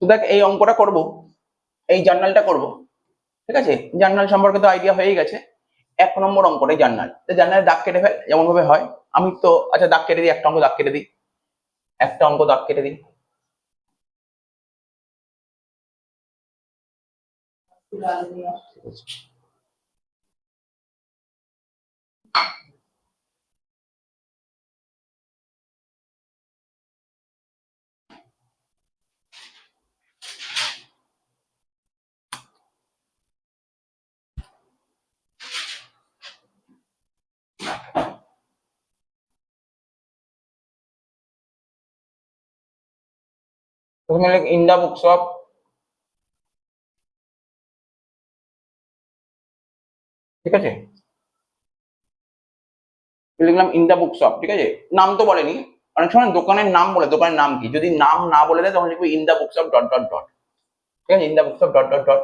তো দেখ এই অঙ্কটা করব, এই জার্নালটা করব, ঠিক আছে? জার্নাল সম্পর্কে তো আইডিয়া হয়ে গেছে। 1 নম্বর অঙ্কটাই জার্নাল। জার্নালে দাগ কেটে ফেল যেমন ভাবে হয়। আমি তো আচ্ছা দাগ কেটে দিই, একটা অঙ্ক দাগ কেটে দিই, একটা অঙ্ক দাগ কেটে দিই। প্রথমে ইন দা বুকস অফ, ঠিক আছে? লিখলাম ইন দা বুকস অফ, ঠিক আছে? নাম তো বলেনি, অনেক সময় দোকানের নাম বলে, দোকানের নাম কি, যদি নাম না বলে দেয় তখন লিখবো in the books of dot dot dot, ঠিক আছে? In the books of dot dot dot.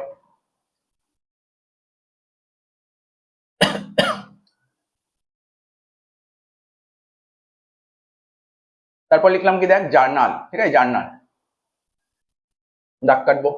তারপর লিখলাম কি দেখ জার্নাল, ঠিক আছে? জার্নাল দাগ কাটবো।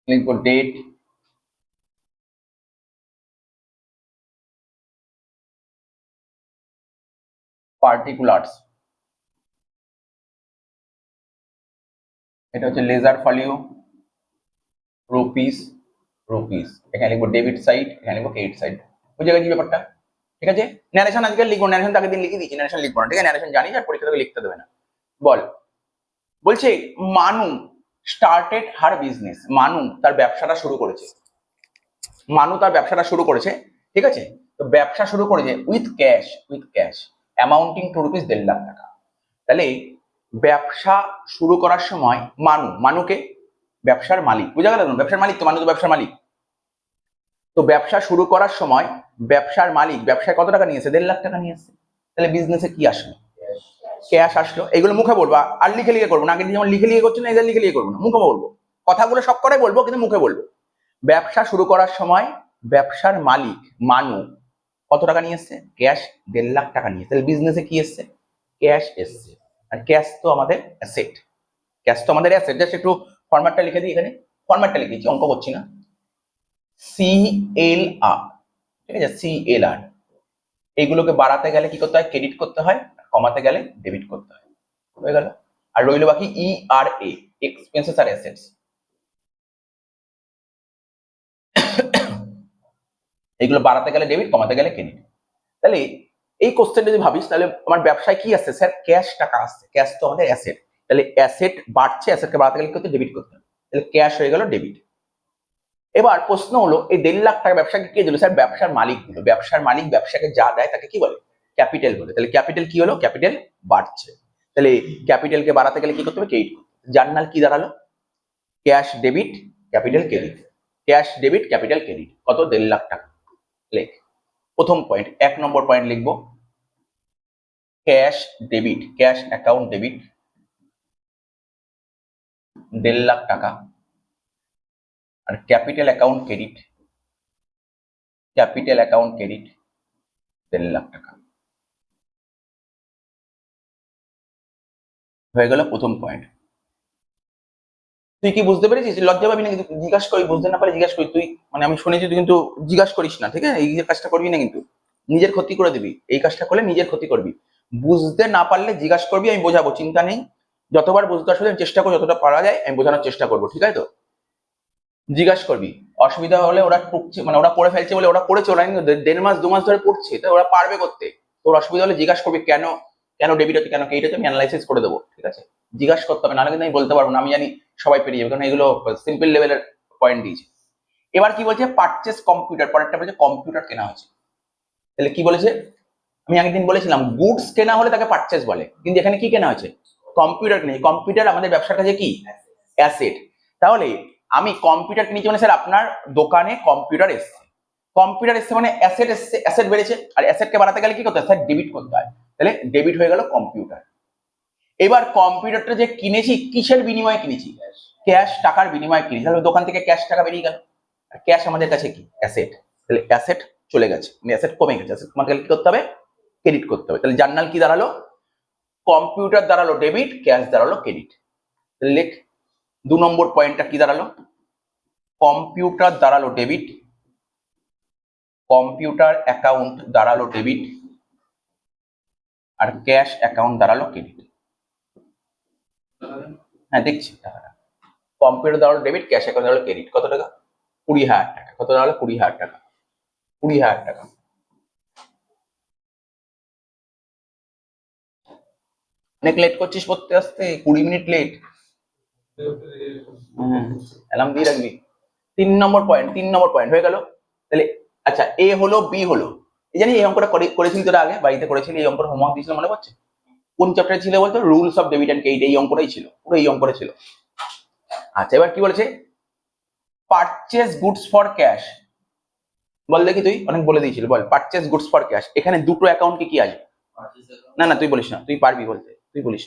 লিখবো ডেট, পার্টিকুলার্স, এটা হচ্ছে লেজার ফলিও, রুপিস, রুপিস। এখানে লিখবো ডেবিট সাইড, এখানে লিখবো ক্রেডিট সাইড। বুঝে গেছি ব্যাপারটা? ঠিক আছে। ন্যারেশন আজকে লিখবো, ন্যারেশন আগের দিন লিখে দিয়েছি, ন্যারেশন লিখবো না, ঠিক আছে? ন্যারেশন জানিস আর পরীক্ষা থেকে লিখতে দেবে না। বল, বলছে মানু স্টার্টেড হার বিজনেস, মানু তার ব্যবসাটা শুরু করেছে, মানু তার ব্যবসাটা শুরু করেছে, ঠিক আছে? তো ব্যবসা শুরু করেছে with cash amounting two rupees 1.5 lakh টাকা। তাহলে ব্যবসা শুরু করার সময় মানুকে ব্যবসার মালিক, বুঝা গেল? ব্যবসার মালিক তো, মানু তো ব্যবসার মালিক। তো ব্যবসা শুরু করার সময় ব্যবসার মালিক ব্যবসায় কত টাকা নিয়েছে? 1.5 লাখ টাকা নিয়েছে। তাহলে বিজনেসে কি আসলো? ক্যাশ আসলো। এগুলো মুখে বলবো, আর লিখে লিখে করবো না। আগে যেমন লিখে লিখে করছি না, এদের লিখে লিখে করবো না, মুখে বলবো। কথাগুলো সব কটাই বলবো কিন্তু মুখে বলবো। ব্যবসা শুরু করার সময় ব্যবসার মালিক মানু কত টাকা নিয়ে এসছে? ক্যাশ 1.5 লাখ টাকা নিয়ে। তাহলে বিজনেসে কি এসছে? ক্যাশ এসছে। আর ক্যাশ তো আমাদের অ্যাসেট, ক্যাশ তো আমাদের অ্যাসেট। জাস্ট একটু ফরম্যাটটা লিখে দিই, এখানে ফরম্যাটটা লিখেছি, অঙ্ক করছি না। CLR, ঠিক আছে? CLR এইগুলোকে বাড়াতে গেলে কি করতে হয়? ক্রেডিট করতে হয়, কমাতে গেলে ডেবিট করতে হয়। হয়ে গেল। আর রইল বাকি ERA, এক্সপেন্সেস আর অ্যাসেটস। এগুলো বাড়াতে গেলে ডেবিট, কমাতে গেলে ক্রেডিট। তাহলে এই কোশ্চেন যদি ভাবিস, তাহলে আমার ব্যবসায় কি আসছে? স্যার ক্যাশ টাকা আসছে, ক্যাশ তো আমাদের অ্যাসেট। তাহলে অ্যাসেট বাড়ছে, অ্যাসেটকে বাড়াতে গেলে কি করতে? ডেবিট করতে হবে। তাহলে ক্যাশ হয়ে গেল ডেবিট। এবার প্রশ্ন হলো এই 1.5 লাখ টাকা ব্যবসাকে কে দিল? স্যার ব্যবসার মালিক দিল। ব্যবসার মালিক ব্যবসাকে যা দেয় তাকে কি বলে? ক্যাপিটাল বলে। তাহলে ক্যাপিটাল কি হলো? ক্যাপিটাল বাড়ছে। তাহলে ক্যাপিটালকে বাড়াতে গেলে কি করতে হবে? ক্রেডিট করতে হবে। জার্নাল কি দাঁড়ালো? Cash debit, capital credit. Cash debit, capital credit. কত? 1.5 লাখ টাকা। লেখ। প্রথম পয়েন্ট, 1 নম্বর পয়েন্ট লিখবো cash debit, cash account debit 1.5 lakh টাকা। আর capital account credit, capital account credit 1.5 lakh টাকা। হয়ে গেল প্রথম পয়েন্ট। তুই কি বুঝতে পেরেছিস? লজ্জা পাবি না কিন্তু, জিজ্ঞাসা করি, বুঝতে না পারে জিজ্ঞাসা করি। তুই মানে আমি শুনেছি তুই কিন্তু জিজ্ঞাসা করিস না, ঠিক আছে? এই কাজটা করবি না কিন্তু, নিজের ক্ষতি করে দিবি। এই কাজটা করলে নিজের ক্ষতি করবি। বুঝতে না পারলে জিজ্ঞাসা করবি, আমি বোঝাবো, চিন্তা নেই। যতবার বুঝতে আসলে আমি চেষ্টা করবো, যতটা পারা যায় আমি বোঝানোর চেষ্টা করবো, ঠিক আছে? তো জিজ্ঞাসা করবি, অসুবিধা হলে ওরা টুকছে, মানে ওরা পড়ে ফেলছে বলে ওরা করেছে, ওরা কিন্তু 1.5 মাস 2 মাস ধরে পড়ছে, তাই ওরা পারবে করতে। তোর অসুবিধা হলে জিজ্ঞাসা করবি কেন, কেন ডেবিট হচ্ছে, কেন ক্রেডিট হচ্ছে, আমি অ্যানালাইসিস করে দেবো, ঠিক আছে? জিজ্ঞাসা করতে হবে, নাহলে কিন্তু আমি বলতে পারবো না। আমি জানি সবাই পেরিয়ে যাবে, কারণ এগুলো সিম্পল লেভেলের পয়েন্ট দিয়েছে। এবার কি বলছে? পারচেস কম্পিউটার, পরেরটা বলছে কম্পিউটার কেনা হয়েছে। তাহলে কি বলেছে? আমি আগের দিন বলেছিলাম গুডস কেনা হলে তাকে পারচেস বলে, কিন্তু এখানে কি কেনা হয়েছে? কম্পিউটার নেই। কম্পিউটার আমাদের ব্যবসার কাছে কি? অ্যাসেট। তাহলে আমি কম্পিউটার কিনেছি মানে স্যার আপনার দোকানে কম্পিউটার এসছে। কম্পিউটার এসছে মানে অ্যাসেট এসছে, অ্যাসেট বেড়েছে, আর অ্যাসেটকে বাড়াতে গেলে কি করতে হয় স্যার? ডেবিট করতে হয়। তাহলে ডেবিট হয়ে গেল কম্পিউটার। এবার কম্পিউটারটা যে কিনেছি কিসের বিনিময়ে কিনেছি? ক্যাশ টাকার বিনিময়ে কিনেছি। তাহলে দোকান থেকে ক্যাশ টাকা বেরিয়ে গেল, আর ক্যাশ আমাদের কাছে কি? অ্যাসেট। তাহলে অ্যাসেট চলে গেছে, মানে অ্যাসেট কমে গেছে, অ্যাসেট আমাকে কি করতে হবে? ক্রেডিট করতে হবে। তাহলে জার্নাল কি দাঁড়ালো? কম্পিউটার দাঁড়ালো ডেবিট, ক্যাশ দাঁড়ালো ক্রেডিট। লেখ 2 নম্বর পয়েন্টটা কি দাঁড়ালো? কম্পিউটার দাঁড়ালো ডেবিট, কম্পিউটার অ্যাকাউন্ট দাঁড়ালো ডেবিট, আর ক্যাশ অ্যাকাউন্ট দাঁড়ালো ক্রেডিট। হ্যাঁ দেখছি টাকাটা। কম্পিউটার দাঁড়ালো ডেবিট, ক্যাশ অ্যাকাউন্ট দাঁড়ালো ক্রেডিট। কত টাকা? 20,000 টাকা। কত দাঁড়ালো? 20,000 টাকা। 20,000 টাকা। অনেক লেট করছিস পড়তে আসতে, 20 মিনিট লেট। অ্যালার্ম দিয়ে রাখবি। 3 নম্বর পয়েন্ট হয়ে গেল। তাহলে আচ্ছা, এ হলো, বি হলো। এই জানি এই অঙ্কটা করেছিলি তোরা আগে বাড়িতে করেছিলি, এই অঙ্কটা হোমওয়ার্ক দিয়েছিল মনে পড়ছে? কোন চ্যাপ্টারে ছিল বলতো? Rules of debit and credit. এই অঙ্কটাই ছিল, পুরো এই অঙ্কটা ছিল। আচ্ছা এবার কি বলেছে? Purchase goods for cash. বল দেখি, তুই অনেক বলে দিয়েছিল, বল পারচেজ গুডস ফর ক্যাশ। এখানে দুটো অ্যাকাউন্ট কি আছে? না না তুই বলিস না, তুই পারবি বলতে, তুই বলিস।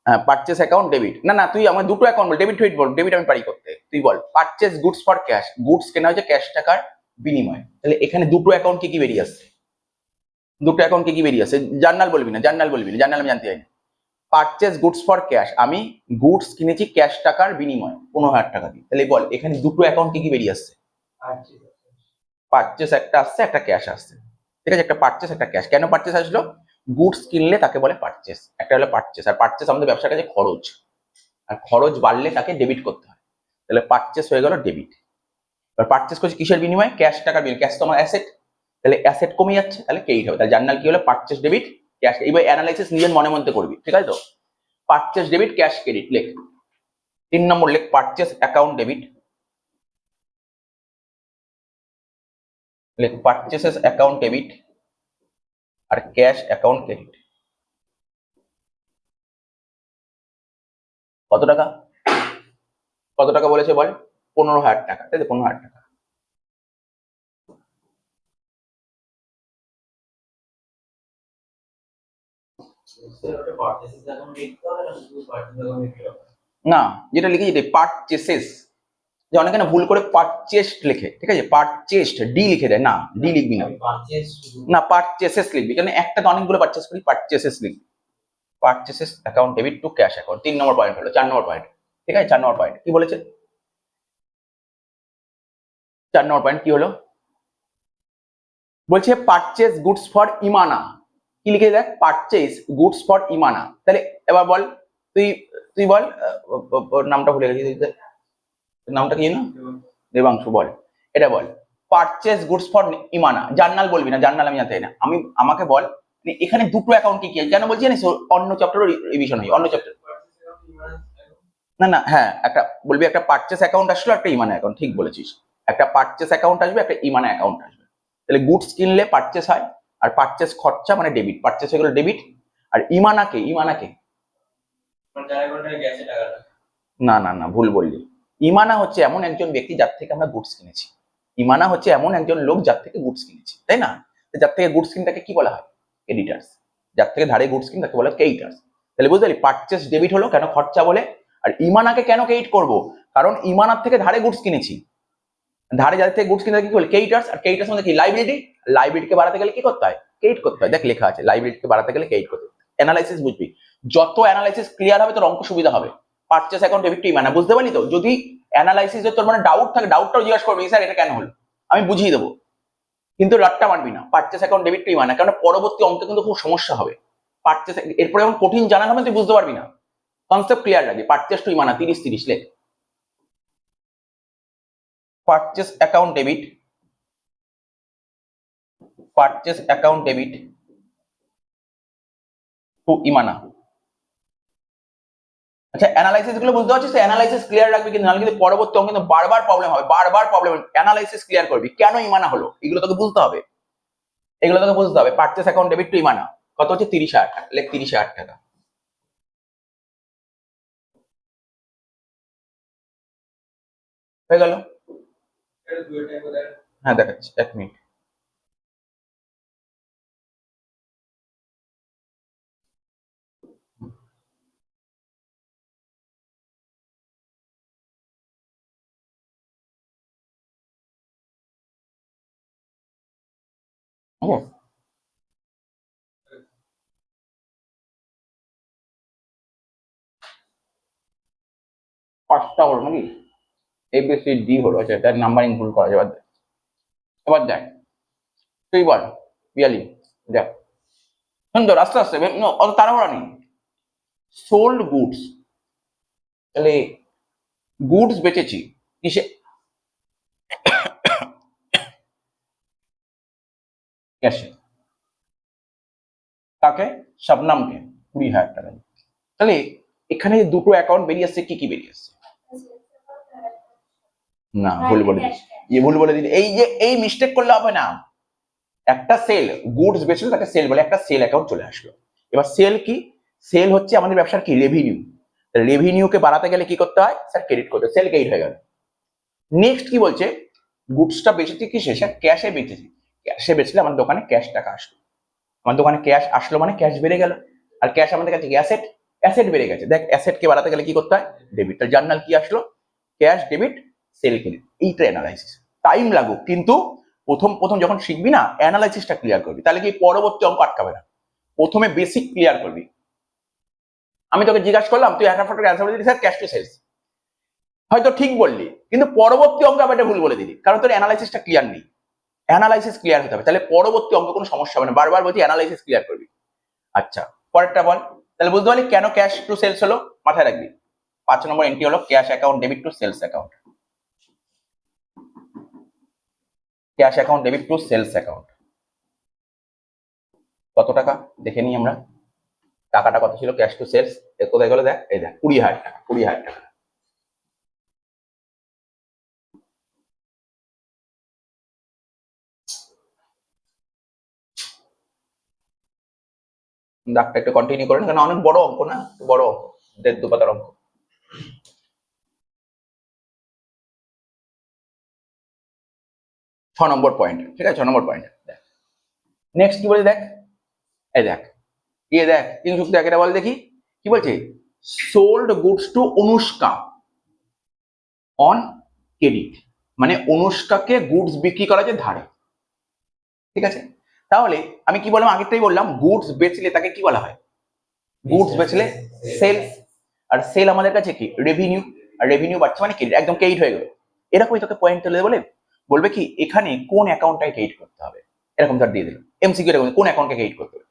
হ্যাঁ পারচেজ অ্যাকাউন্ট ডেবিট। না না তুই আমার দুটো অ্যাকাউন্ট বল, ডেবিট ফেবিট বল। ডেবিট আমি পারি করতে, তুই বল purchase goods for cash. Goods কেনা হচ্ছে ক্যাশ টাকার বিনিময়। তাহলে এখানে দুটো অ্যাকাউন্ট কি কি বেরিয়ে আসছে? দুটো অ্যাকাউন্ট কি কি বেরিয়ে আসছে? জার্নাল বলবি না, জার্নাল বলবি না, জার্নাল আমি জানতে চাই না। পারচেজ গুডস ফর ক্যাশ, আমি গুডস কিনেছি ক্যাশ টাকার বিনিময়ে 15,000 টাকা দিয়ে। তাহলে বল এখানে দুটো অ্যাকাউন্ট কি কি বেরিয়ে আসছে? পারচেজ একটা আসছে, একটা ক্যাশ আসছে। ঠিক আছে, একটা পারচেজ একটা ক্যাশ। কেন পারচেজ আসলো? গুডস কিনলে তাকে বলে পারচেজ। একটা হলো পারচেজ, আর পারচেজ আমাদের ব্যবসার কাছে খরচ, আর খরচ বাড়লে তাকে ডেবিট করতে হয়। তাহলে পারচেজ হয়ে গেল ডেবিট। এবার পারচেজ করছি কিসের বিনিময়ে? ক্যাশ টাকার বিনিময়ে। ক্যাশ তো আমার অ্যাসেট, তাহলে অ্যাসেট কমে যাচ্ছে, তাহলে ক্রেডিট হবে। তাহলে জার্নাল কি হলো? Purchase debit cash. এবার অ্যানালাইসিস নিজের মনে মধ্যে করবি, ঠিক আছে তো? পারচেজ ডেবিট ক্যাশ ক্রেডিট লেখ। 3 নম্বর লেখ পারচেজ অ্যাকাউন্ট ডেবিট, লেখ পারচেসেস অ্যাকাউন্ট ডেবিট আর ক্যাশ অ্যাকাউন্ট ক্রেডিট। কত টাকা? কত টাকা বলেছে বল? 15,000 টাকা, তাই তো? 15,000 টাকা। না, যেটা লিখেছি পারচেসেস, যে অনেকে না ভুল করে পারচেস্ট লেখে, ঠিক আছে? পারচেস্ট ডি লিখে দেয়, না ডি লিখবি না, না পারচেসেস লিখবি, কারণ একটা তো অনেকগুলো পারচেস করি, পারচেসেস লিখবি। Purchases account debit to cash account. 3 নম্বর পয়েন্ট হলো। 4 নম্বর পয়েন্ট, ঠিক আছে? 4 নম্বর পয়েন্ট কি বলেছে? 4 নম্বর পয়েন্ট কি হলো? বলছে পারচেস গুডস ফর ইমানা। কি লিখে দেখ? Purchase goods for Imana. তাহলে এবার বল, তুই তুই বল, ওর নামটা ভুলে গেছি, নামটা কি জানো? দেবাংশু। বল এটা বল, পারচেস গুডস ফর ইমানা। জার্নাল বলবি না, জার্নাল আমি জানতে চাই না। আমাকে বল এখানে দুটো অ্যাকাউন্ট কি কি আছে? কেন বলছি জানিস? অন্য চ্যাপ্টারও রিভিশন হয়, অন্য চ্যাপ্টার। না না হ্যাঁ, একটা বলবি, একটা পারচেস অ্যাকাউন্ট আসলো, একটা ইমানা অ্যাকাউন্ট। ঠিক বলেছিস, একটা পারচেস অ্যাকাউন্ট আসবে, একটা ইমানা অ্যাকাউন্ট আসবে। তাহলে গুডস কিনলে পারচেস হয়, আর পারচেস খরচা মানে ডেবিট। পারচেস হয়ে গেল ডেবিট। আর ইমানাকে, ইমানাকে না না না ভুল বললি। ইমানা হচ্ছে এমন একজন ব্যক্তি যার থেকে আমরা গুডস কিনেছি। ইমানা হচ্ছে এমন একজন লোক যার থেকে গুডস কিনেছি, তাই না? যার থেকে গুডস কিনে তাকে কি বলা হয়? ক্রেডিটার্স। যার থেকে ধারে গুডস কিনে তাকে বলা হয় ক্রেডিটার্স। তাহলে বুঝতে পারলি পারচেস ডেবিট হলো কেন? খরচা বলে। আর ইমানাকে কেন ক্রেডিট করব? কারণ ইমানার থেকে ধারে গুডস কিনেছি। ধারে যাদের থেকে গুডস কিনে কি বলে? ক্রেডিটার্স। আর ক্রেডিটার্স মানে কি? লাইবিলিটি। লাইবিলিটিকে বাড়াতে গেলে কি করতে হয়? ক্রেডিট করতে হয়। দেখ লেখা আছে, লাইবিলিটিকে বাড়াতে গেলে ক্রেডিট করতে হয়। অ্যানালাইসিস বুঝবি, যত অ্যানালাইসিস ক্লিয়ার হবে তোর অঙ্ক সুবিধা হবে। পারচেস অ্যাকাউন্ট ডেবিট টু ইমানা, বুঝতে পারলি তো? যদি অ্যানালাইসিসে তোর মানে ডাউট থাকে, ডাউটটাও জিজ্ঞাসা করবি, স্যার এটা কেন হলো, আমি বুঝিয়ে দেবো। কিন্তু রাট্টা মারবি না। পারচেস অ্যাকাউন্ট ডেবিট টু ইমানা, কারণ পরবর্তী অঙ্কে কিন্তু খুব সমস্যা হবে। পারচেস এরপরে যখন কঠিন জানা হবে তুই বুঝতে পারবি না। কনসেপ্ট ক্লিয়ার রাখবি। পারচেস টু ইমানা 30-30 লেখ। Purchase account debit, purchase account debit to Imana. আচ্ছা অ্যানালাইসিস গুলো বুঝতে পারছিস? অ্যানালাইসিস ক্লিয়ার রাখবি, কিন্তু নাহলে কিন্তু পরবর্তী অঙ্কে কিন্তু বারবার প্রবলেম হবে, বারবার প্রবলেম। অ্যানালাইসিস ক্লিয়ার করবি, কেন ইমানা হলো এগুলো তোকে বুঝতে হবে, এগুলো তোকে বুঝতে হবে। পারচেস অ্যাকাউন্ট ডেবিট টু ইমানা কত হচ্ছে? 30,000 টাকা। লেখ 30,000 টাকা। হয়ে গেল। হ্যাঁ দেখাচ্ছি, 1 মিনিট। ওকে, 5টা হলো নাকি? ABCD হলো, আচ্ছা এটা নাম্বারিং ভুল করা যাবে। এবার দেখ, তুই বল পিয়ালি, দেখ সুন্দর, আস্তে আস্তে, অত তাড়াহুড়া নেই। সোল্ড গুডস, তাহলে গুডস বেচেছি কিসে? ক্যাশে। কাকে? শবনমকে 20,000 টাকা। তাহলে এখানে দুটো অ্যাকাউন্ট বেরিয়ে আসছে, কি কি বেরিয়ে আসছে? না, ভুল বলে দিচ্ছি, ভুল বলে দিচ্ছি। এই যে এই মিস্টেক করলে হবে না। একটা সেল, গুডস বেচলো তাকে সেল বলে, একটা সেল অ্যাকাউন্ট চলে আসলো। এবার সেল কি? সেল হচ্ছে আমাদের ব্যবসার কি? রেভিনিউ। রেভিনিউকে বাড়াতে গেলে কি করতে হয় স্যার? ক্রেডিট করতে। সেল ক্রেডিট হয়ে গেল। নেক্সট কি বলছে? গুডসটা বেচেছি কিসে? স্যার ক্যাশে বেচেছি। ক্যাশে বেচলে আমার দোকানে ক্যাশ টাকা আসলো। আমার দোকানে ক্যাশ আসলো মানে ক্যাশ বেড়ে গেল। আর ক্যাশ আমাদের কাছে অ্যাসেট, অ্যাসেট বেড়ে গেছে। দেখ অ্যাসেটকে বাড়াতে গেলে কি করতে হয়? ডেবিট। তার জার্নাল কি আসলো? Cash debit sale credit. এইটা অ্যানালাইসিস। টাইম লাগুক, কিন্তু প্রথম প্রথম যখন শিখবি না, অ্যানালাইসিসটা ক্লিয়ার করবি, তাহলে কি পরবর্তী অঙ্ক আটকাবে না। প্রথমে বেসিক ক্লিয়ার করবি। আমি তোকে জিজ্ঞাসা করলাম, তুই একটা ফটোর অ্যান্সার বলে দিলি স্যার ক্যাশ টু সেলস, হয়তো ঠিক বললি, কিন্তু পরবর্তী অঙ্ক আবার এটা ভুল বলে দিলি, কারণ তোর অ্যানালাইসিসটা ক্লিয়ার নেই। অ্যানালাইসিস ক্লিয়ার হতে হবে, তাহলে পরবর্তী অঙ্ক কোনো সমস্যা হবে না। বারবার বলছি অ্যানালাইসিস ক্লিয়ার করবি। আচ্ছা, পরেরটা বল। তাহলে বুঝতে পারলি কেন ক্যাশ টু সেলস হলো? মাথায় রাখবি 5 নম্বর এন্ট্রি হলো cash account debit to sales account. Cash account debit to sales account. কত টাকা দেখে নিই আমরা। টাকাটা কত ছিল ক্যাশ টু সেলস? কোথায় গেলো দেখ, এই দেখ 20,000 টাকা। 20,000 টাকা। দাগটা একটু কন্টিনিউ করেন, কারণ অনেক বড় অঙ্ক না, বড় অঙ্ক, 1.5-2 পাতার অঙ্ক। ছ নম্বর পয়েন্ট, ঠিক আছে, 6 নম্বর পয়েন্ট। নেক্সট কি বলে দেখ, এই দেখ, দেখ 3 এটা বল দেখি কি বলছে। Sold goods to Anushka on credit, মানে অনুষ্কাকে গুডস বিক্রি করা যায় ধারে। ঠিক আছে, তাহলে আমি কি বললাম? আগেরটাই বললাম, গুডস বেচলে তাকে কি বলা হয়? গুডস বেচলে সেলস। আর সেল আমাদের কাছে কি? রেভিনিউ। আর রেভিনিউ বাড়ছে মানে ক্রেডিট, একদম ক্রেডিট হয়ে গেল। এরকমই তোকে পয়েন্ট তুলে বলে বলবে কি এখানে কোন অ্যাকাউন্টটাকে ক্রেডিট করতে হবে, এরকম ধর দিয়ে দিল এমসিকিউ, এরকম কোন অ্যাকাউন্টকে ক্রেডিট করতে হবে,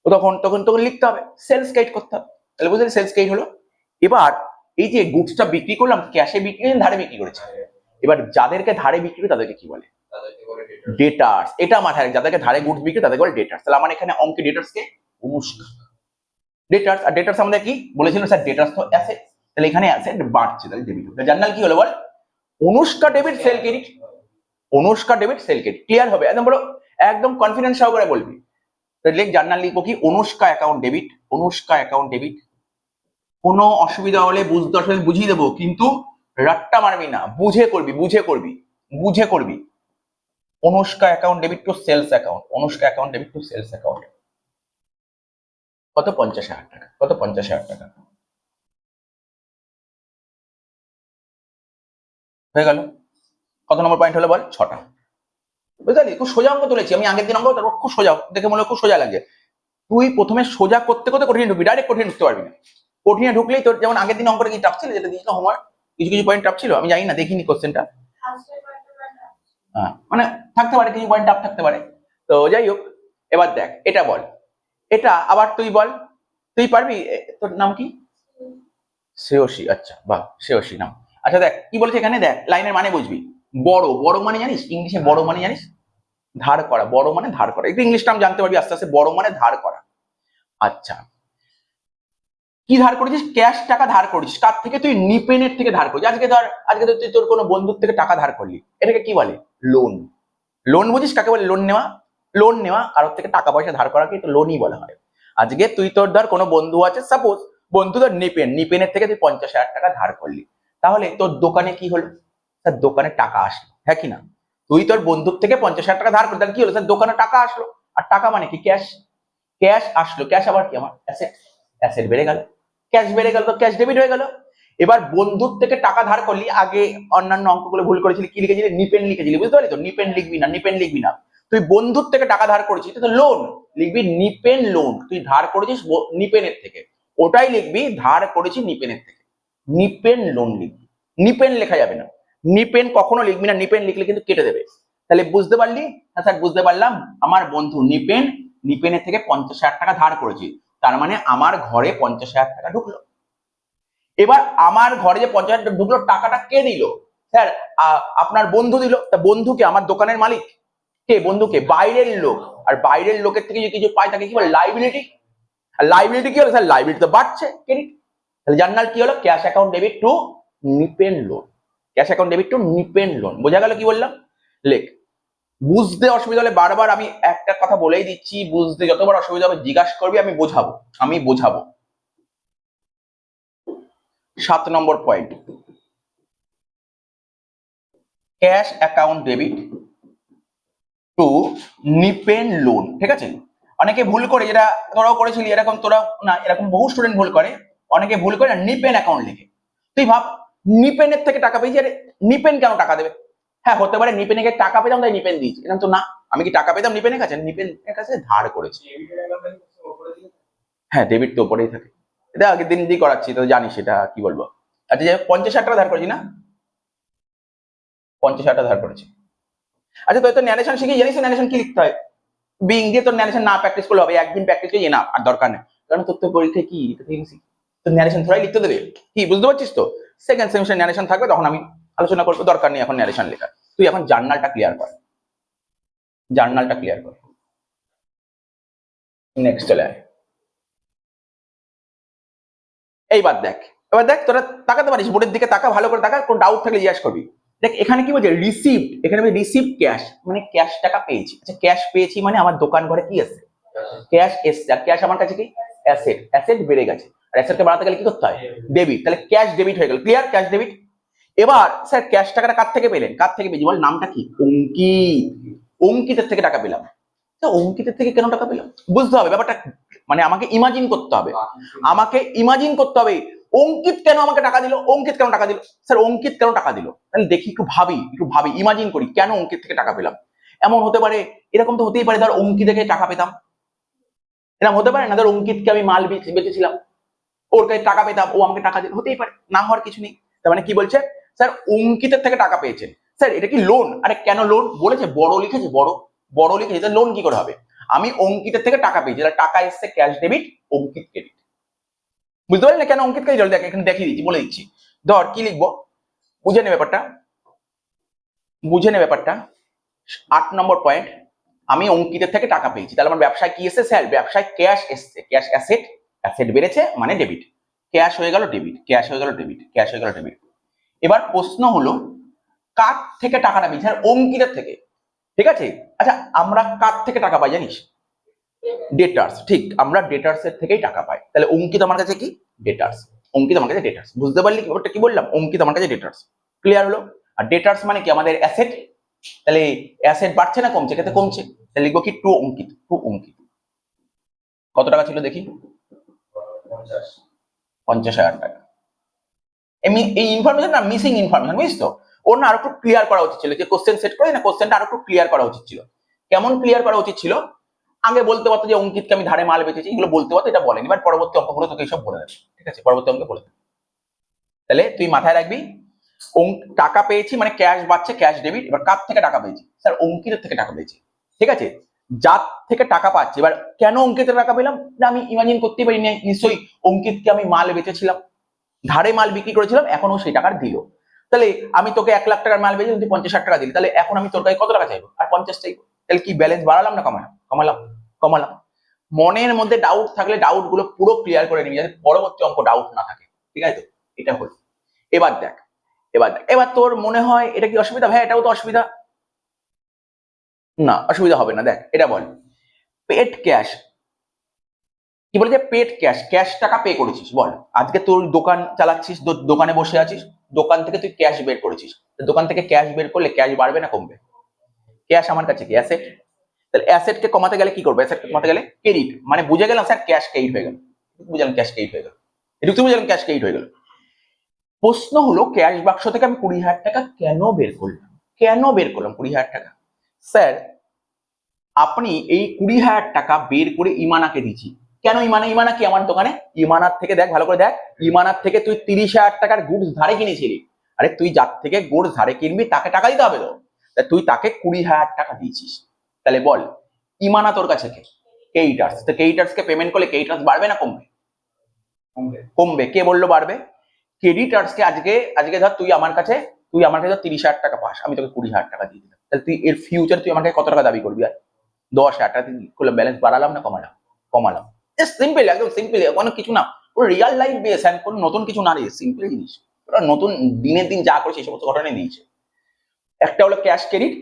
তখন তখন তখন লিখতে হবে সেলস ক্রেডিট করতে হবে। তাহলে বুঝলি সেলস ক্রেডিট হলো। এবার এই যে গুডসটা বিক্রি করলাম, ক্যাশে বিক্রি করে ধারে বিক্রি করেছি। এবার যাদেরকে ধারে বিক্রি করে তাদেরকে কি বলে? ডেটার্স। এটা মাথায় রাখ, যাদেরকে ধারে গুডস বিক্রি তাদেরকে বলে ডেটার্স। তাহলে আমার এখানে অঙ্কে ডেটার্সকে অনুষ্কা। ডেটার্স, আর ডেটার্স আমাদের কি বলেছিল স্যার? ডেটার্স তো অ্যাসেট, তাহলে এখানে অ্যাসেট বাড়ছে, তাহলে ডেবিট। জার্নাল কি হলো বল? Anushka debit sale credit. Anushka debit sale credit. Clear হবে একদম, বলো একদম কনফিডেন্স সহকারে বলবি। লিখ, জার্নাল লিখবো কি? Anushka account debit. Anushka account debit. কোনো অসুবিধা হলে বুঝতে অসুবিধা বুঝিয়ে দেবো, কিন্তু রাট্টা মারবি না, বুঝে করবি, বুঝে করবি, বুঝে করবি। Anushka account debit to sales account. Anushka account debit to sales account. কত? 50,000 টাকা। কত? 50,000 টাকা হয়ে গেল। কত নম্বর পয়েন্ট হলো বল? 6টা। বুঝলি, খুব সোজা অঙ্ক তুলেছি আমি। আগের দিন অঙ্ক তারপর খুব সোজা দেখে মনে হয় খুব সোজা লাগে। তুই প্রথমে সোজা করতে করতে কঠিনে ঢুকবি, ডাইরেক্ট কঠিনে ঢুকতে পারবি না। কঠিনে ঢুকলেই তোর, যেমন আগের দিন অঙ্কটা কি টাফ ছিল, যেটা দিয়েছিল হোমওয়ার্ক, কিছু কিছু পয়েন্ট টাফ ছিল, আমি জানি না, দেখিনি কোশ্চেনটা। হ্যাঁ, মানে থাকতে পারে, কিছু পয়েন্ট টাফ থাকতে পারে। তো যাই হোক, এবার দেখ এটা বল। এটা আবার তুই বল, তুই পারবি। তোর নাম কি? শ্রেয়সী। আচ্ছা, বাহ, শ্রেয়সী নাম। আচ্ছা দেখ কি বলছে এখানে, দেখ লাইনের মানে বুঝবি। বড়, বড় মানে জানিস ইংলিশে? বড় মানে জানিস? ধার করা। বড় মানে ধার করা। একটু ইংলিশটা আমি জানতে পারবি আস্তে আস্তে। বড় মানে ধার করা। আচ্ছা, কি ধার করেছিস? ক্যাশ টাকা ধার করেছিস। কার থেকে? তুই নিপেনের থেকে ধার করেছিস। আজকে ধর, আজকে তুই তোর কোনো বন্ধুর থেকে টাকা ধার করলি, এটাকে কি বলে? লোন। লোন বুঝিস কাকে বলে? লোন নেওয়া। লোন নেওয়া, কারোর থেকে টাকা পয়সা ধার করাকে তো লোনই বলা হয়। আজকে তুই তোর ধর কোনো বন্ধু আছে, সাপোজ বন্ধু তোর নিপেন, নিপেনের থেকে তুই 50,000 টাকা ধার করলি, তাহলে তোর দোকানে কি হলো? তার দোকানে টাকা আসলো। হ্যাঁ কি না? তুই তোর বন্ধুর থেকে 50,000 টাকা ধার করে, তাহলে কি হলো? স্যার দোকানে টাকা আসলো, আর টাকা মানে কি? ক্যাশ। ক্যাশ আসলো, ক্যাশ আবার কি? আমার অ্যাসেট। অ্যাসেট বেড়ে গেল, ক্যাশ বেড়ে গেল, তো ক্যাশ ডেবিট হয়ে গেল। এবার বন্ধুর থেকে টাকা ধার করলি, আগে অন্যান্য অঙ্কগুলো ভুল করেছিলি, কি লিখেছিলি? নিপেন লিখেছিলি, বুঝতে পারলি তো? নিপেন লিখবি না, নিপেন লিখবি না। তুই বন্ধুর থেকে টাকা ধার করেছিস, এটা তো লোন, লিখবি নিপেন লোন। তুই ধার করেছিস নিপেনের থেকে, ওটাই লিখবি ধার করেছি নিপেনের থেকে, নিপেন লোন লিখবি। নিপেন লেখা যাবে না, নিপেন কখনো লিখবি না, নিপেন লিখলে কিন্তু কেটে দেবে। তাহলে বুঝতে পারলি? হ্যাঁ স্যার বুঝতে পারলাম। আমার বন্ধু নিপেন, নিপেনের থেকে 50,000 টাকা ধার করেছি, তার মানে আমার ঘরে 50,000 টাকা ঢুকলো। এবার আমার ঘরে যে 50,000 টাকা ঢুকলো, টাকাটা কে দিল? স্যার আপনার বন্ধু দিল। তা বন্ধুকে? আমার দোকানের মালিক কে? বন্ধুকে? বাইরের লোক। আর বাইরের লোকের থেকে যদি কিছু পাই, তাকে কি বলে? লাইবিলিটি। আর লাইবিলিটি কি হলো? স্যার লাইবিলিটি তো বাড়ছে, ক্রেডিট। তাহলে জার্নাল কি হলো? Cash account debit to Nipen loan. Cash account debit to Nipen loan. বোঝা গেল কি বললাম? লেখ। বুঝতে অসুবিধা হলে বারবার আমি একটা কথা বলেই দিচ্ছি, বুঝতে যতবার অসুবিধা হবে জিজ্ঞাসা করবি, আমি বোঝাবো, আমি বোঝাবো। 7 নম্বর point, cash account debit to Nipen loan. ঠিক আছে? অনেকে ভুল করে, যেটা তোরাও করেছিলি এরকম, তোরা না, এরকম বহু স্টুডেন্ট ভুল করে। অনেকে ভুল করে নিপেন অ্যাকাউন্ট লিখে। তুই ভাব, নিপেনের থেকে টাকা পেয়েছি, আরে নিপেন কেন টাকা দেবে? হ্যাঁ হতে পারে নিপেনে টাকা পেতাম তাই নিপেন দিয়েছি, এরকম তো না। আমি কি টাকা পেতাম নিপেনের কাছে? নিপেনের কাছে ধার করেছি। হ্যাঁ ডেবিট তো ওপরেই থাকে, এটা আগের দিন দিয়ে করাচ্ছি, তো জানিস সেটা কি বলবো। আচ্ছা যে 50,000 টাকা ধার করেছি না, 50,000 টাকা ধার করেছি। আচ্ছা তুই তো ন্যারেশন শিখে জানিস ন্যারেশন কি লিখতে হয়? বিং দিয়ে তোর ন্যারেশন না প্র্যাকটিস করলে হবে, একদিন প্র্যাকটিস করলে না, আর দরকার নেই। কারণ তোর তো পরীক্ষায় কি তোর ন্যারেশন থোড়াই লিখতে দেবে, কি বুঝতে পারছিস তো? সেকেন্ড সেমিস্টার ন্যারেশন থাকবে, তখন আমি আলোচনা করবো, দরকার নেই এখন ন্যারেশন লেখা। তুই এখন জার্নালটা ক্লিয়ার কর, জার্নালটা ক্লিয়ার কর। নেক্সট চলে আয়। এইবার দেখ, এবার দেখ তোরা তাকাতে পারিস, বোর্ডের দিকে তাকা, ভালো করে তাকা, কোন ডাউট থাকলে জিজ্ঞাসা করবি। দেখ এখানে কি বলছে? রিসিভড, এখানে রিসিভ ক্যাশ, মানে ক্যাশ টাকা পেয়েছি। আচ্ছা ক্যাশ পেয়েছি মানে আমার দোকান ঘরে কি আছে? ক্যাশ এসছে। আর ক্যাশ আমার কাছে কি? অ্যাসেট। অ্যাসেট বেড়ে গেছে, আর অ্যাসেটকে বাড়াতে গেলে কি করতে হয়? ডেবিট। তাহলে ক্যাশ ডেবিট হয়ে গেল, ক্লিয়ার? Cash debit. এবার স্যার ক্যাশ টাকাটা কার থেকে পেলেন? কার থেকে পেয়েছি বল? নামটা কি? অঙ্কিত। অঙ্কিতের থেকে টাকা পেলাম। তো অঙ্কিতের থেকে কেন টাকা পেলাম? বুঝতে হবে ব্যাপারটা, মানে আমাকে ইমাজিন করতে হবে, আমাকে ইমাজিন করতে হবে। অঙ্কিত কেন আমাকে টাকা দিল? অঙ্কিত কেন টাকা দিল? স্যার অঙ্কিত কেন টাকা দিল? তাহলে দেখি, একটু ভাবি, একটু ভাবি, ইমাজিন করি, কেন অঙ্কিত থেকে টাকা পেলাম? এমন হতে পারে, এরকম তো হতেই পারে, ধর অঙ্কিত থেকে টাকা পেতাম, এরকম হতে পারে না? ধর অঙ্কিতকে আমি মাল বেচেছিলাম, ওর কাছে টাকা পেতাম, ও আমাকে টাকা দিল, হতেই পারে, না হওয়ার কিছু নেই। তার মানে কি বলছে? স্যার অঙ্কিতের থেকে টাকা পেয়েছেন। স্যার এটা কি লোন? আরে কেন লোন বলেছে? বড় লিখেছে, বড়, বড় লিখেছে, তাহলে লোন কি করে হবে? আমি অঙ্কিতের থেকে টাকা পেয়েছি, তাহলে টাকা এসছে ক্যাশ ডেবিট, অঙ্কিত ক্রেডিট। বুঝতে পারলি না কেন অঙ্কিত ক্রেডিট? দেখ এখানে দেখিয়ে দিচ্ছি, বলে দিচ্ছি। ধর কি লিখবো, বুঝে নে ব্যাপারটা, বুঝে নে ব্যাপারটা। 8 নম্বর পয়েন্ট, আমি অঙ্কিতের থেকে টাকা পেয়েছি, তাহলে আমার ব্যবসায় কি এসেছে? স্যার ব্যবসায় ক্যাশ এসছে, ক্যাশ অ্যাসেট, অ্যাসেট বেড়েছে মানে ডেবিট, ক্যাশ হয়ে গেল ডেবিট, ক্যাশ হয়ে গেল ডেবিট, ক্যাশ হয়ে গেল ডেবিট। এবার প্রশ্ন হলো কার থেকে টাকাটা পেয়েছি? স্যার অঙ্কিতের থেকে, ঠিক আছে। আচ্ছা আমরা কার থেকে টাকা পাই জানিস? ডেটার্স, ঠিক, আমরা ডেটার্স এর থেকেই টাকা পাই। তাহলে অঙ্কিত আমার কাছে কি? ডেটার্স। অঙ্কিত আমার কাছে ডেটার্স। বুঝতে পারলি ব্যাপারটা কি বললাম? অঙ্কিত আমার কাছে ডেটার্স, ক্লিয়ার হলো? আর ডেটার্স মানে কি? আমাদের অ্যাসেট। তাহলে অ্যাসেট বাড়ছে না কমছে? ক্ষেত্রে কমছে, তাহলে লিখবো কি? টু অঙ্কিত, টু অঙ্কিত। কত টাকা ছিল দেখি? 50,000 টাকা। এই ইনফরমেশন না, মিসিং ইনফরমেশন, বুঝিস তো? ওর না আরো একটু ক্লিয়ার করা উচিত ছিল, যে কোশ্চেন সেট করে না, কোশ্চেনটা আরো একটু ক্লিয়ার করা উচিত ছিল। কেমন ক্লিয়ার করা উচিত ছিল? আগে বলতে পারতো যে অঙ্কিতকে আমি ধারে মাল বেচেছি, এগুলো বলতে পারতো, এটা বলেনি। এবার পরবর্তী অঙ্কগুলো তোকে এইসব বলে দেবে, ঠিক আছে? পরবর্তী অঙ্কে বলে দেবে। তাহলে তুই মাথায় রাখবি, টাকা পেয়েছি মানে ক্যাশ বাড়ছে, ক্যাশ ডেবিট। এবার কার থেকে টাকা পেয়েছি? স্যার অঙ্কিতের থেকে টাকা পেয়েছি, ঠিক আছে। যার থেকে টাকা পাচ্ছি, এবার কেন অঙ্কিতের টাকা পেলাম? না আমি ইমাজিন করতেই পারি, নিশ্চয়ই অঙ্কিতকে আমি মাল বেচেছিলাম, ধারে মাল বিক্রি করেছিলাম, এখন ও সেই টাকার দিল। তাহলে আমি তোকে 1,00,000 টাকার মাল বেচে তুই 50,000 টাকা দিলি, তাহলে এখন আমি তোর কাছে কত টাকা চাইবো? আর 50 চাইবো। তাহলে কি ব্যালেন্স বাড়ালাম না কমালাম? কমালাম, কমালাম। মনের মধ্যে ডাউট থাকলে ডাউট গুলো পুরো ক্লিয়ার করে নিবি, যাতে পরবর্তী অঙ্ক ডাউট না থাকে, ঠিক আছে তো? এটা হলো। এবার দেখ, এবার দেখ, এবার তোর মনে হয় এটা কি অসুবিধা? ভাই এটাও তো অসুবিধা না, অসুবিধা হবে না। দেখ এটা বল, পেড ক্যাশ, কি বলে যে পেড ক্যাশ, ক্যাশ টাকা পে করেছিস বল। আজকে তোর দোকান চালাচ্ছিস, দোকানে বসে আছিস, দোকান থেকে তুই ক্যাশ বের করেছিস, দোকান থেকে ক্যাশ বের করলে ক্যাশ বাড়বে না কমবে? ক্যাশ আমার কাছে কি অ্যাসেট, তাহলে অ্যাসেটকে কমাতে গেলে কি করবো? অ্যাসেটকে কমাতে গেলে ক্রেডিট, মানে বুঝে গেলাম স্যার ক্যাশ ক্রেডিট হয়ে গেল, বুঝলাম ক্যাশ ক্রেডিট হয়ে গেল, এটুকু বুঝলাম ক্যাশ ক্রেডিট হয়ে গেল। প্রশ্ন হলো ক্যাশ বাক্স থেকে আমি 20,000 টাকা কেন বের করলাম? কেন বের করলাম 20,000 টাকা? স্যার আপনি এই 20,000 টাকা বের করে ইমানাকে দিচ্ছি কেন? ইমানা কি আমার দোকানে? ইমানার থেকে দেখ, ভালো করে দেখ, ইমানার থেকে তুই 30,000 টাকার গুডস ধারে কিনেছিলি। আরে তুই যার থেকে গুডস ধারে কিনবি তাকে টাকা দিতে হবে তো, তুই তাকে 20,000 টাকা দিয়েছিস। তাহলে বল ইমানা তোর কাছে কে? ক্রেডিটার্স। তো ক্রেডিটার্স কে পেমেন্ট করলে ক্রেডিটার্স বাড়বে না কমবে? কমবে। কে বললো বাড়বে? ক্রেডিটার্স কে আজকে ধর তুই আমার কাছে 30,000 টাকা পাস, আমি তোকে 20,000 টাকা দিয়ে দিলাম, তাহলে তুই এর ফিউচার তুই আমাকে কত টাকা দাবি করবি? আর 10,000 টাকা করলে ব্যালেন্স বাড়ালাম না কমালাম? কমালাম। সিম্পল, একদম সিম্পল, কোনো কিছু না, পুরো রিয়াল লাইফ বেস, এন্ড কোনো নতুন কিছু না রে, সিম্পল জিনিস। ওরা নতুন দিনের দিন যা করেছে এই সমস্ত ঘটনাই দিয়েছে। একটা হলো ক্যাশ ক্রেডিট,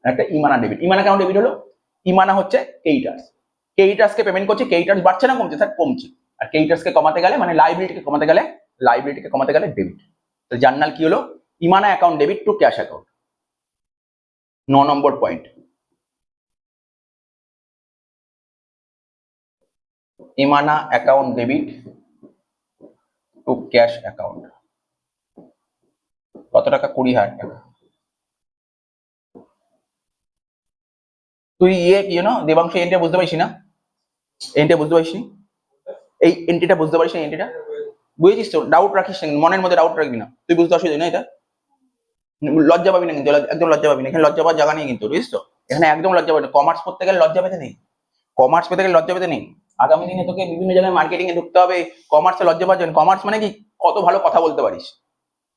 একটা ইমানা ডেবিট। ইমানা কেন ডেবিট হলো? ইমানা হচ্ছে ক্রেডিটার্স, ক্রেডিটার্স কে পেমেন্ট করছে, ক্রেডিটার্স বাড়ছে না কমছে? স্যার কমছে। আর ক্রেডিটার্স কে কমাতে গেলে মানে লাইবিলিটিকে কমাতে গেলে ডেবিট। তো জার্নাল কি হলো? Imana account debit to cash account. 9 নম্বর point, Imana account debit to cash account. কত টাকা? 20,000 টাকা। তুই দেবাংশ এন্ট্রিটা বুঝতে পারছিস না? এন্ট্রিটা বুঝতে পারছিস? এই এন্ট্রিটা বুঝতে পারছিস না? এন্ট্রিটা বুঝেছিস তো? ডাউট রাখিস না, মনের মধ্যে ডাউট রাখবি না। তুই বুঝতে অসুবিধা না, এটা লজ্জা পাবি না কিন্তু, একদম লজ্জা পাবি না। এখানে লজ্জা পাওয়ার জায়গা নেই কিন্তু, বুঝিস তো? এখানে একদম লজ্জা পাবি না। কমার্স পড়তে গেলে লজ্জা পেতে নেই, কমার্স পেতে গেলে লজ্জা পেতে নেই। আগামী দিনে তোকে বিভিন্ন জায়গায় মার্কেটিং এ ঢুকতে হবে, কমার্সে লজ্জা পাওয়ার জন্য। কমার্স মানে কি? কত ভালো কথা বলতে পারিস,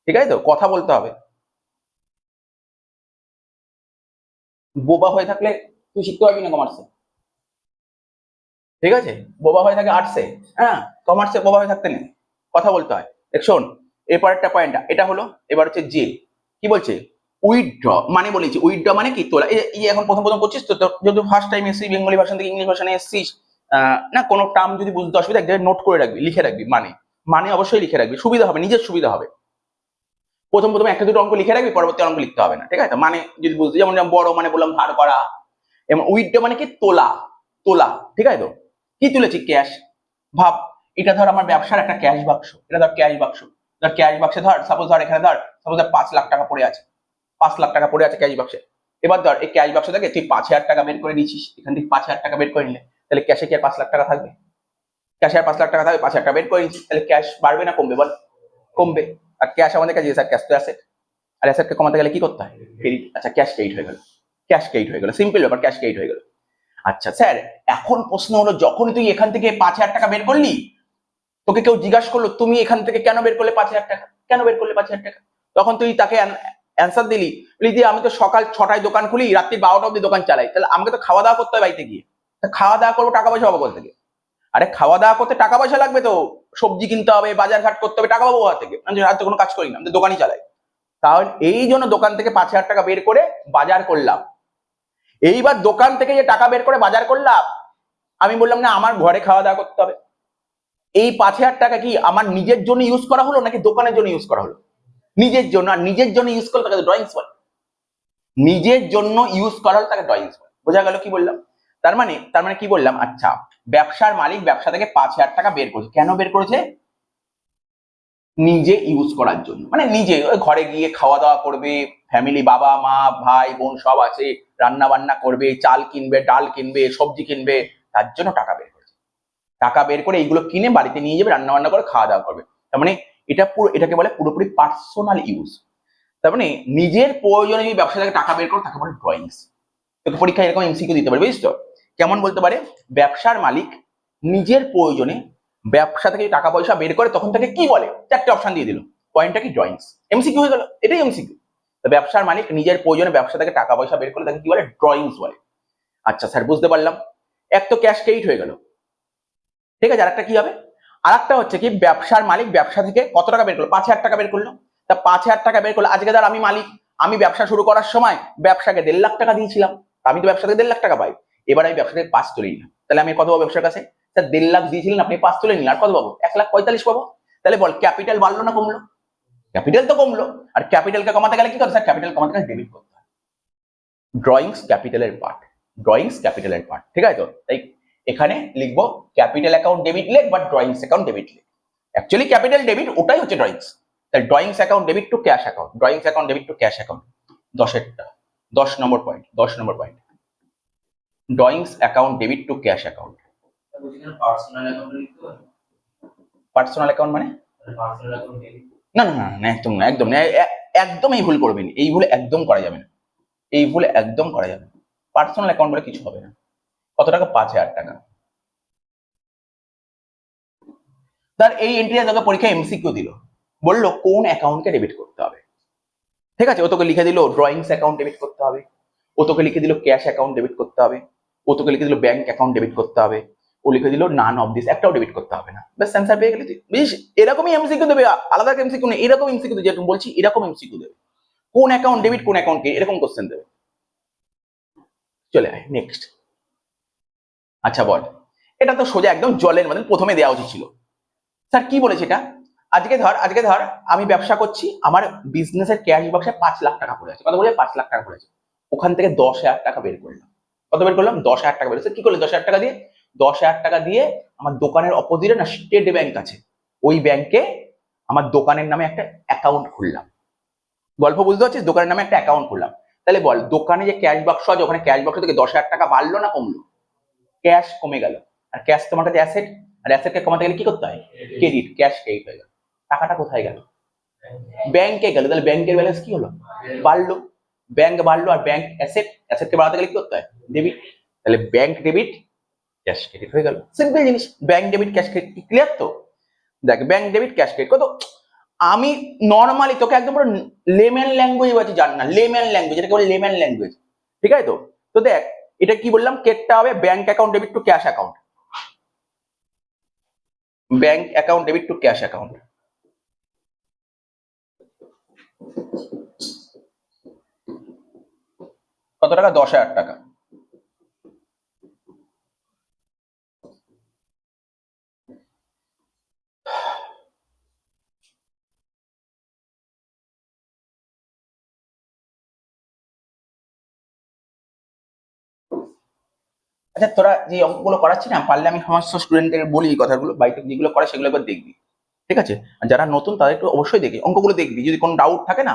ঠিক আছে তো? কথা বলতে হবে। বোবা হয়ে থাকলে তুই শিখতে পারবি না কমার্সে, ঠিক আছে? বোবা হয়ে থাকে আর্টসে, হ্যাঁ, কমার্সে বোবা হয়ে থাকতে নেই, কথা বলতে হয়। দেখ শোন, এরপর একটা পয়েন্ট, এটা হলো। এবার হচ্ছে যে কি বলছে, উইথড্র মানে বলেছি, উইথড্র মানে কি? তোলা এই এখন প্রথম করছিস তো, যদি ফার্স্ট টাইম এসছিস বেঙ্গলি ভার্সন থেকে ইংলিশ ভার্সনে এসছিস, না কোনো টার্ম যদি বুঝতে অসুবিধা, এক জায়গায় নোট করে রাখবি, লিখে রাখবি, মানে অবশ্যই লিখে রাখবি, সুবিধা হবে, নিজের সুবিধা হবে। প্রথম একটা দুটো অঙ্ক লিখে রাখবি, পরবর্তী অঙ্ক লিখতে হবে না, ঠিক আছে? মানে যদি বুঝতে, যেমন বড় মানে বললাম ধার করা, এবং উইথড্র মানে কি? তোলা, তোলা, ঠিক আছে তো? কি তুলেছি? ক্যাশ। ভাব, এটা ধর আমার ব্যবসার একটা ক্যাশ বাক্স, এটা ধর ক্যাশ বাক্স। ধর ক্যাশ বাক্সে ধর সাপোজ এখানে ধর 5 লাখ টাকা পড়ে আছে, 5 লাখ টাকা পড়ে আছে ক্যাশ বাক্সে। এবার ধর এই ক্যাশ বাক্স থেকে তুই 5,000 টাকা বের করে নিয়েছিস, এখান থেকে 5,000 টাকা বের করে নিলে, তাহলে ক্যাশে কি আর 5 লাখ টাকা থাকবে? ক্যাশে আর 5 লাখ টাকা থাকবে? 5,000 টাকা বের করে নিয়েছিস, তাহলে ক্যাশ বাড়বে না কমবে? বল কমবে। আর ক্যাশ আমাদের কাছে, স্যার ক্যাশ তো অ্যাসেট, আর অ্যাসেটকে কমাতে গেলে কি করতে হয়? ক্রেডিট। আচ্ছা, ক্যাশ ক্রেডিট হয়ে গেল, ক্যাশ ক্রেডিট হয়ে গেল, সিম্পল ব্যাপার, ক্যাশ ক্রেডিট হয়ে গেল। আচ্ছা স্যার, এখন প্রশ্ন হলো, যখন তুই এখান থেকে 5,000 টাকা বের করলি, তোকে কেউ জিজ্ঞাসা করলো তুমি এখান থেকে কেন বের করলে 5,000 টাকা, কেন বের করলে 5,000 টাকা? তখন তুই তাকে অ্যান্সার দিলি, বলি যে আমি তো সকাল 6টায় দোকান খুলি, রাত্রি 12টা অব্দি দোকান চালাই, তাহলে আমাকে তো খাওয়া দাওয়া করতে হয় বাড়িতে গিয়ে, খাওয়া দাওয়া করবো, টাকা পয়সা পাবো কোথা থেকে? আরে খাওয়া দাওয়া করতে টাকা পয়সা লাগবে তো, সবজি কিনতে হবে, বাজার ঘাট করতে হবে, টাকা পাবো কোথা থেকে? আমি রাতে কোনো কাজ করি না, আমি দোকানই চালাই। তাহলে এই জন্য দোকান থেকে 5,000 টাকা বের করে বাজার করলাম। এইবার দোকান থেকে যে টাকা বের করে বাজার করলাম, আমি বললাম না আমার ঘরে খাওয়া দাওয়া করতে হবে। এই 5,000 টাকা কি আমার নিজের জন্য ইউজ করা হলো নাকি দোকানের জন্য ইউজ করা হলো? নিজের জন্য। আর নিজের জন্য ইউজ করলে তাকে ড্রয়িংস বলে, নিজের জন্য ইউজ করা হলো তাকে ড্রয়িংস বলে। বোঝা গেল কি বললাম? তার মানে কি বললাম? আচ্ছা, ব্যবসার মালিক ব্যবসা থেকে 5,000 টাকা বের করেছে, কেন বের করেছে? নিজে ইউজ করার জন্য, মানে নিজে ঘরে গিয়ে খাওয়া দাওয়া করবে, ফ্যামিলি, বাবা মা ভাই বোন সব আছে, রান্না বান্না করবে, চাল কিনবে, ডাল কিনবে, সবজি কিনবে, তার জন্য টাকা বের করেছে। টাকা বের করে এইগুলো কিনে বাড়িতে নিয়ে যাবে, রান্না বান্না করে খাওয়া দাওয়া করবে। তার মানে এটাকে বলে পুরোপুরি পার্সোনাল ইউজ। তার মানে নিজের প্রয়োজনে যদি ব্যবসা থেকে টাকা বের করো তাকে বলে ড্রয়িংস। তোকে পরীক্ষায় এরকম এমসিকিউ দিতে পারে, বুঝিস তো? কেমন বলতে পারে? ব্যবসার মালিক নিজের প্রয়োজনে ব্যবসা থেকে টাকা পয়সা বের করে তখন তাকে কি বলে? 4টে অপশন দিয়ে দিল, পয়েন্টটা কি? ড্রয়িংস। এমসিকিউ হয়ে গেল, এটাই এমসিকিউ। ব্যবসার মালিক নিজের প্রয়োজনে ব্যবসা থেকে টাকা পয়সা বের করে তাকে কি বলে? ড্রয়িংস বলে। আচ্ছা স্যার, বুঝতে পারলাম। এক তো ক্যাশ ক্রেডিট হয়ে গেল, ঠিক আছে। আরেকটা কি হবে? আরেকটা হচ্ছে কি, ব্যবসার মালিক ব্যবসা থেকে কত টাকা বের করলো? 5,000 টাকা বের করলো। তা 5,000 টাকা বের করলো, আজকে ধর আমি মালিক, আমি ব্যবসা শুরু করার সময় ব্যবসাকে 1.5 লাখ টাকা দিয়েছিলাম, আমি তো ব্যবসা থেকে 1.5 লাখ টাকা পাই। এবার আমি ব্যবসা থেকে 5 তুলে নিলাম, তাহলে আমি কত পাবো ব্যবসার কাছে? স্যার 1.5 লাখ দিয়েছিলেন, আপনি 5 তুলে নিলেন, আর কত পাবো? 1,45,000 পাবো। তাহলে বল ক্যাপিটাল বাড়লো না কমলো? ক্যাপিটাল তো কমলো, আর ক্যাপিটালকে কমাতে গেলে কি করতে হয়? ক্যাপিটাল কমাতে গেলে ডেবিট করতে হয়। ড্রয়িংস ক্যাপিটালের পার্ট, ড্রয়িংস ক্যাপিটালের পার্ট, ঠিক আছে তো? তাই এখানে লিখবো ক্যাপিটাল অ্যাকাউন্ট ডেবিট লেখ বা ড্রয়িংস অ্যাকাউন্ট ডেবিট লেখ। অ্যাকচুয়ালি ক্যাপিটাল ডেবিট ওটাই হচ্ছে ড্রয়িংস। তাই drawings account debit to cash account, drawings account debit to cash account. 10 number point, 10 number point, drawings account debit to cash account. Personal account মানে না না না না, একদম না, একদম না, একদম এই ভুল করবেন, এই ভুল একদম করা যাবে না, এই ভুল একদম করা যাবে না। পার্সোনাল অ্যাকাউন্ট বলে কিছু হবে না। কত টাকা? 5,000 টাকা। তার এই এন্ট্রিটা তোকে পরীক্ষায় এমসিকিউ দিল, বললো কোন অ্যাকাউন্টকে ডেবিট করতে হবে, ঠিক আছে? ও তোকে লিখে দিল ড্রয়িংস অ্যাকাউন্ট ডেবিট করতে হবে, ও তোকে লিখে দিল ক্যাশ অ্যাকাউন্ট ডেবিট করতে হবে, ও তোকে লিখে দিল ব্যাংক অ্যাকাউন্ট ডেবিট করতে হবে, ও লিখে দিল নান অফ দিস, একটাও ডেবিট করতে হবে না, ব্যাস অ্যান্সার পেয়ে গেলি তুই। বুঝিস? এরকমই এমসিকিউ দেবে, আলাদা এমসিকিউ নেই, এরকম এমসিকিউ যেরকম বলছি এরকম এমসিকিউ দেবে। কোন অ্যাকাউন্ট ডেবিট, কোন অ্যাকাউন্ট কে, এরকম কোশ্চেন দেবে। চলে আয় নেক্সট। আচ্ছা বল, এটা তো সোজা একদম জলের মতন, প্রথমে দেওয়া উচিত ছিল। স্যার কি বলেছে এটা? আজকে ধর আমি ব্যবসা করছি, আমার বিজনেসের ক্যাশ বাক্সে 5 লাখ টাকা পড়ে আছে। কত বলে? 5 লাখ টাকা পড়ে আছে। ওখান থেকে 10,000 টাকা বের করলাম। কত বের করলাম? 10,000 টাকা বের করছে। কি করলে 10,000 টাকা দিয়ে? 10,000 টাকা দিয়ে আমার দোকানের অপোজিটে না স্টেট ব্যাংক আছে, ওই ব্যাংকে আমার দোকানের নামে একটা অ্যাকাউন্ট খুললাম। গল্প বুঝতে পারছিস? দোকানের নামে একটা অ্যাকাউন্ট খুললাম। তাহলে বল, দোকানে যে ক্যাশ বাক্স আছে, ওখানে ক্যাশ বাক্স থেকে 10,000 টাকা বাড়লো না কমলো? ক্যাশ কমে গেল। আর ক্যাশ তোমার কাছে অ্যাসেট, আর অ্যাসেটকে কমাতে গেলে কি করতে হয়? ক্রেডিট, ক্যাশ ক্রেডিট হয়ে গেল। টাকাটা কোথায় গেল? ব্যাংকে গেল। তাহলে ব্যাংকের ব্যালেন্স কি হলো? বাড়লো। ব্যাংক বাড়লো, আর ব্যাংক অ্যাসেটকে বাড়াতে গেলে কি করতে হয়? ডেবিট। তাহলে ব্যাংক ডেবিট, ক্যাশ ক্রেডিট হয়ে গেল। সিম্পল জিনিস, bank debit cash credit. Clear তো? দেখ, ব্যাংক ডেবিট ক্যাশ ক্রেডিট কত, আমি নর্মালি তোকে একদম পুরো লেম্যান ল্যাঙ্গুয়েজ বলছি, জান না লেম্যান ল্যাঙ্গুয়েজ, এটাকে বলে লেম্যান ল্যাঙ্গুয়েজ, ঠিক আছে তো? তো দেখ, এটা কি বললাম, কেটটা হবে bank account debit to cash account, bank account debit to cash account. কত টাকা? 10,000 টাকা। আচ্ছা, তোরা যে অঙ্কগুলো করাচ্ছি না, পারলে আমি সমস্ত স্টুডেন্টদের বলি এই কথাগুলো, বাড়িতে যেগুলো করে সেগুলো একবার দেখবি, ঠিক আছে? আর যারা নতুন তাদের একটু অবশ্যই দেখি অঙ্কগুলো দেখবি, যদি কোনো ডাউট থাকে না,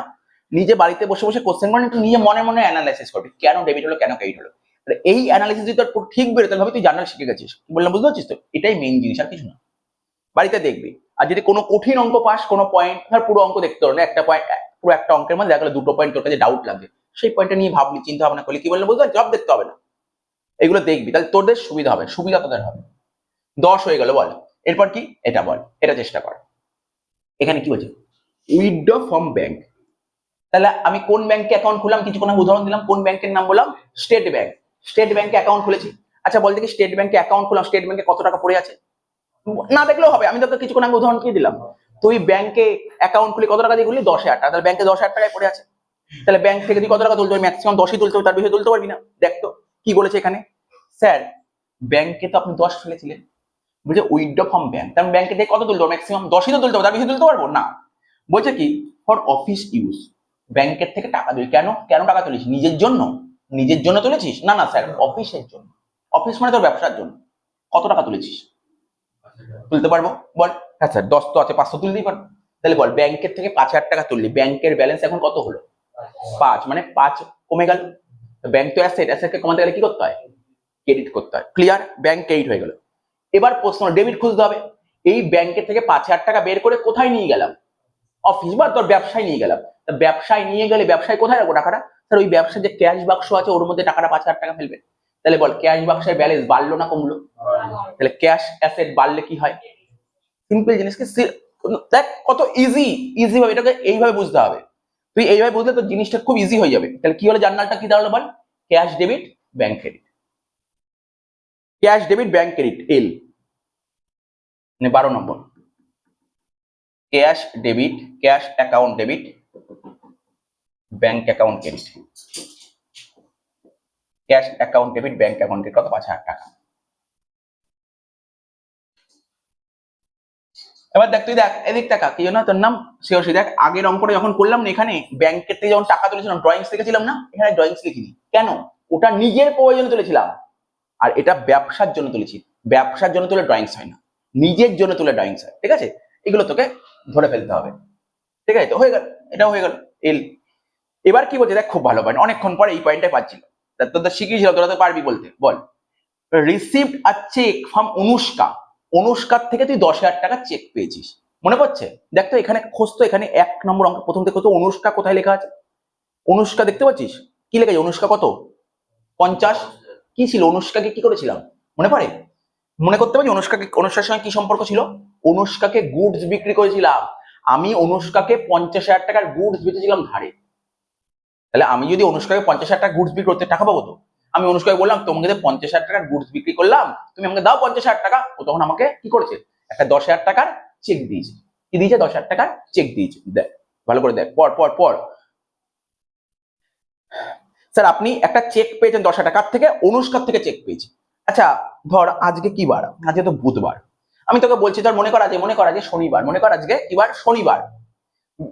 নিজে বাড়িতে বসে বসে কোশ্চেন মানে একটু নিজে মনে মনে অ্যানালাইসিস করবি, কেন ডেবিট হলো, কেন ক্রেডিট হলো। এই অ্যানালিসিস যদি তোর ঠিক বেরো, তাহলে ভাবে তুই জার্নাল শিখে গেছিস। কি বললাম বুঝতে পারছিস তো? এটাই মেইন জিনিস, আর কিছু না। বাড়িতে দেখবি। আর যদি কোনো কঠিন অঙ্ক পাস, কোনো পয়েন্ট, ধর পুরো অঙ্ক দেখতে হলো না, একটা পয়েন্ট, পুরো একটা অঙ্কের মধ্যে দেখা গেলো 2টো পয়েন্ট তোর কাছে ডাউট লাগছে, সেই পয়েন্টটা নিয়ে ভাবলি, চিন্তা ভাবনা করলি, কি বললাম বুঝতে পারছিস? জব দেখতে হবে না, এগুলো দেখবি, তাহলে তোদের সুবিধা হবে, সুবিধা তোদের হবে। 10 হয়ে গেল, বল এরপর কি? এটা বল, এটা চেষ্টা কর। এখানে কি বলছে? Withdraw from bank. তাহলে আমি কোন ব্যাংকে অ্যাকাউন্ট খুললাম? কিছুক্ষণ আগে উদাহরণ দিলাম, কোন ব্যাংকের নাম বললাম? State bank. স্টেট ব্যাংকে অ্যাকাউন্ট খুলেছি। আচ্ছা বল দেখি, স্টেট ব্যাংকে অ্যাকাউন্ট খুললাম, স্টেট ব্যাংকে কত টাকা পড়ে আছে? না দেখলেও হবে, আমি তোকে কিছুক্ষণ আগে উদাহরণ দিয়ে দিলাম। তুই ব্যাংকে অ্যাকাউন্ট খুলে কত টাকা দিয়ে খুললি? 10,000 টাকা। তাহলে ব্যাংকে 10,000 টাকায় পড়ে আছে। তাহলে ব্যাংক থেকে তুই কত টাকা তুলতে পারবি? ম্যাক্সিমাম 10ই তুলতে হবে, তার বেশি তুলতে পারবি না। দেখ তো কি বলেছে এখানে, স্যার ব্যাংকে তো আপনি 10 ফেলেছিলেন, বলছে উইথড্র ফ্রম ব্যাংক, তার ব্যাংকে থেকে কত তুলতে হবে? ম্যাক্সিমাম 10ই তো তুলতে হবে, তার বেশি তুলতে পারবো না। বলছে কি, ফর অফিস ইউজ, ব্যাংকের থেকে টাকা তুলি। কেন কেন টাকা তুলিস? নিজের জন্য? নিজের জন্য তুলেছিস? না না স্যার, অফিসের জন্য। অফিস মানে তোর ব্যবসার জন্য। কত টাকা তুলেছিস? তুলতে পারবো, বল। হ্যাঁ স্যার, 10 তো আছে, 500 তুলতেই পারবো। তাহলে বল, ব্যাংকের থেকে 5,000 টাকা তুললি, ব্যাংকের ব্যালেন্স এখন কত হলো? 5, মানে 5 কমে গেল। ব্যাংক তো অ্যাসেট, অ্যাসেটকে কমাতে গেলে কি করতে হয়? ক্রেডিট করতে হয়। ক্লিয়ার? ব্যাংক ক্রেডিট হয়ে গেল। এবার প্রশ্ন, ডেবিট খুঁজতে হবে। এই ব্যাংকের থেকে 5,000 টাকা বের করে কোথায় নিয়ে গেলাম? অফিস বা তোর ব্যবসায় নিয়ে গেলাম। ব্যবসায় নিয়ে গেলে ব্যবসায় কোথায় রাখবো টাকাটা? স্যার ওই ব্যবসার যে ক্যাশ বাক্স আছে ওর মধ্যে টাকাটা 5,000 টাকা ফেলবে। তাহলে বল, ক্যাশ বাক্সের ব্যালেন্স বাড়লো না কমলো? তাহলে ক্যাশ অ্যাসেট বাড়লে কি হয়? সিম্পল জিনিসকে দেখ কত ইজি, ইজি ভাবে এটাকে এইভাবে বুঝতে হবে। তুই এইভাবে বুঝলে তোর জিনিসটা খুব ইজি হয়ে যাবে। তাহলে কি হলো, জার্নালটা কি দাঁড়ালো বল? Cash debit bank credit, cash debit bank credit, L, মানে 12 নম্বর। Cash debit, cash account debit, bank account credit. Cash account debit, bank account credit, কত? 5,000 টাকা। এবার দেখ তুই দেখ এদিক টাকা কি জন্য তোর নাম শ্রেয়সী। দেখ আগের অঙ্কটা যখন করলাম না এখানে ব্যাংকের থেকে যখন টাকা তুলেছিলাম ড্রয়িংস লিখেছিলাম না, এখানে ড্রয়িংস লিখিনি কেন? ওটা নিজের প্রয়োজনে তুলেছিলাম, আর এটা ব্যবসার জন্য তুলেছি। ব্যবসার জন্য তুলে ড্রয়িংস হয় না, নিজের জন্য তুলে ড্রয়িংস হয়। ঠিক আছে, এগুলো তোকে ধরে ফেলতে হবে। ঠিক আছে, তো হয়ে গেল, এটা হয়ে গেল এল। এবার কি বলছে দেখ, খুব ভালো পয়েন্ট, অনেকক্ষণ পরে এই পয়েন্টটাই পাচ্ছিল। তোদের শিখিয়েছিল, তোরা তো পারবি বলতে। বল, received a cheque from Anushka. অনুষ্কার থেকে তুই 10,000 টাকা চেক পেয়েছিস, মনে পড়ছে? দেখ তো এখানে খোঁজ তো, এখানে 1 নম্বর অঙ্ক প্রথম থেকে তো অনুষ্কা কোথায় লেখা আছে? অনুষ্কা দেখতে পাচ্ছিস কি লেখা আছে? অনুষ্কা কত? 50। কি ছিল অনুষ্কাকে কি করেছিলাম মনে পড়ে? মনে করতে পারছি অনুষ্কাকে, অনুষ্কার সঙ্গে কি সম্পর্ক ছিল? অনুষ্কাকে গুডস বিক্রি করেছিলাম। আমি অনুষ্কাকে 50,000 টাকার গুডস বেচেছিলাম ধারে। তাহলে আমি যদি অনুষ্কাকে 50,000 টাকা গুডস বিক্রি করতে টাকা পাবো তো। আমি অনুষ্কাকে বললাম তোমাকে 50,000 টাকার গুডস বিক্রি করলাম, তুমি আমাকে দাও 50,000 টাকা। ও তখন আমাকে কি করেছে? একটা 10,000 টাকার চেক দিয়েছে। কি দিয়েছে? 10,000 টাকার চেক দিয়েছে। দেখ ভালো করে দেখ, পর পর পর। স্যার আপনি একটা চেক পেয়েছেন 10,000 টাকার থেকে, অনুষ্কার থেকে চেক পেয়েছি। আচ্ছা ধর আজকে কি বার? আজকে তো বুধবার। আমি তোকে বলছি ধর মনে কর আজকে শনিবার, মনে কর আজকে কি বার? শনিবার।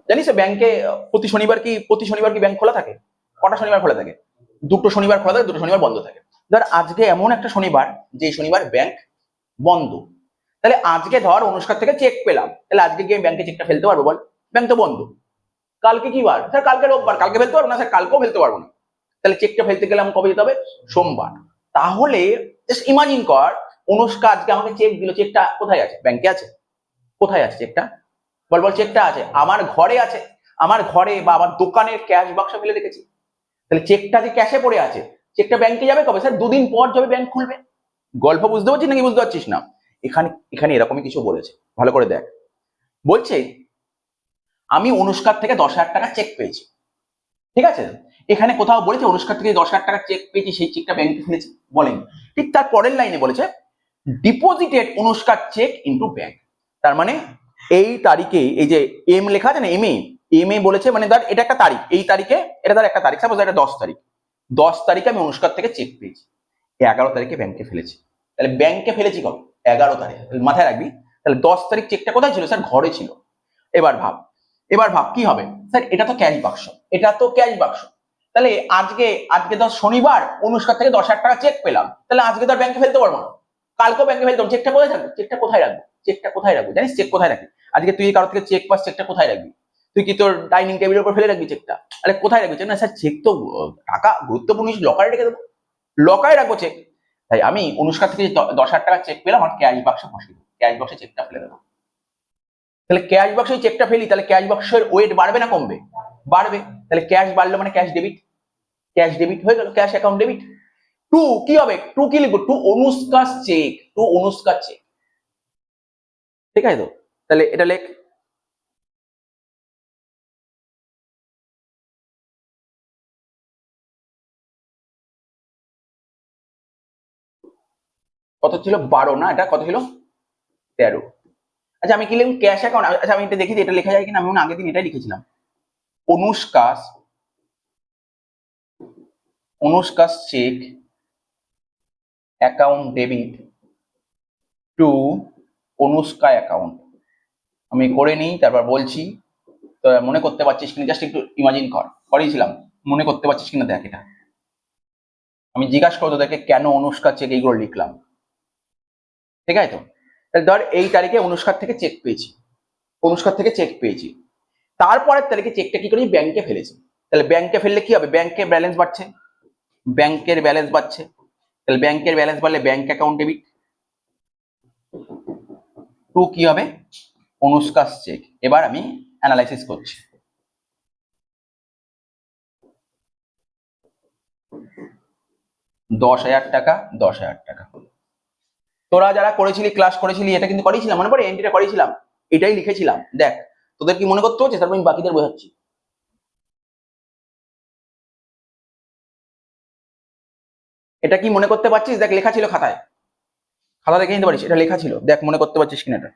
জানিস ব্যাংকে প্রতি শনিবার কি ব্যাংক খোলা থাকে? কটা শনিবার খোলা থাকে? দুটো শনিবার খোলা থাকে, দুটো শনিবার বন্ধ থাকে। ধর আজকে এমন একটা শনিবার যে শনিবার ব্যাংক বন্ধ। তাহলে আজকে ধর অনুষ্কার থেকে চেক পেলাম, তাহলে আজকে গিয়ে ব্যাংকে চেকটা ফেলতে পারবো? বল, ব্যাংক তো বন্ধ। কালকে কি বার? স্যার কালকে রোববার, কালকে ফেলতে পারবো না। স্যার কালকেও ফেলতে পারবো না। তাহলে চেকটা ফেলতে গেলে আমি কবে যেতে হবে? সোমবার। তাহলে জাস্ট ইমাজিন কর, অনুষ্কা আজকে আমাকে চেক দিল, চেকটা কোথায় আছে? ব্যাংকে আছে। কোথায় আছে চেকটা? বল বল, চেকটা আছে আমার ঘরে আছে। আমার ঘরে বা আমার দোকানের ক্যাশ বাক্সে ফেলে রেখেছি। তাহলে চেকটা যে ক্যাশে পড়ে আছে, চেকটা ব্যাংকে যাবে কবে? স্যার 2 দিন পর যাবে, ব্যাংক খুলবে। গল্প বুঝতে পারছিস নাকি বুঝতে পারছিস না? এখানে এখানে এরকমই কিছু বলেছে, ভালো করে দেখ। বলছে আমি অনুষ্কার থেকে 10,000 টাকা চেক পেয়েছি। ঠিক আছে, এখানে কোথাও বলেছে অনুষ্কার থেকে 10,000 টাকা চেক পেয়েছি, সেই চেকটা ব্যাংকে ফেলেছি? বলেনি। ঠিক তার পরের লাইনে বলেছে ডিপোজিটেড অনুষ্কার চেক ইনটু ব্যাংক। তার মানে এই তারিখে, এই যে এম লেখা আছে না, এম এ বলেছে, মানে ধর এটা একটা তারিখ, এই তারিখে এটা ধর একটা তারিখ, সাপোজ এটা 10 তারিখ। 10 তারিখে আমি অনুষ্কার থেকে চেক পেয়েছি, 11 তারিখে ব্যাংকে ফেলেছি। তাহলে ব্যাংকে ফেলেছি কবে? 11 তারিখ। মাথায় রাখবি। তাহলে 10 তারিখ চেকটা কোথায় ছিল? স্যার ঘরে ছিল। এবার ভাব, এবার ভাব কি হবে? স্যার এটা তো ক্যাশ বাক্স, এটা তো ক্যাশ বাক্স। তাহলে আজকে আজকে ধর শনিবার, অনুষ্কার থেকে 10,000 টাকা চেক পেলাম, তাহলে আজকে ধর ব্যাংকে ফেলতে পারবো না, কালকেও ব্যাংকে ফেলতে পারবো। চেকটা কোথায় থাকবে? চেকটা কোথায় রাখবো? চেকটা কোথায় রাখবো জানিস? চেক কোথায় রাখবি? আজকে তুই কারোর থেকে চেক পাস, চেকটা কোথায় রাখবি? তুই কি তোর ডাইনিং টেবিলের উপর ফেলে রাখবি চেকটা? আরে কোথায় রাখবি? না স্যার চেক তো টাকা গুরুত্বপূর্ণ জিনিস, লকারে রেখে দেবো। লকারে রাখবো চেক। তাই আমি অনুষ্কার থেকে 10,000 টাকা চেক পেলাম, আমার ক্যাশ বাক্সে বসিয়ে দেবো, ক্যাশ বাক্সে চেকটা ফেলে দেবো। তাহলে ক্যাশ বাক্সে চেকটা ফেলি, তাহলে ক্যাশ বাক্সের ওয়েট বাড়বে না কমবে? বাড়বে। তাহলে ক্যাশ বাড়লো মানে ক্যাশ ডেবিট, ক্যাশ ডেবিট হয়ে গেল, ক্যাশ অ্যাকাউন্ট ডেবিট। টু কি হবে? টু কি লিখবো? টু অনুষ্কার চেক, টু অনুষ্কার চেক। ঠিক আছে তো? তাহলে এটা লেখ। কত ছিল? 12 না, এটা কত ছিল? 13। আচ্ছা আমি কি লিখলাম? Cash account. আচ্ছা আমি এটা দেখি এটা লেখা যায় কিনা। আমি মনে আগের দিন এটাই লিখেছিলাম। অনুষ্কার, অনুষ্কার cheque account debit to Anushka account. আমি করে নিই তারপর বলছি। তো মনে করতে পারছিস কিনা জাস্ট একটু ইমাজিন কর, করেছিলাম, মনে করতে পারছিস কিনা দেখ এটা। আমি জিজ্ঞাসা করবো তোদেরকে কেন অনুষ্কার চেক এইগুলো লিখলাম। ঠিক আছে তো? তাহলে ধর এই তারিখে অনুষ্কার থেকে চেক পেয়েছি, অনুষ্কার থেকে চেক পেয়েছি। তারপরের তারিখে চেকটা কি করি? ব্যাংকে ফেলেছি। তাহলে ব্যাংকে ফেললে কি হবে? ব্যাংকে ব্যালেন্স বাড়ছে, ব্যাংকের ব্যালেন্স বাড়ছে। তাহলে ব্যাংকের ব্যালেন্স বাড়লে ব্যাংক অ্যাকাউন্ট ডেবিট। টু কি হবে? অনুষ্কার চেক। এবার আমি অ্যানালাইসিস করছি। দশ হাজার টাকা, 10,000 টাকা। তোরা যারা করেছিলি, ক্লাস করেছিলি, এটা কিন্তু করেছিলাম, মনে পড়ে? এন্ট্রিটা করেছিলাম, এটাই লিখেছিলাম। দেখ তোদের কি মনে করতে হচ্ছে? তারপর আমি বাকিদের বোঝাচ্ছি। এটা কি মনে করতে পারছিস? দেখ লেখা ছিল খাতায়, খাতা দেখে নিতে পারিস, এটা লেখা ছিল, দেখ মনে করতে পারছিস কিনা এটা।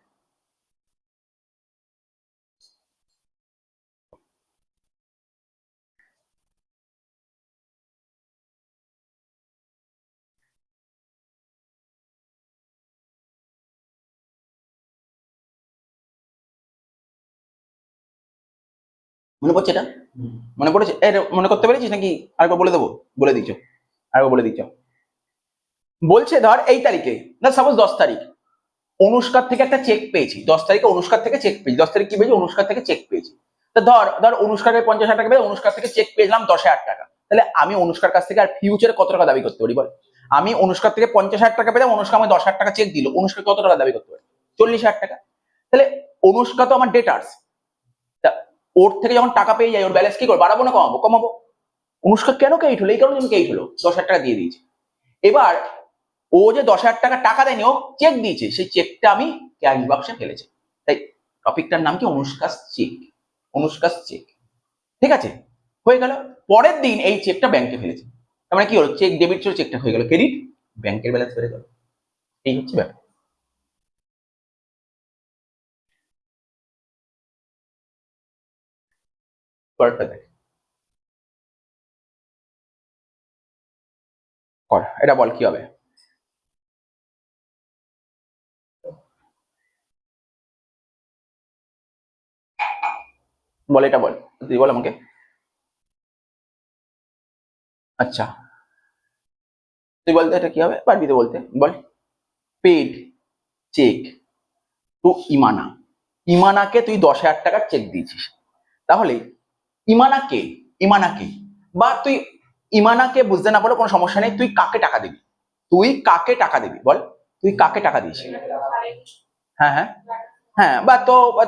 মনে পড়ছে এটা? মনে পড়েছে? মনে করতে পেরেছিস নাকি আরেকবার বলে দেবো? বলে দিচ্ছ, আরেকবার বলে দিচ্ছ। বলছে ধর এই তারিখে, না সাপোজ 10 তারিখ, অনুষ্কার থেকে একটা চেক পেয়েছি। 10 তারিখে অনুষ্কার থেকে চেক পেয়েছি। 10 তারিখ কি পেয়েছি? অনুষ্কার থেকে চেক পেয়েছি। তা ধর ধর অনুষ্কারকে 50,000 টাকা পেয়ে অনুষ্কার থেকে চেক পেয়েছিলাম 10,000 টাকা। তাহলে আমি অনুষ্কার কাছ থেকে আর ফিউচারে কত টাকা দাবি করতে পারি বল? আমি অনুষ্কার থেকে 50,000 টাকা পেলাম, অনুষ্কা আমাকে 10,000 টাকা চেক দিল, অনুষ্কা কত টাকা দাবি করতে পারি? 40,000 টাকা। তাহলে অনুষ্কা তো আমার ডেটার্স, ওর থেকে যখন টাকা পেয়ে যাই ওর ব্যালেন্স কি করবো? বাড়াবো না কমাবো? কমাবো। অনুষ্কা কেন ক্রেডিট হলো? এই কারণে আমি ক্রেডিট হলো, 10,000 টাকা দিয়ে দিয়েছি। এবার ও যে 10,000 টাকা টাকা দেয়নি, ও চেক দিয়েছে, সেই চেকটা আমি ক্যাশ বাক্সে ফেলেছি। তাই টপিকটার নাম কি? অনুষ্কাস চেক। অনুষ্কাস চেক, ঠিক আছে? হয়ে গেল। পরের দিন এই চেকটা ব্যাংকে ফেলেছে, তার মানে কি হলো? চেক ডেবিট ছিল, চেকটা হয়ে গেল ক্রেডিট, ব্যাংকের ব্যালেন্স বেড়ে গেল। এই হচ্ছে ব্যাপার। পরেরটা দেখ, কর এটা, বল কি হবে? বল এটা, বল তুই বল আমাকে। আচ্ছা তুই বলতে এটা কি হবে? পারবি তো বলতে, বল। Paid cheque to Imana. ইমানাকে তুই 10,000 টাকার চেক দিয়েছিস, তাহলে ইমানাকে, ইমানাকে বা তুই ইমানাকে বুঝতে না পারো কোনো সমস্যা নেই, তুই কাকে টাকা দিবি? তুই কাকে টাকা দিবি বল? তুই কাকে টাকা দিস? হ্যাঁ হ্যাঁ হ্যাঁ, বা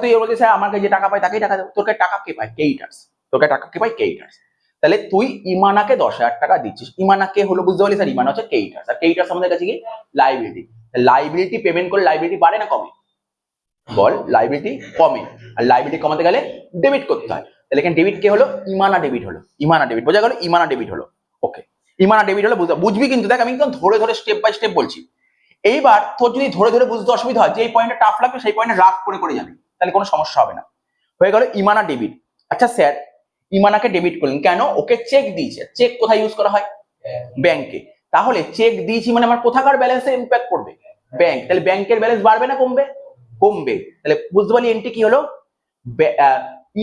তুই বলছিস স্যার আমাকে যে টাকা পায় তাকেই টাকা দেবো। তোকে টাকা কে পায়? ক্রেডিটার্স। তোকে টাকা কে পায়? ক্রেডিটার্স। তাহলে তুই ইমানাকে 10,000 টাকা দিচ্ছিস। ইমানাকে হলো বুঝতে পারলি স্যার? ইমানা হচ্ছে ক্রেডিটার্স, আর ক্রেডিটার্স আমাদের কাছে কি? লাইবিলিটি। লাইবিলিটি পেমেন্ট করে লাইবিলিটি বাড়ে না কমে? বল, লাইবিলিটি কমে, আর লাইবিলিটি কমাতে গেলে ডেবিট করতে হয়। তাহলে এখানে ডেবিট কে হলো? ইমানা ডেবিট হলো। ইমানা ডেবিট বোঝা গেল? ইমানা ডেবিট হলো। ওকে, ইমানা ডেবিট হলো, বুঝবি কিন্তু। দেখ আমি একদম ধরে ধরে স্টেপ বাই স্টেপ বলছি। এইবার তোর যদি ধরে ধরে বুঝতে অসুবিধা হয়, যে এই পয়েন্টটা টাফ লাগবে সেই পয়েন্টে রাফ করে করে যাবি, তাহলে কোনো সমস্যা হবে না। হয়ে গেল ইমানা ডেবিট। আচ্ছা স্যার, ইমানাকে ডেবিট করলেন কেন? ওকে চেক দিয়েছে। চেক কোথায় ইউজ করা হয়? ব্যাংকে। তাহলে চেক দিয়েছি মানে আমার কোথাকার ব্যালেন্সে ইম্প্যাক্ট করবে? ব্যাংক। তাহলে ব্যাংকের ব্যালেন্স বাড়বে না কমবে? কমবে। তাহলে বুঝতে পারলি এন্ট্রি কি হলো?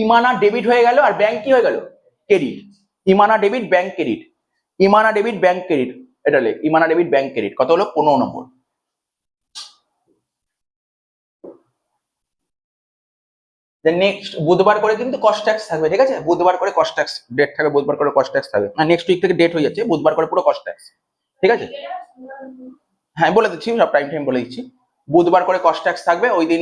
ইমানা ডেবিট হয়ে গেল, আর ব্যাংক কি হয়ে গেল? Credit. Imana debit, bank credit. Imana debit, bank credit. এটা হলে ইমানা ডেবিট, ব্যাংক ক্রেডিট। কত হলো? 15 নম্বর। নেক্সট বুধবার করে কিন্তু কস্ট ট্যাক্স থাকবে, ঠিক আছে? বুধবার করে কস্ট ট্যাক্স ডেট থাকবে, বুধবার করে কস্ট ট্যাক্স থাকবে। আর নেক্সট উইক থেকে ডেট হয়ে যাচ্ছে, বুধবার করে পুরো কস্ট ট্যাক্স, ঠিক আছে? হ্যাঁ বলে দিচ্ছি, সব টাইম টাইম বলে দিচ্ছি। বুধবার করে কস্ট ট্যাক্স থাকবে। ওই দিন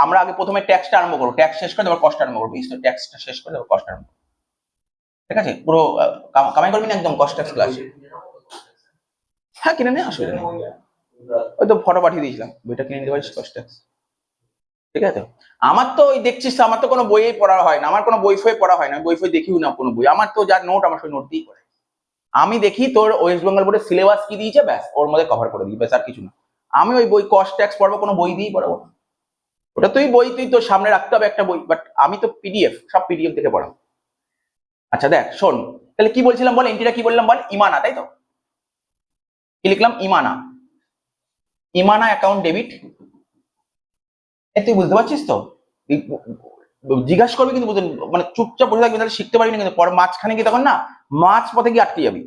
আমরা আগে প্রথমে ট্যাক্সটা আরম্ভ করবো, ট্যাক্স শেষ করে তারপর কস্ট আরম্ভ করবো। ট্যাক্সটা শেষ করে তারপর কস্ট আরম্ভ, ঠিক আছে? পুরো কামাই করবি না একদম কস্ট ট্যাক্স ক্লাস। হ্যাঁ কিনে নে, অসুবিধা নেই। ওই তো ফটো পাঠিয়ে দিয়েছিলাম, বইটা কিনে নিতে পারিস, কস্ট ট্যাক্স, ঠিক আছে? আমার তো ওই দেখছিস, আমার তো কোনো বইই পড়া হয় না, আমার কোনো বই ফই পড়া হয় না, বই ফই দেখিও না কোনো বই। আমার তো যার নোট, আমার সেই নোট দিয়েই করে। আমি দেখি তোর ওয়েস্ট বেঙ্গল বোর্ডের সিলেবাস কি দিয়েছে, ব্যাস ওর মধ্যে কভার করে দিই, ব্যাস আর কিছু না। আমি ওই বই কস্ট ট্যাক্স পড়বো, কোনো বই দিয়েই পড়াবো না। ওটা তুই বই, তুই তোর সামনে রাখতে হবে একটা বই, বাট আমি তো পিডিএফ, সব পিডিএফ থেকে পড়াবো। আচ্ছা দেখ শোন, তাহলে কি বলছিলাম বল? এন্ট্রিটা কি বললাম বল? ইমানা, তাই তো? কি লিখলাম? ইমানা। ইমানা অ্যাকাউন্ট ডেবিট। তুই বুঝতে পারছিস তো? জিজ্ঞাসা করবি কিন্তু বুঝতে, মানে চুপচাপ বসে থাকবি, তাহলে শিখতে পারবি না। কিন্তু পরে মাঝখানে গিয়ে তখন না, মাঝ পথে গিয়ে আটকে যাবি।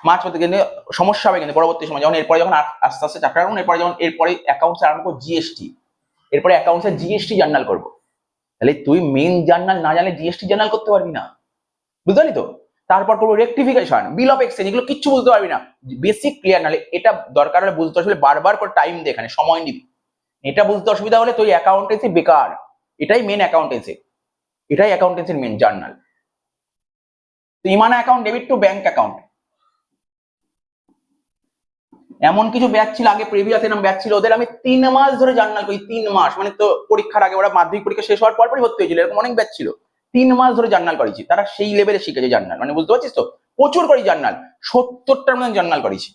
মাঝ পথে কিন্তু সমস্যা হবে, কিন্তু পরবর্তী সময় যখন এরপরে যখন আস্তে আস্তে চ্যাপ্টার করবো, এরপরে যখন এরপরে অ্যাকাউন্টস আরম্ভ করবো, জিএসটি, এরপরে অ্যাকাউন্টসের জিএসটি জার্নাল করবো। তাহলে তুই মেন জার্নাল না জানলে জিএসটি জার্নাল করতে পারবি না, বুঝতে পারলি তো? তারপর করবো রেকটিফিকেশন, বিল অফ এক্সচেঞ্জ, এগুলো কিচ্ছু বুঝতে পারবি না। বেসিক ক্লিয়ার নাহলে, এটা দরকার হলে বুঝতে আসলে বারবার করে টাইম দিয়ে এখানে সময় নিবি। এটা বুঝতে অসুবিধা হলে তুই অ্যাকাউন্টেন্সি বেকার। এটাই মেন অ্যাকাউন্টেন্সি, এটাই অ্যাকাউন্টেন্সির main journal. Imana account debit to bank account. এমন কিছু ব্যাচ ছিল আগে, প্রিভিয়াস এরকম ব্যাচ ছিল, ওদের আমি 3 মাস ধরে জার্নাল করি। 3 মাস মানে তো পরীক্ষার আগে, ওরা মাধ্যমিক পরীক্ষা শেষ হওয়ার পরই ভর্তি হয়েছিল, এরকম অনেক ব্যাচ ছিল। 3 মাস ধরে জার্নাল করেছি, তারা সেই লেভেলে শিখেছে জার্নাল, মানে বুঝতে পারছিস তো? প্রচুর করি জার্নাল, 70টার মতো জার্নাল করেছি।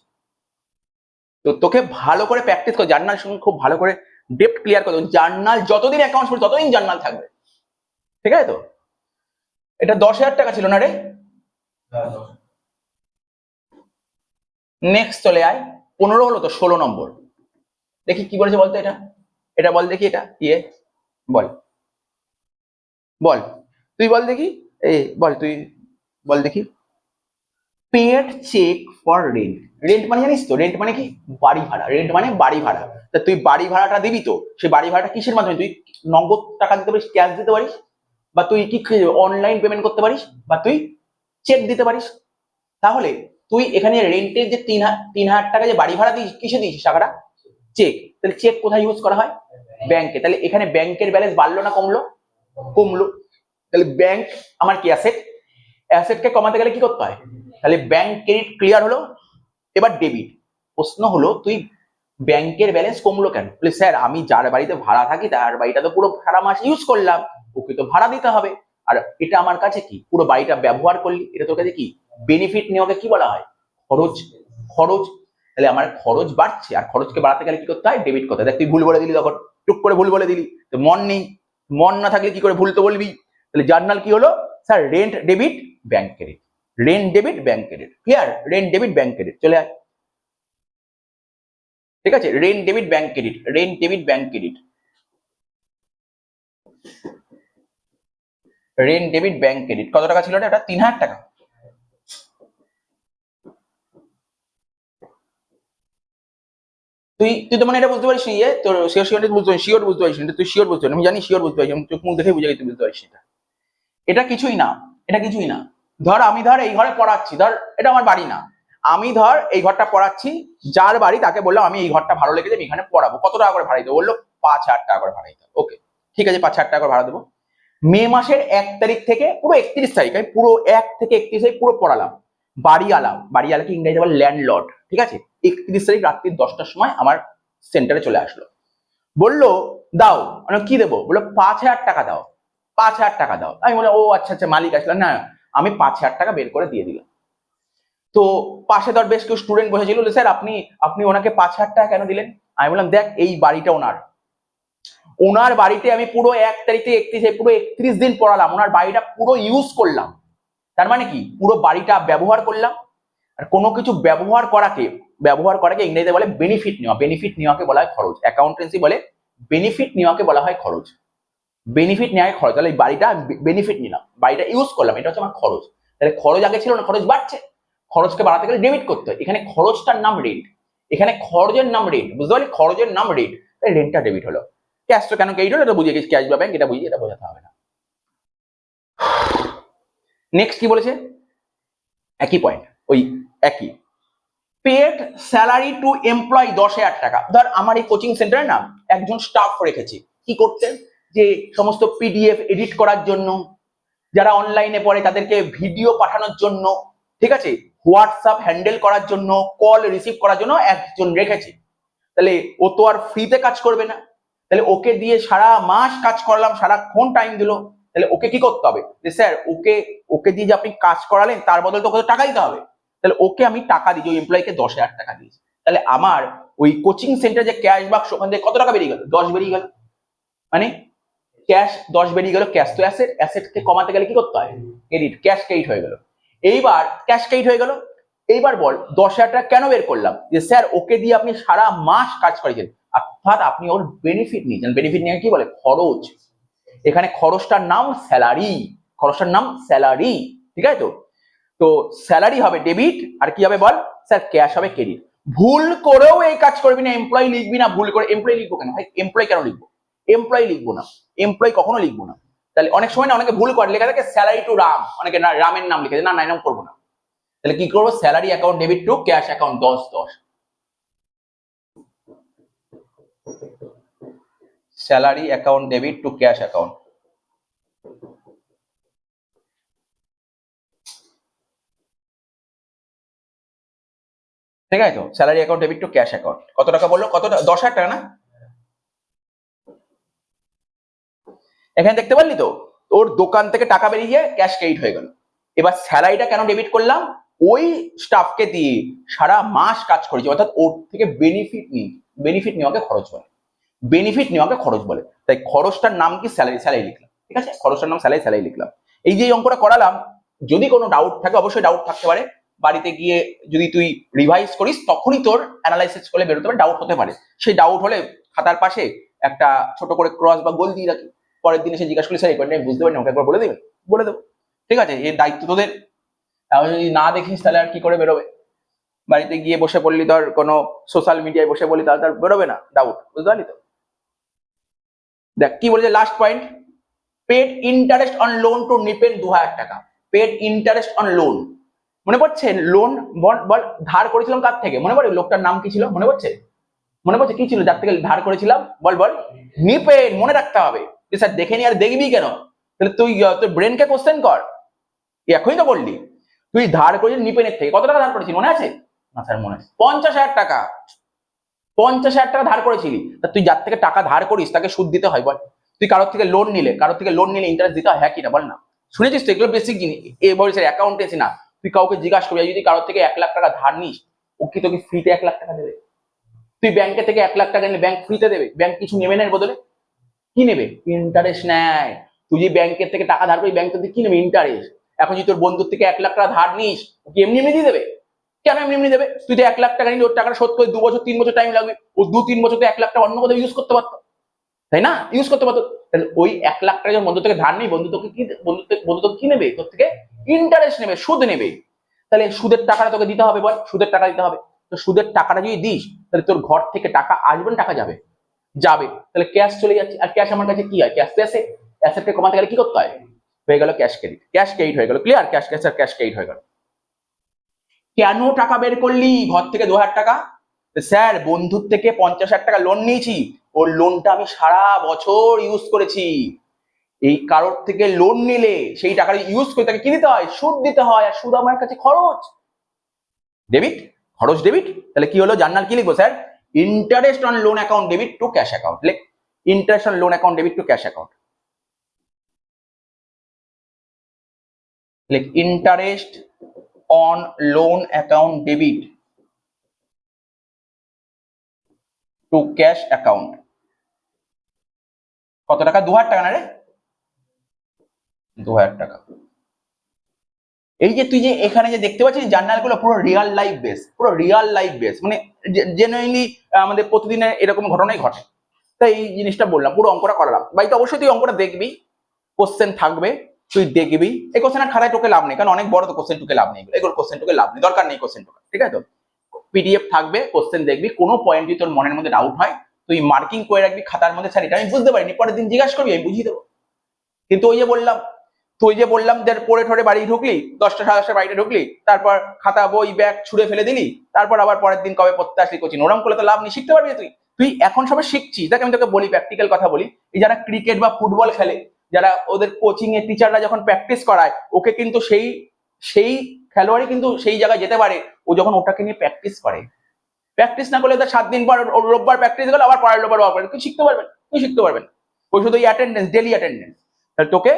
তো তোকে ভালো করে প্র্যাকটিস কর জার্নাল, শুনে খুব ভালো করে ডেপথ ক্লিয়ার করো। জার্নাল যতদিন অ্যাকাউন্টস পড়ি ততদিন জার্নাল থাকবে, ঠিক আছে তো? এটা 10,000 টাকা ছিল না রে? নেক্সট চলে আয়, 15 হলো তো, 16 নম্বর। দেখি কি বলেছে বলতো এটা, এটা বল দেখি, এটা ইয়ে বল, বল। তুই বল দেখি, বল তুই বল দেখি। Paid cheque for rent, rent মানে জানিস তো, রেন্ট মানে কি, বাড়ি ভাড়া, রেন্ট মানে বাড়ি ভাড়া। তা তুই বাড়ি ভাড়াটা দিবি তো, সেই বাড়ি ভাড়াটা কিসের মাধ্যমে, তুই নগদ টাকা দিতে পারিস, ক্যাশ দিতে পারিস, বা তুই কি অনলাইন পেমেন্ট করতে পারিস, বা তুই চেক দিতে পারিস। তাহলে তুই এখানে রেন্টের যে 3,000 টাকা যে বাড়ি ভাড়া দিস, কিসে দিয়েছিস টাকাটা, চেক। তাহলে চেক কোথায় ইউজ করা হয়, ব্যাংকে। তাহলে এখানে ব্যাংকের ব্যালেন্স বাড়লো না কমলো, কমলো। তাহলে ব্যাংক আমার কি অ্যাসেট, অ্যাসেটকে কমাতে গেলে কি করতে হয়, তাহলে ব্যাংক ক্রেডিট ক্লিয়ার হলো। এবার ডেবিট। প্রশ্ন হলো তুই ব্যাংকের ব্যালেন্স কমলো কেন, বলে স্যার আমি যার বাড়িতে ভাড়া থাকি তার বাড়িটা তো পুরো সারা মাস ইউজ করলাম, ওকে তো ভাড়া দিতে হবে। আর এটা আমার কাছে কি, পুরো বাড়িটা ব্যবহার করলি, এটা তোর কাছে কি বেনিফিট নেওয়াকে কি বলা হয়, খরচ। খরচ। তাহলে আমার খরচ বাড়ছে, আর খরচকে বাড়াতে গেলে কি করতে হয়, ডেবিট করতে হয়। দেখ তুই ভুল বলে দিলি, তখন টুক করে ভুল বলে দিলি, তো মন নেই, মন না থাকলে কি করে ভুল তো বলবি। তাহলে জার্নাল কি হলো, sir rent debit bank credit, rent debit bank credit, clear, rent debit bank credit, চলে আয়। ঠিক আছে, rent debit bank credit, rent debit bank credit, rent debit bank credit. কত টাকা ছিল এটা, 3,000 টাকা। তুই তুই তো মানে এটা বুঝতে পারিস, তোর শিওর বুঝতে পারিস, তুই শিওর বুঝতে পারিস, আমি জানি শিওর বুঝতে পারিস, আমি চোখ মুখ দেখে বুঝে গেছি তুই বুঝতে পারিস এটা। এটা কিছুই না, এটা কিছুই না। ধর এই ঘরে পড়াচ্ছি, ধর এটা আমার বাড়ি না, আমি ধর এই ঘরটা পড়াচ্ছি, যার বাড়ি তাকে বললাম আমি এই ঘরটা ভালো লেগেছে আমি এখানে পড়াবো, কত টাকা করে ভাড়া দিতে, বললো 5,000 টাকা করে ভাড়া দিতে। ওকে, ঠিক আছে, 5,000 টাকা করে ভাড়া দেবো। মে মাসের 1 তারিখ থেকে পুরো 31 তারিখ, আমি পুরো 1 থেকে 31 তারিখ পুরো পড়ালাম। বাড়িওয়ালাকে ইংরেজি বলে ল্যান্ডলর্ড, ঠিক আছে। 31 তারিখ রাত্রি 10টার সময় আমার সেন্টারে চলে আসলো, বললো দাও, মানে কি দেবো, বললো 5,000 টাকা দাও, 5,000 টাকা দাও। আমি বললাম ও আচ্ছা আচ্ছা, মালিক আসলাম না, আমি 5,000 টাকা বের করে দিয়ে দিলাম। তো পাশে ধর বেশ কিছু স্টুডেন্ট বসেছিল, স্যার আপনি আপনি ওনাকে 5,000 টাকা কেন দিলেন। আমি বললাম দেখ এই বাড়িটা ওনার বাড়িতে আমি পুরো 1 তারিখ থেকে 31 পুরো 31 দিন পড়ালাম, ওনার বাড়িটা পুরো ইউজ করলাম। তার মানে কি, পুরো বাড়িটা ব্যবহার করলাম। আর কোনো কিছু ব্যবহার করাকে ইংরেজিতে বলে বেনিফিট নেওয়া, বেনিফিট নেওয়াকে বলা হয় খরচ। অ্যাকাউন্টেন্সি বলে বেনিফিট নেওয়াকে বলা হয় খরচ, বেনিফিট নেওয়ায় খরচ। তাহলে এই বাড়িটা বেনিফিট নিলাম, বাড়িটা ইউজ করলাম, এটা হচ্ছে আমার খরচ। তাহলে খরচ আগে ছিল না, খরচ বাড়ছে, খরচকে বাড়াতে গেলে ডেবিট করতে হয়। এখানে খরচটার নাম রেন্ট, এখানে খরচের নাম রেন্ট, বুঝতে পারলি, খরচের নাম রেন্ট, তাই রেন্টটা ডেবিট হলো। ক্যাশ তো কেন ক্রেডিট হলো এটা বুঝিয়ে গেছি, ক্যাশ বা ব্যাংক এটা বুঝিয়ে, এটা বোঝাতে হবে না। নেক্সট কি বলেছে, একই পয়েন্ট, ওই একই, পেড স্যালারি টু এমপ্লয় 10,000 টাকা। ধর আমার এই কোচিং সেন্টারে না একজন স্টাফ রেখেছি, কি করতে, যে সমস্ত পিডিএফ এডিট করার জন্য, যারা অনলাইনে পড়ে তাদেরকে ভিডিও পাঠানোর জন্য, ঠিক আছে, হোয়াটসঅ্যাপ হ্যান্ডেল করার জন্য, কল রিসিভ করার জন্য একজন রেখেছি। তাহলে ও তো আর ফ্রিতে কাজ করবে না, তাহলে ওকে দিয়ে সারা মাস কাজ করলাম, সারাক্ষণ টাইম দিল, তাহলে ওকে কি করতে হবে, যে স্যার ওকে দিয়ে যে আপনি কাজ করালেন তার বদলে তো ওকে টাকা দিতে হবে। তাহলে ওকে আমি টাকা দিই, ওই এমপ্লয়িকে 10,000 টাকা দিয়েছি। তাহলে আমার ওই কোচিং সেন্টার যে ক্যাশ বাক্স, ওখান থেকে কত টাকা বেরিয়ে গেল, 10 বেরিয়ে গেল। মানে ক্যাশ 10 বেরিয়ে গেল, ক্যাশ তো অ্যাসেটকে কমাতে গেলে কি করতে হয়, ক্রেডিট, ক্যাশ ক্রেডিট হয়ে গেল। এইবার ক্যাশ ক্রেডিট হয়ে গেল, এইবার বল 10,000 টাকা কেন বের করলাম, যে স্যার ওকে দিয়ে আপনি সারা মাস কাজ করেছেন, অর্থাৎ আপনি ওর বেনিফিট নিয়েছেন। বেনিফিট নিয়ে কি বলে, খরচ। এখানে খরচটার নাম স্যালারি, খরচটার নাম স্যালারি, ঠিক আছে। তো তো স্যালারি হবে ডেবিট, আর কি হবে বল, স্যার ক্যাশ হবে ক্রেডিট। ভুল করেও এই কাজ করবি না, এমপ্লয়ি লিখবি না, ভুল করে এমপ্লয়ি লিখবো কেন ভাই, এমপ্লয়ি কেন লিখবো, এমপ্লয়ি লিখবো না, এমপ্লয়ি কখনো লিখবো না। তাহলে অনেক সময় না অনেকে ভুল করে লেখা থাকে স্যালারি টু রাম, অনেকে না রামের নাম লিখে, না না এরকম করবো না। তাহলে কি করবো, salary account debit to cash account 10-10, salary account debit to cash account. ঠিক আছে, তো salary account debit to cash account, কত টাকা বললো, কত, 10,000 টাকা না। এখানে দেখতে পারলি তো, ওর দোকান থেকে টাকা বেরিয়ে গিয়ে ক্যাশ ক্রেডিট হয়ে গেল। এবার স্যালারিটা কেন ডেবিট করলাম, ওই স্টাফকে দিয়ে সারা মাস কাজ করেছি, অর্থাৎ ওর থেকে বেনিফিট নিই, বেনিফিট নেওয়াকে খরচ বলে, বেনিফিট নেওয়াকে খরচ বলে। তাই খরচটার নাম কি, স্যালারি, স্যালারি লিখলাম, ঠিক আছে, খরচটার নাম স্যালারি, স্যালারি লিখলাম। এই যে অঙ্কটা করালাম, যদি কোনো ডাউট থাকে, অবশ্যই ডাউট থাকতে পারে, বাড়িতে গিয়ে যদি তুই রিভাইজ করিস তখনই তোর অ্যানালাইসিস করে বেরোতে পারে, ডাউট হতে পারে। সেই ডাউট হলে খাতার পাশে একটা ছোট করে ক্রস বা গোল দিয়ে রাখি, পরের দিন এসে জিজ্ঞাসা করলে স্যার এই পয়েন্টটা আমি বুঝতে পারিনি, আমাকে একবার বলে দেবেন। বলে দেবো, ঠিক আছে? এর দায়িত্ব তোদের। তাহলে যদি না দেখিস তাহলে আর কি করে বেরোবে? বাড়িতে গিয়ে বসে পড়লি, ধর কোনো সোশ্যাল মিডিয়ায় বসে বলি, তাহলে তার বেরোবে না ডাউট, বুঝতে পারলি তো? দেখ কি বলেছে last point, paid interest on loan to Nipen 2000 টাকা। পেড ইন্টারেস্ট অন লোন, মনে পড়ছে? লোন বল বল, ধার করেছিলাম কার থেকে? মনে পড়ে? লোকটার নাম কি ছিল? মনে পড়ছে? মনে পড়ছে কি ছিল যার থেকে ধার করেছিলাম? বল বল। নিপেন, মনে রাখতে হবে। স্যার দেখে নি আর দেখবি কেন? তাহলে তুই তোর ব্রেনকে কোশ্চেন কর। এখনই তো বললি তুই ধার করেছিস নিপেনের থেকে। কত টাকা ধার করেছিস মনে আছে? না স্যার মনে আছে। 50,000 টাকা। 50,000 টাকা ধার করেছিলি। তা তুই যার থেকে টাকা ধার করিস তাকে সুদ দিতে হয় বল? তুই কারোর থেকে লোন নিলে ইন্টারেস্ট দিতে হয়, হ্যাঁ কিনা বল না? শুনেছিস তো এগুলো বেসিক জিনিস, এ বলছে অ্যাকাউন্টেন্সি না। তুই কাউকে জিজ্ঞাসা করবি, যদি কারোর থেকে 1 লাখ টাকা ধার নিস, ও কি তোকে ফ্রিতে 1 লাখ টাকা দেবে? তুই ব্যাংকে থেকে 1 লাখ টাকা নিলে ব্যাংক ফ্রিতে দেবে? ব্যাংক কিছু নেবে না এর বদলে? কি নেবে? ইন্টারেস্ট নেয়। তুই যদি ব্যাংকের থেকে টাকা ধার করিস, ব্যাংক থেকে কি নেবে? ইন্টারেস্ট। এখন যদি তোর বন্ধুর থেকে 1 লাখ টাকা ধার নিস, ও কি এমনি এমনি দিয়ে দেবে? কেন এমনি এমনি দেবে? তুই তো 1 লাখ টাকা নিলে ওর টাকাটা শোধ করে 2 বছর 3 বছর টাইম লাগবে। ও 2-3 বছর তো 1 লাখ টাকা অন্য কোথাও ইউজ করতে পারতো, তাই না? ইউজ করতে পারতো। তাহলে ওই 1 লাখ টাকা যখন বন্ধু থেকে ধার নেই, বন্ধু তোকে কি নেবে? তোর থেকে ইন্টারেস্ট নেবে, সুদ নেবে। তাহলে সুদের টাকাটা তোকে দিতে হবে বল, সুদের টাকা দিতে হবে। তো সুদের টাকাটা যদি দিস, তাহলে তোর ঘর থেকে টাকা আসবে না টাকা যাবে? যাবে। তাহলে ক্যাশ চলে যাচ্ছে। আর ক্যাশ আমার কাছে কি হয়? ক্যাশ তো অ্যাসেট। অ্যাসেটকে কমাতে গেলে কি করতে হয়? হয়ে গেল ক্যাশ ক্রেডিট। ক্যাশ ক্রেডিট হয়ে গেল, ক্লিয়ার? ক্যাশ ক্যাশ আর ক্যাশ ক্রেডিট হয়ে গেল। কেন টাকা বের করলি ঘর থেকে 2,000 টাকা? স্যার বন্ধুর থেকে 50,000 টাকা লোন নিয়েছি, ওর লোনটা আমি সারা বছর ইউজ করেছি। এই কারোর থেকে লোন নিলে সেই টাকা ইউজ করে তাকে কি দিতে হয়? সুদ দিতে হয়। আর সুদ আমার কাছে খরচ, ডেবিট। খরচ ডেবিট। তাহলে কি হলো? জার্নাল কি লিখবো sir? Interest on loan account debit to cash account. লেখ interest on loan account debit to cash account. লেখ interest on loan account debit to cash account. কত টাকা? 2,000 টাকা না রে? 2,000 টাকা। এই যে তুই যে এখানে যে দেখতে পাচ্ছিস জার্নালগুলো, পুরো রিয়াল লাইফ বেস, পুরো রিয়াল লাইফ বেস, মানে জেনুইনলি আমাদের প্রতিদিনের এরকম ঘটনাই ঘটে। তাই এই জিনিসটা বললাম, পুরো অঙ্কটা করালাম। বাড়িতে অবশ্যই তুই অঙ্কটা দেখবি, কোশ্চেন থাকবে, তুই দেখবি। এই কোশ্চেন আর খাতায় টোকে লাভ নেই, কারণ অনেক বড় তো কোশ্চেন টোকে লাভ নেই, এগুলো কোশ্চেন টোকে লাভ নেই, দরকার নেই কোশ্চেন টোকে, ঠিক আছে তো? পিডিএফ থাকবে, কোশ্চেন দেখবি, কোনো পয়েন্ট যদি তোর মনের মধ্যে ডাউট হয় তুই মার্কিং করে রাখবি খাতার মধ্যে, স্যার এটা আমি বুঝতে পারিনি, পরের দিন জিজ্ঞাসা করবি, আমি বুঝিয়ে দেবো। কিন্তু ওই যে বললাম যে পড়ে ঠরে বাড়ি ঢুকলি, 10টা 10:30 বাড়িতে ঢুকলি, তারপর খাতা বই ব্যাগ ছুড়ে ফেলে দিলি, তারপর আবার পরের দিন কবে পড়তে আসলি কোচিং, ওরম করলে তো লাভ নেই। শিখতে পারবি তুই? তুই এখন সবে শিখছিস। দেখ আমি তোকে বলি, প্র্যাকটিক্যাল কথা বলি, এই যারা ক্রিকেট বা ফুটবল খেলে, যারা ওদের কোচিং এর টিচাররা যখন প্র্যাকটিস করায়, ওকে কিন্তু সেই খেলোয়াড়ই কিন্তু সেই জায়গায় যেতে পারে ও যখন ওটাকে নিয়ে প্র্যাকটিস করে। প্র্যাকটিস না করলে তার 7 দিন পর রোববার প্র্যাকটিস গেল, আবার পরের রোববার তুই শিখতে পারবেন? তুই শিখতে পারবেন? ওই শুধু এই অ্যাটেন্ডেন্স, ডেলি অ্যাটেন্ডেন্স। তাহলে তোকে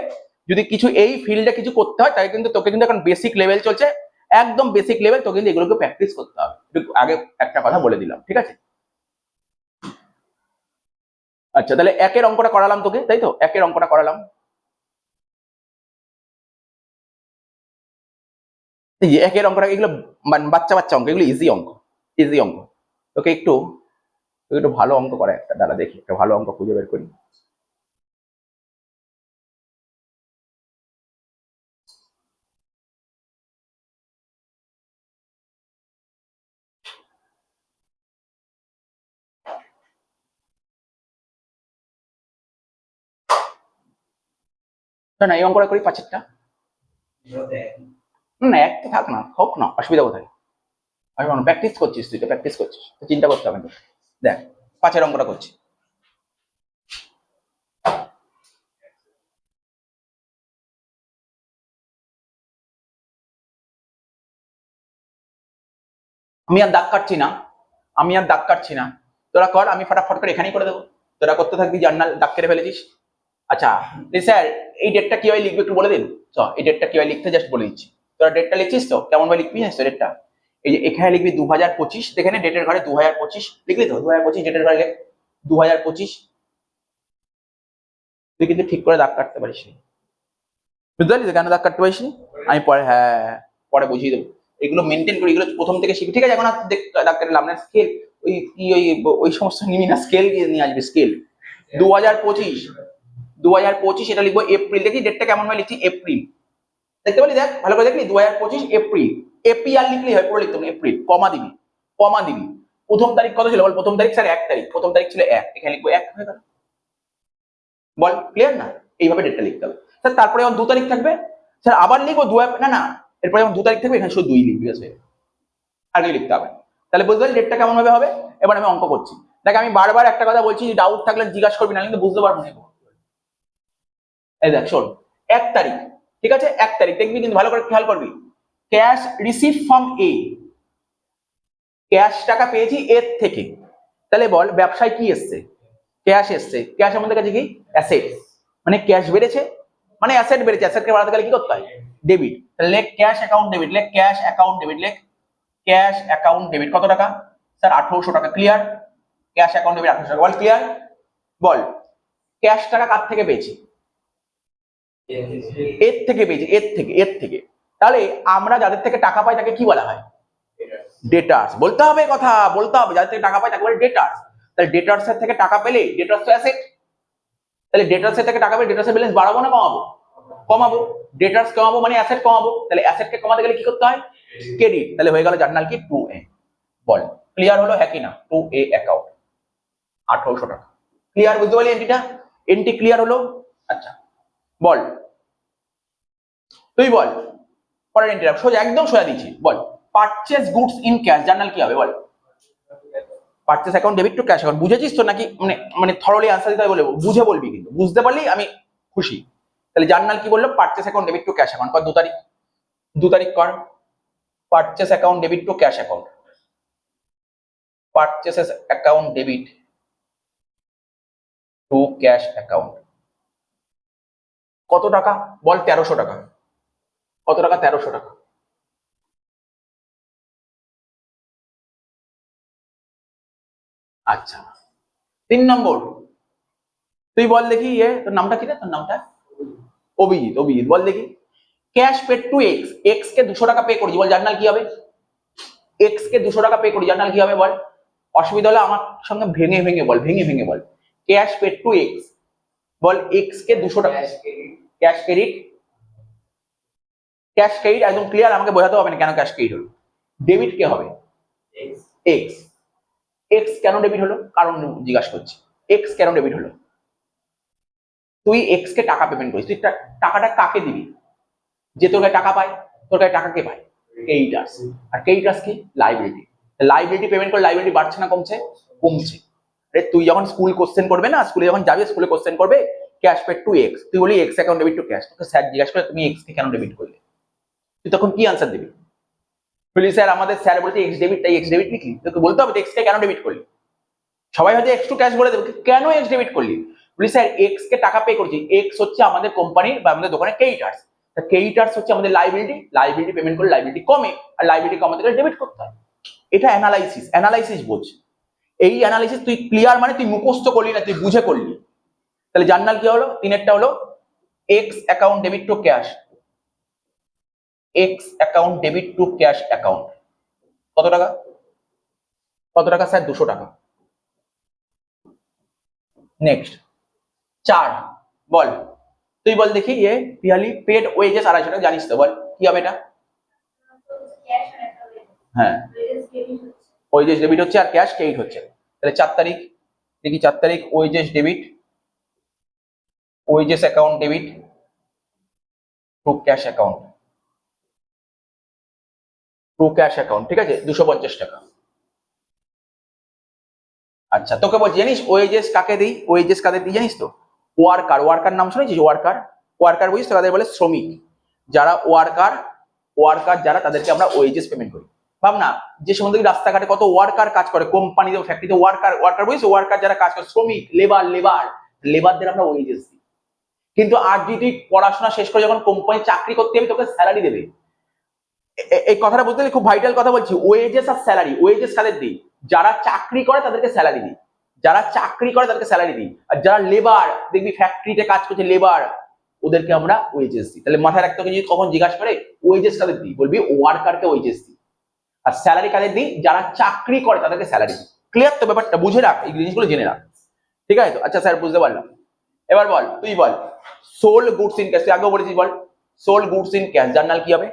যদি কিছু এই ফিল্ডে কিছু করতে হয়, তাই কিন্তু তোকে কিন্তু এখন বেসিক লেভেল চলছে, একদম বেসিক লেভেল, তোকে কিন্তু এগুলোকে প্র্যাকটিস করতে হবে। আগে একটা কথা বলে দিলাম, ঠিক আছে? আচ্ছা, তাহলে একের অঙ্কটা করালাম তোকে, তাই তো? একের অঙ্কটা করালাম। এই যে একের অঙ্কটা, এগুলো মানে বাচ্চা বাচ্চা অঙ্ক, এগুলো ইজি অঙ্ক, ইজি অঙ্ক। তোকে একটু ভালো অঙ্ক করা একটা, দাঁড়া দেখি একটা ভালো অঙ্ক খুঁজে বের করি। না এই অঙ্কটা করি, 5-এরটা। না এক তো থাক না, হোক না, অসুবিধা কোথায়? প্র্যাকটিস করছিস, তুই তো প্র্যাকটিস করছিস, তো চিন্তা করতে হবে না। দেখ 5-এর অঙ্কটা করছি। আমি আর দাগ কাটছি না, তোরা কর, আমি ফটাফট করে এখানেই করে দেবো। তোরা করতে থাকবি, জার্নাল দাগ কেটে ফেলেছিস। আচ্ছা স্যার, এই ডেটটা কিভাবে লিখবি একটু বলে দিন। এই ডেটটা কিভাবে লিখতে জাস্ট বলে দিচ্ছি। তোরা ডেটটা লিখছিস তো? কেমন ভাবে লিখবি জানিস তো ডেটটা? এই যে এখানে লিখবি 2025, দেখে ডেটের ঘরে 2025 লিখলি তো? 2025 ডেটের ঘরে লেখ 2025। তুই কিন্তু ঠিক করে দাগ কাটতে পারিস নি, বুঝতে পারলি তো কেন দাগ কাটতে পারিস নি? আমি পরে, হ্যাঁ পরে বুঝিয়ে দেবো। এগুলো মেনটেন করি, এগুলো প্রথম থেকে শিখবি, ঠিক আছে? এখন আর দাগ কাটে লাভ না। স্কেল ওই কি ওই সমস্ত নিবি না, স্কেল নিয়ে আসবি, স্কেল 2025 2025 এটা লিখবো এপ্রিল। দেখি ডেটটা কেমন ভাবে লিখছি, এপ্রিল। দেখতে পারি, দেখ ভালো করে দেখলি, 2025 এপ্রিল। এপিআর লিখলেই হয়, পুরো লিখতে হবে এপ্রিল, কমা দিবি, কমা দিবি। প্রথম তারিখ কত ছিল বল? প্রথম তারিখ স্যার 1 তারিখ, প্রথম তারিখ ছিল 1, এখানে লিখবো 1 হয়ে গেল। বল ক্লিয়ার না? এইভাবে ডেটটা লিখতে হবে স্যার। তারপরে যখন 2 তারিখ থাকবে স্যার আবার লিখবো 2, না না, এরপরে যখন 2 তারিখ থাকবে এখানে শুধু 2 লিখবি, আছে আর কিছু লিখতে হবে। তাহলে বুঝতে পারলি ডেটটা কেমন ভাবে হবে? এবার আমি অঙ্ক করছি। দেখ আমি বারবার একটা কথা বলছি, ডাউট থাকলে জিজ্ঞাসা করবি, না কিন্তু বুঝতে পারবো না। এই দেখ শোন, 1 তারিখ, ঠিক আছে, 1 তারিখ দেখবি, কিন্তু ভালো করে খেয়াল করবি। Cash receive from a, cash টাকা পেয়েছি এর থেকে। তাহলে বল ব্যবসায় কি এসছে? ক্যাশ এসছে। ক্যাশ আমাদের কাছে কি? অ্যাসেট, মানে ক্যাশ বেড়েছে, মানে অ্যাসেট বেড়েছে। অ্যাসেটকে বাড়াতে গেলে কি করতে হয়? ডেবিট। তাহলে লেখ ক্যাশ অ্যাকাউন্ট ডেবিট, লেখ ক্যাশ অ্যাকাউন্ট ডেবিট, লেখ ক্যাশ অ্যাকাউন্ট ডেবিট। কত টাকা স্যার? 1800 টাকা। ক্লিয়ার? ক্যাশ অ্যাকাউন্ট ডেবিট 1800 টাকা। বল ক্লিয়ার? বল ক্যাশ টাকা কার থেকে পেয়েছি? এর থেকে পেয়েছি, এর থেকে। তাহলে আমরা যাদের থেকে টাকা পাই তাকে কি বলা হয়? ডেটার্স। বলতে হবে কথা, বলতে হবে, যাদের থেকে টাকা পাই তাকে বলে ডেটার্স। তাহলে ডেটার্স এর থেকে টাকা পেলে, ডেটার্স তো অ্যাসেট, তাহলে ডেটার্স এর থেকে টাকা পেলে ডেটার্স এর ব্যালেন্স বাড়াবো না কমাবো? কমাবো। ডেটার্স কমাবো মানে অ্যাসেট কমাবো, তাহলে অ্যাসেটকে কমাতে গেলে কি করতে হয়? ক্রেডিট। তাহলে হয়ে গেল জার্নাল কি 2A। বল ক্লিয়ার হলো? হ্যাঁ কি না? 2A অ্যাকাউন্ট 1800 টাকা। ক্লিয়ার? বুঝতে পারলি এন্ট্রিটা? এন্ট্রি ক্লিয়ার হলো? আচ্ছা বল, তুই বল পরের এন্ট্রিটা সোজা, একদম সোজা দিচ্ছি। বল purchase goods in cash, journal কি হবে? বল purchase account debit to cash account. বুঝেছিস তো নাকি? মানে থরলি আনসার দিতে হবে বলে বুঝে বলবি, কিন্তু বুঝতে পারলেই আমি খুশি। তাহলে জার্নাল কি বললো? Purchase account debit to cash account. কর 2 তারিখ, 2 তারিখ কর। Purchase account debit to cash account, purchase account debit to cash account. কত টাকা বল? 1300 টাকা। কত টাকা? 1300 টাকা। আচ্ছা 3 নম্বর, তুই বল দেখি, তোর নামটা কি রে? তোর নামটা অভিজিৎ। অভিজিৎ বল দেখি, cash paid to X, X কে 200 টাকা পে করেছি, বল জার্নাল কি হবে? এক্স কে 200 টাকা পে করি, জার্নাল কি হবে? বল অসুবিধা হলে আমার সঙ্গে ভেঙে ভেঙে বল, ভেঙে ভেঙে বল। Cash paid to x, ball x কে 200 টাকা। ক্যাশ ক্রেডিট, ক্যাশ ক্রেডিট একদম ক্লিয়ার, আমাকে বোঝাতে হবে না কেন ক্যাশ ক্রেডিট হলো। ডেবিট কে হবে? এক্স। এক্স কেন ডেবিট হলো? কারণ জিজ্ঞাসা করছি, এক্স কেন ডেবিট হলো? তুই এক্স কে টাকা পেমেন্ট করিস, তুই টাকাটা কাকে দিবি? যে তোর কাছে টাকা পায়, তোর কাছে টাকা কে পায়? ক্রেডিটার্স। আর ক্রেডিটার্স কি? লাইবিলিটি। লাইবিলিটি পেমেন্ট করে লাইবিলিটি বাড়ছে না কমছে? কমছে। তুই যখন স্কুল কোশ্চেন করবে না, স্কুলে যখন যাবে, স্কুলে কোশ্চেন করবে ক্যাশ পেড টু এক্স, তুই বলি x account debit to cash. তোকে স্যার জিজ্ঞাসা করে তুমি এক্স কে কেন ডেবিট করলে, তুই তখন কি আনসার দিবি? বলি স্যার আমাদের স্যার বলছে এক্স ডেবিট, তাই এক্স ডেবিট লিখলি। তোকে বলতে হবে এক্স কে কেন ডেবিট করলি। সবাই হয়তো এক্স টু ক্যাশ বলে দেবে, কেন এক্স ডেবিট করলি? বলি স্যার এক্স কে টাকা পে করছি, এক্স হচ্ছে আমাদের কোম্পানির বা আমাদের দোকানের ক্রেডিটার্স, ক্রেডিটার্স হচ্ছে আমাদের লাইবিলিটি, লাইবিলিটি পেমেন্ট করলে লাইবিলিটি কমে, আর লাইবিলিটি কমাতে গেলে ডেবিট করতে হয়। এটা অ্যানালাইসিস, অ্যানালাইসিস বোঝ। এই অ্যানালিসিস তুই ক্লিয়ার মানে তুই মুখস্থ করলি না, তুই বুঝে করলি। তাহলে জার্নাল কি হলো? 3এরটা হলো x account debit to cash, x account debit to cash account. কত টাকা? কত টাকা স্যার? 200 টাকা। নেক্সট 4, বল তুই বল দেখি, পিয়ালি পেড ওয়েজেস 250 টাকা, জানিস তো? বল কি হবে এটা? হ্যাঁ ওয়েজেস ডেবিট হচ্ছে আর ক্যাশ ক্রেডিট হচ্ছে। তাহলে 4 তারিখ দেখি, 4 তারিখ wages debit, wages account debit to cash account, to cash account, ঠিক আছে 250 টাকা। আচ্ছা তোকে বলছি, জানিস ওয়েজেস কাকে দিই? ওয়েজেস কাদের দিই জানিস তো? ওয়ার্কার। ওয়ার্কার নাম শুনেছিস? ওয়ার্কার, ওয়ার্কার বুঝিস তো? তাদের বলে শ্রমিক। যারা ওয়ার্কার, ওয়ার্কার যারা, তাদেরকে আমরা ওয়েজেস পেমেন্ট করি। ভাব না, যে সমস্ত রাস্তাঘাটে কত ওয়ার্কার কাজ করে, কোম্পানিতে ফ্যাক্টরিতে ওয়ার্কার, ওয়ার্কার বুঝিস? ওয়ার্কার যারা কাজ করে, শ্রমিক, লেবার, লেবার, লেবারদের আমরা ওয়েজেস দিই। কিন্তু আজ যদি তুই পড়াশোনা শেষ করে যখন কোম্পানি চাকরি করতে যাবি, তোকে স্যালারি দেবে। এই কথাটা বলতে গেলে খুব ভাইটাল কথা বলছি, ওয়েজেস আর স্যালারি। ওয়েজেস কাদের দিই? যারা চাকরি করে তাদেরকে স্যালারি দিই, যারা চাকরি করে তাদেরকে স্যালারি দিই। আর যারা লেবার, দেখবি ফ্যাক্টরিতে কাজ করছে লেবার, ওদেরকে আমরা ওয়েজেস দিই। তাহলে মাথায় রাখতে হবে, যদি কখন জিজ্ঞাসা করে ওয়েজেস কাদের দিই, বলবি ওয়ার্কারকে ওয়েজেস দিই। আর স্যালারি কাদের দিই? যারা চাকরি করে তাদেরকে স্যালারি দিই। ক্লিয়ার তো ব্যাপারটা? বুঝে রাখ, এই জিনিসগুলো জেনে রাখ, ঠিক আছে তো? আচ্ছা স্যার বুঝতে পারলাম। এবার বল, তুই বল, সোল গুডস ইন ক্যাশ, তুই আগেও বলেছিস, বল sold goods in cash journal কি হবে?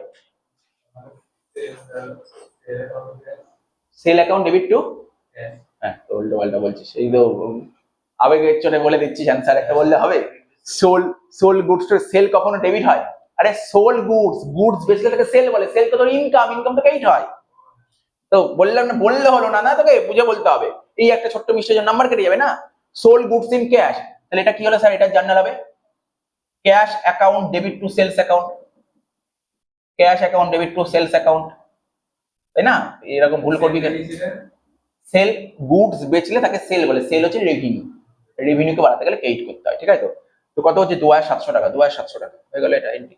সেল অ্যাকাউন্ট ডেবিট টু, হ্যাঁ তো উল্টো পাল্টা বলছিস, এই তো আবেগের চোটে বলে দিচ্ছিস অ্যান্সার একটা বললে হবে? Sold, sold goods to sell কখনো ডেবিট হয়? আরে সোল গুডস, গুডস বেচলে তাকে সেল বলে, সেল তো তোর ইনকাম, ইনকাম তো পেইড হয়। তো বললাম না, বললে হলো না, না তোকে বুঝে বলতে হবে, এই একটা ছোট্ট মিস্টেকের নাম্বার কেটে যাবে না। সোল গুডস ইন ক্যাশ, তাহলে এটা কি হলো স্যার? এটা জার্নাল হবে cash account debit to sales account, cash account debit to sales account, তাই না? এরকম ভুল করবি কেন? সেল গুডস বেচলে তাকে সেল বলে, সেল হচ্ছে রেভিনিউ, রেভিনিউকে বাড়াতে গেলে ক্রেডিট করতে হয়, ঠিক আছে? তো কত হচ্ছে? 2700 টাকা, 2700 টাকা হয়ে গেল, এটা এন্ট্রি।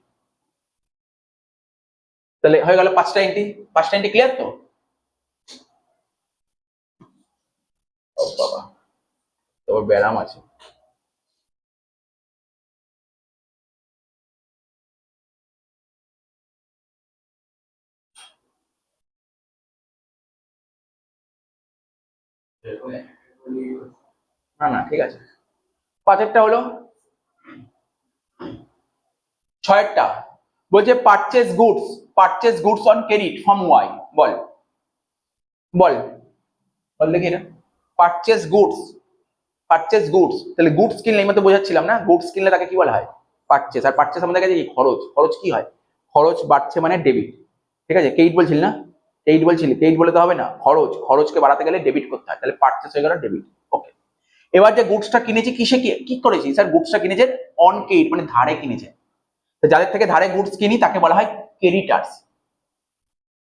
তাহলে হয়ে গেল 5টা এন্ট্রি, 5টা এন্ট্রি ক্লিয়ার তো? ও বাবা, তোর ব্যারাম আছে। না না ঠিক আছে, 5এরটা হলো। 6এরটা বলছে purchase goods, purchase goods on credit from Y, বল বল বল দেখি এটা। পারচেজ গুডস, পারচেজ গুডস, তাহলে গুডস কিনলে, এই মতো বোঝাচ্ছিলাম না, গুডস কিনলে তাকে কি বলা হয়? পারচেজ। আর পারচেজ আমাদের কাছে কি? খরচ। খরচ কি হয়? খরচ বাড়ছে মানে ডেবিট, ঠিক আছে? ক্রেডিট বলছিল না, ক্রেডিট বলছিলি, ক্রেডিট বলে তো হবে না, খরচ, খরচকে বাড়াতে গেলে ডেবিট করতে হয়, তাহলে পারচেজ হয়ে গেল ডেবিট। ওকে, এবার যে গুডসটা কিনেছি কিসে, কি করেছি স্যার? গুডসটা কিনেছে অন ক্রেডিট, মানে ধারে কিনেছে। তো যাদের থেকে ধারে গুডস কিনি তাকে বলা হয় ক্রেডিটার্স।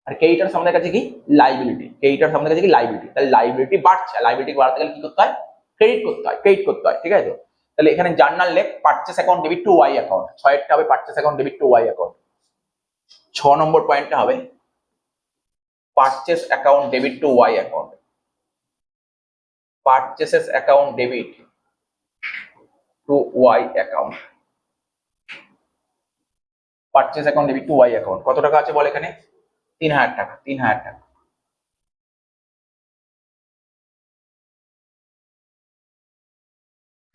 আর ক্রেডিটার্স আমাদের কাছে কি? লাইবিলিটি। ক্রেডিটার্স আমাদের কাছে কি? লাইবিলিটি। তাহলে লাইবিলিটি বাড়ছে, লাইবিলিটি বাড়াতে গেলে কি করতে হয়? ক্রেডিট করতে হয়, ক্রেডিট করতে হয়, ঠিক আছে? তাহলে এখানে জার্নাল লেখ purchase account debit to Y account, 6এরটা হবে purchase account debit to Y account. 6 number পয়েন্টটা হবে purchase account debit to Y account, purchases account debit to Y account, purchase account debit to Y account. কত টাকা আছে বল এখানে? 3000 টাকা, 3000 টাকা।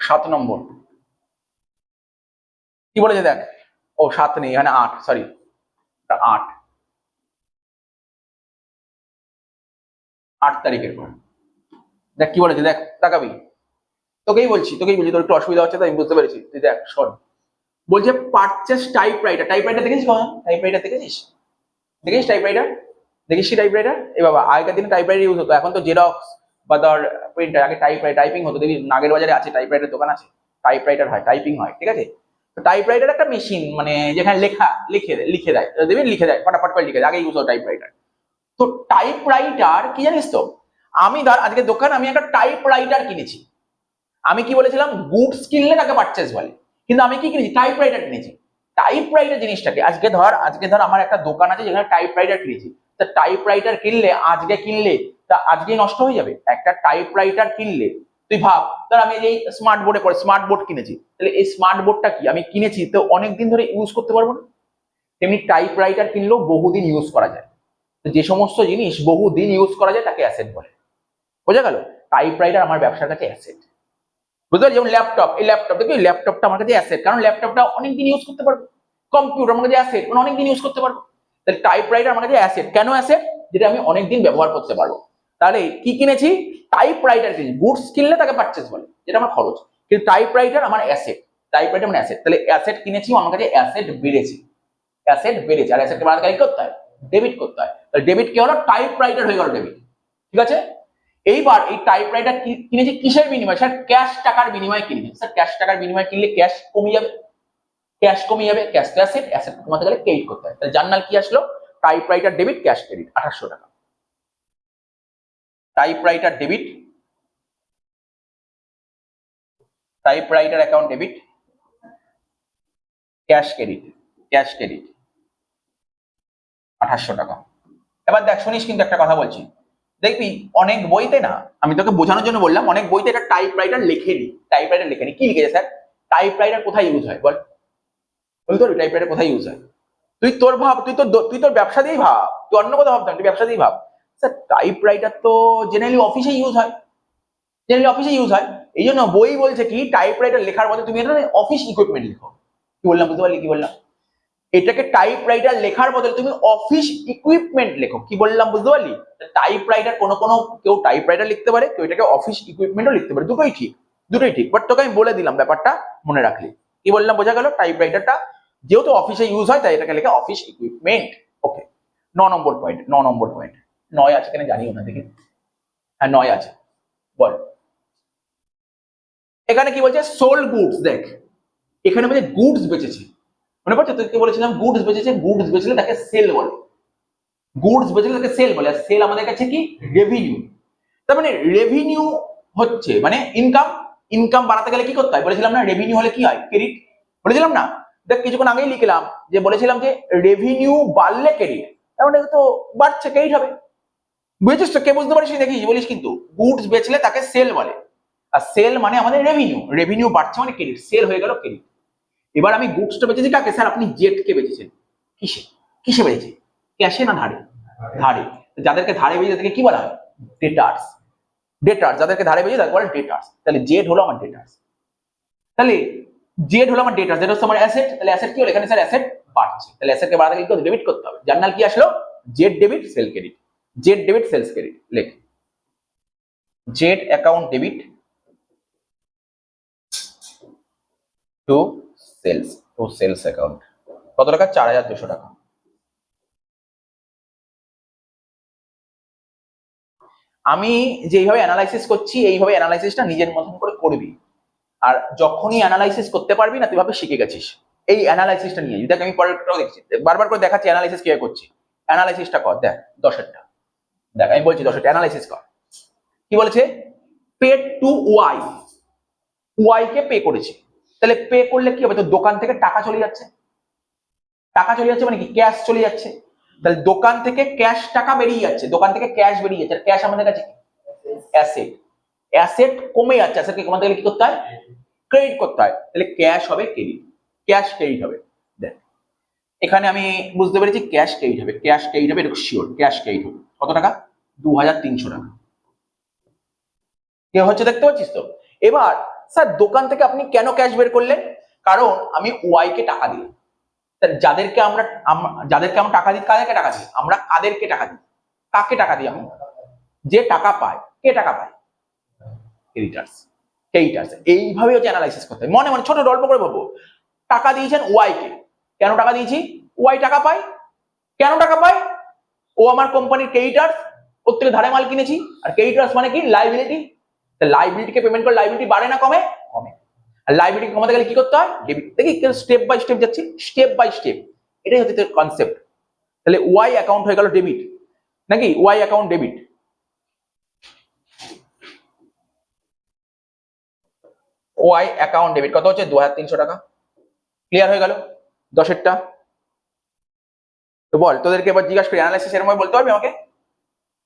7 নম্বর কি বলেছে দেখ, ও 7 নেই এখানে, 8, সরি 8, 8 তারিখের পর দেখ কি বলেছে, দেখ তাকাবি, তোকেই বলছি, তোকেই বলছি, তোর একটু অসুবিধা হচ্ছে তো আমি বুঝতে পেরেছি, তুই দেখ শোন। বলছে পারচেস টাইপরাইটার, টাইপরাইটার দেখেছিস কখন? টাইপরাইটার দেখেছিস? দেখেছিস টাইপরাইটার? দেখিস টাইপরাইটার? এ বাবা, আগেকার দিনে টাইপরাইটার ইউজ হতো, এখন তো জেরক্স বা ধর প্রিন্টার, আগে টাইপিং হতো। দেখবি নাগের বাজারে আছে টাইপরাইটার দোকান আছে, টাইপরাইটার হয়, টাইপিং হয়, ঠিক আছে? তো টাইপরাইটার একটা মেশিন, মানে যেখানে লেখা লিখে দেয়, দেখবি লিখে দেয়, ফটাফট করে লিখে দেয়, আগে ইউজ হতো টাইপরাইটার। তো টাইপরাইটার কি জানিস তো, আমি ধর আজকে দোকান, আমি একটা টাইপরাইটার কিনেছি, আমি কি বলেছিলাম? গুডস কিনলে তাকে পারচেজ বলে, কিন্তু আমি কি কিনেছি? টাইপরাইটার কিনেছি। টাইপরাইটার জিনিসটাকে, আজকে ধর আমার একটা দোকান আছে যেখানে টাইপরাইটার কিনেছি, তা টাইপরাইটার কিনলে, আজকে কিনলে তা আজকেই নষ্ট হয়ে যাবে? একটা টাইপরাইটার কিনলে তুই ভাব, ধর আমি এই স্মার্ট বোর্ডে পড়ে স্মার্ট বোর্ড কিনেছি, তাহলে এই স্মার্ট বোর্ডটা কি আমি কিনেছি তো অনেকদিন ধরে ইউজ করতে পারবো না? তেমনি টাইপরাইটার কিনলেও বহুদিন ইউজ করা যায়। তো যে সমস্ত জিনিস বহুদিন ইউজ করা যায় তাকে অ্যাসেট বলে। বোঝা গেল? টাইপরাইটার আমার ব্যবসার কাছে অ্যাসেট। বুঝতে পারছি? যেমন ল্যাপটপ, এই ল্যাপটপ দেখি, ল্যাপটপটা আমার কাছে অ্যাসেট, কারণ ল্যাপটপটা অনেকদিন ইউজ করতে পারবো। কম্পিউটার আমার কাছে অ্যাসেট, মানে অনেকদিন ইউজ করতে পারবো। তাহলে টাইপরাইটার আমার কাছে অ্যাসেট, কেন অ্যাসেট? যেটা আমি অনেকদিন ব্যবহার করতে পারবো। তাহলে কি কিনেছি? টাইপরাইটার কিনেছি। গুডস কিনলে তাকে পারচেজ বলে, যেটা আমার খরচ, কিন্তু টাইপরাইটার আমার অ্যাসেট, টাইপরাইটার মানে অ্যাসেট। তাহলে অ্যাসেট কিনেছি, আমার কাছে অ্যাসেট বেড়েছে, অ্যাসেট বেড়েছে, আর অ্যাসেটকে বাড়াতে গেলে কি করতে হয়? ডেবিট করতে হয়। তাহলে ডেবিট কি হলো? টাইপরাইটার হয়ে গেল ডেবিট, ঠিক আছে? এইবার এই টাইপরাইটার কিনেছি কিসের বিনিময়ে? স্যার ক্যাশ টাকার বিনিময়ে কিনেছি। স্যার ক্যাশ টাকার বিনিময়ে কিনলে ক্যাশ কমে যাবে, ক্যাশ কমে যাবে, ক্যাশ টু অ্যাসেট, অ্যাসেট কমাতে গেলে ক্রেডিট করতে হয়। তাহলে জার্নাল কি আসলো? টাইপরাইটার ডেবিট, ক্যাশ ক্রেডিট, 2800 টাকা। Typewriter debit, typewriter account debit, cash credit, cash credit 2800 টাকা। এবার দেখ শুনিস, কিন্তু একটা কথা বলছি, দেখবি অনেক বইতে না, আমি তোকে বোঝানোর জন্য বললাম, অনেক বইতে এটা টাইপরাইটার লেখেনি, টাইপরাইটার লেখেনি। কি লিখেছে স্যার? টাইপরাইটার কোথায় ইউজ হয় বল, বলতো টাইপরাইটার কোথায় ইউজ হয়? তুই তোর ভাব, তুই তোর ব্যবসা দিয়েই ভাব, তুই অন্য কথা ভাবতাম, তুই ব্যবসা দিয়েই ভাব। স্যার টাইপরাইটার তো জেনারেলি অফিসে ইউজ হয়, জেনারেলি অফিসে ইউজ হয়। এই জন্য বই বলছে কি টাইপরাইটার লেখার বদলে তুমি এটা অফিস ইকুইপমেন্ট লিখো। কি বললাম বুঝতে পারলি? কি বললাম? এটাকে টাইপরাইটার লেখার বদলে তুমি অফিস ইকুইপমেন্ট লেখো। কি বললাম বুঝতে পারলি? টাইপরাইটার কোনো কেউ টাইপরাইটার লিখতে পারে, কেউ এটাকে অফিস ইকুইপমেন্টও লিখতে পারে, দুটোই ঠিক, দুটোই ঠিক। বাট তোকে আমি বলে দিলাম ব্যাপারটা, মনে রাখলি। কি বললাম বোঝা গেল? টাইপরাইটারটা যেহেতু অফিসে ইউজ হয় তাই এটাকে লেখা অফিস ইকুইপমেন্ট। ওকে, 9 নম্বর পয়েন্ট, 9 নম্বর পয়েন্ট। 9 আছে কিনা জানিও না, দেখি। হ্যাঁ 9 আছে। বল এখানে কি বলছে? Sold goods. দেখ এখানে বলছে গুডস বেচেছে, মনে পড়ছে তোকে বলেছিলাম গুডস বেচেছে, গুডস বেচলে তাকে সেল বলে, গুডস বেচলে তাকে সেল বলে। আর সেল আমাদের কাছে কি? রেভিনিউ। তার মানে রেভিনিউ হচ্ছে মানে ইনকাম। ইনকাম বাড়াতে গেলে কি করতে হয় বলেছিলাম না? রেভিনিউ হলে কি হয়? ক্রেডিট। বলেছিলাম না? দেখ কিছুক্ষণ আগেই লিখলাম যে বলেছিলাম যে রেভিনিউ বাড়লে ক্রেডিট, তার মানে তো বাড়ছে, ক্রেডিট হবে। বুঝেছিস তো? কে বুঝতে পারিস দেখিস বলিস কিন্তু। গুডস বেচলে তাকে সেল বলে, আর সেল মানে আমাদের রেভিনিউ, রেভিনিউ বাড়ছে মানে ক্রেডিট, সেল হয়ে গেল ক্রেডিট। এবার আমি গুডসটা বেচেছি কাকে? স্যার আপনি জেড কে বেচেছেন। কিসে? কিসে বেচেছে? ক্যাশে না ধারে? ধারে। যাদেরকে ধারে বেচে তাদেরকে কি বলা হয়? ডেটার্স। ডেটার্স, যাদেরকে ধারে বেচে তাদেরকে বলে ডেটার্স। তাহলে জেড হলো আমার ডেটার্স। তাহলে জেড হলো আমার ডেটার্স, যেটা হচ্ছে আমার অ্যাসেট। তাহলে অ্যাসেট কি হলো এখানে? স্যার অ্যাসেট বাড়ছে। তাহলে অ্যাসেটকে বাড়াতে গেলে ডেবিট করতে হবে। জার্নাল কি আসলো? Z debit sale credit, Z debit sales credit. লেখ Z account debit to sales account. কত টাকা? 4200 টাকা। আমি যেইভাবে অ্যানালাইসিস করছি এইভাবে অ্যানালাইসিসটা নিজের মতন করে করবি। আর যখনই অ্যানালাইসিস করতে পারবি না তুই ভাবে শিখে গেছিস এই অ্যানালাইসিসটা নিয়ে। দেখ আমি পরেরটাও দেখছি, বারবার করে দেখাচ্ছি অ্যানালাইসিস কিভাবে করছি। অ্যানালাইসিসটা কর। দেখ 10এরটা, দেখ আমি বলছি 10এরটা অ্যানালাইসিস কর। কি বলেছে? পে টু ওয়াই, ওয়াই কে পে করেছে। তাহলে পে করলে কি হবে? তো দোকান থেকে টাকা চলে যাচ্ছে, টাকা চলে যাচ্ছে মানে কি? ক্যাশ চলে যাচ্ছে। তাহলে দোকান থেকে ক্যাশ টাকা বেরিয়ে যাচ্ছে, দোকান থেকে ক্যাশ বেরিয়ে যাচ্ছে। আর ক্যাশ আমাদের কাছে অ্যাসেট, অ্যাসেট কমে যাচ্ছে। অ্যাসেটকে কমাতে গেলে কি করতে হয়? ক্রেডিট করতে হয়। তাহলে ক্যাশ হবে ক্রেডিট, ক্যাশ ক্রেডিট হবে। দেখ এখানে আমি বুঝতে পেরেছি ক্যাশ ক্রেডিট হবে, ক্যাশ ক্রেডিট হবে, এটা শিওর। ক্যাশ ক্রেডিট হবে কত টাকা? 2300 টাকা। কে হচ্ছে দেখতে পাচ্ছিস তো? এবার স্যার দোকান থেকে আপনি কেন ক্যাশ বের করলেন? কারণ আমি ওয়াই কে টাকা দিই। যাদেরকে আমরা টাকা দিই, কাদেরকে টাকা দিই? আমরা কাদেরকে টাকা দিই? কাকে টাকা দিই? আমি যে টাকা পায়। কে টাকা পায়? ক্রেডিটার্স। ক্রেডিটার্স। এইভাবে হচ্ছে অ্যানালাইসিস করতে হয়। মনে মনে ছোট গল্প করে বলবো। টাকা দিয়েছেন ওয়াই কে। কেন টাকা দিয়েছি? ওয়াই টাকা পায়। কেন টাকা পায়? ও আমার কোম্পানির ক্রেডিটার্স, ওর থেকে ধারে মাল কিনেছি। আর ক্রেডিটার্স মানে কি? লাইবিলিটি। লাইবিলিটিকে পেমেন্ট করে লাইবিলিটি বাড়ে না কমে? কমে। আর লাইবিলিটি কমাতে গেলে কি করতে হয়? ডেবিট। দেখি স্টেপ বাই স্টেপ যাচ্ছি, স্টেপ বাই স্টেপ। এটাই হচ্ছে তোর কনসেপ্ট। তাহলে ওয়াই অ্যাকাউন্ট হয়ে গেল ডেবিট, নাকি? Y account debit. Y account debit কত হচ্ছে? 2300 টাকা। ক্লিয়ার হয়ে গেল 10এরটা। তো বল তোদেরকে এবার জিজ্ঞাসা করি অ্যানালাইসিস এর মধ্যে বলতে পারবি আমাকে?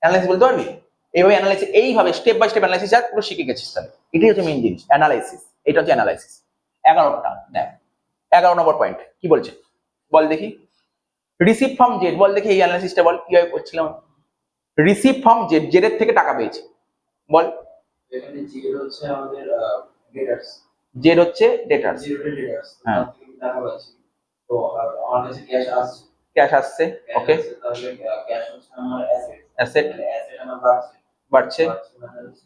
অ্যানালাইসিস বলতে পারবি? এইভাবে অ্যানালাইসিস, এইভাবে স্টেপ বাই স্টেপ অ্যানালাইসিস আর পুরো শিখে গেছিস তাহলে। এটাই হচ্ছে মেইন জিনিস অ্যানালাইসিস। এটা হচ্ছে অ্যানালাইসিস। 11টা দেখ, 11 নম্বর পয়েন্ট কি বলছে বল দেখি। Receive from Z. বল দেখি এই অ্যানালাইসিসটা বল কিভাবে করছিলাম। রিসিভ ফ্রম জেড, জেডের থেকে টাকা পেয়েছে। বল এখানে জেড হচ্ছে আমাদের ডেটার্স, জেড হচ্ছে ডেটার্স। হ্যাঁ টাকা পাচ্ছি। তো আমার কাছে ক্যাশ আসছে, ক্যাশ আসছে। ওকে, তাহলে ক্যাশ হচ্ছে আমার অ্যাসেট অ্যাসেট আমার বাড়ছে, বাড়ছে। মানে হচ্ছে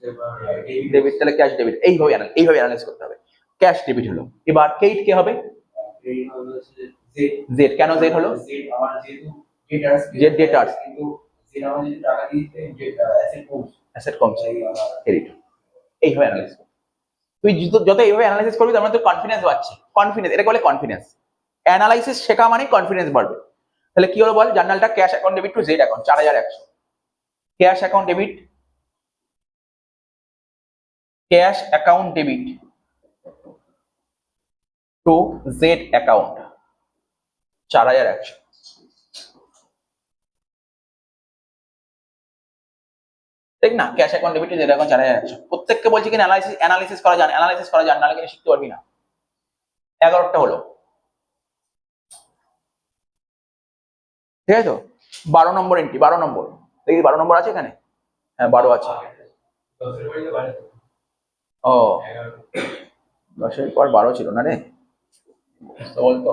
ডেবিট, তাহলে ক্যাশ ডেবিট। এইভাবে অ্যানালাইজ করতে হবে। ক্যাশ ডেবিট হলো। এবার ক্রেডিট কে হবে? ক্রেডিট হবে হচ্ছে জেড। জেড কেন জেড হলো? জেড আমার যেহেতু ডেটার্স, জেড ডেটার্স, কিন্তু জেড আমার যদি টাকা দিতে অ্যাসেট কমছে, অ্যাসেট কমছে, ক্রেডিট। এইভাবে অ্যানালাইজ করতে। তুই যত এইভাবে অ্যানালাইসিস করবি তার মানে তোর কনফিডেন্স বাড়ছে। কনফিডেন্স, এটা বলে কনফিডেন্স। অ্যানালাইসিস শেখা মানে কনফিডেন্স বাড়বে। তাহলে কি হলো বল? জার্নালটা cash account debit to Z account 4100। Cash account debit, cash account debit to Z account 4100। ঠিক না? Cash account debit to Z account 4100। প্রত্যেককে বলছি কি অ্যানালাইসিস করা জান, অ্যানালাইসিস করা জান, নাহলে কিন্তু শিখতে পারবি না। 11টা হলো, ঠিক আছে তো? 12 নম্বর এন্ট্রি, 12 নম্বর দেখি 12 নম্বর আছে এখানে। হ্যাঁ 12 আছে। ও 11। 10-এর পর 12 ছিল না রে, তো বলতো।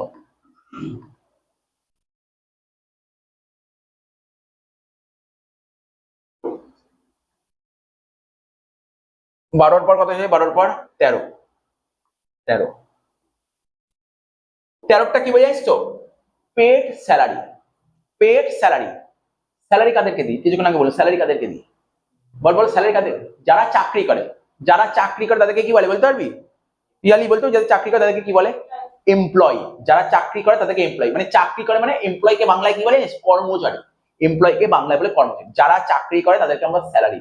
বারোর পর কত হয়েছে? 12-র পর 13। 13, 13টা কি বোঝাইছ তো? Paid salary. Paid salary. Salary কাদেরকে দিই? কিছুক্ষণ আগে বলো স্যালারি কাদেরকে দিই। বল বল স্যালারি কাদের? যারা চাকরি করে। যারা চাকরি করে তাদেরকে কি বলে বলতে পারবি? রিয়ালি বলতো যাদের চাকরি করে তাদেরকে কি বলে? এমপ্লয়। যারা চাকরি করে তাদেরকে এমপ্লয়, মানে চাকরি করে মানে এমপ্লয়কে বাংলায় কি বলে? কর্মচারী। এমপ্লয়কে বাংলায় বলে কর্মচারী। যারা চাকরি করে তাদেরকে আমরা স্যালারি।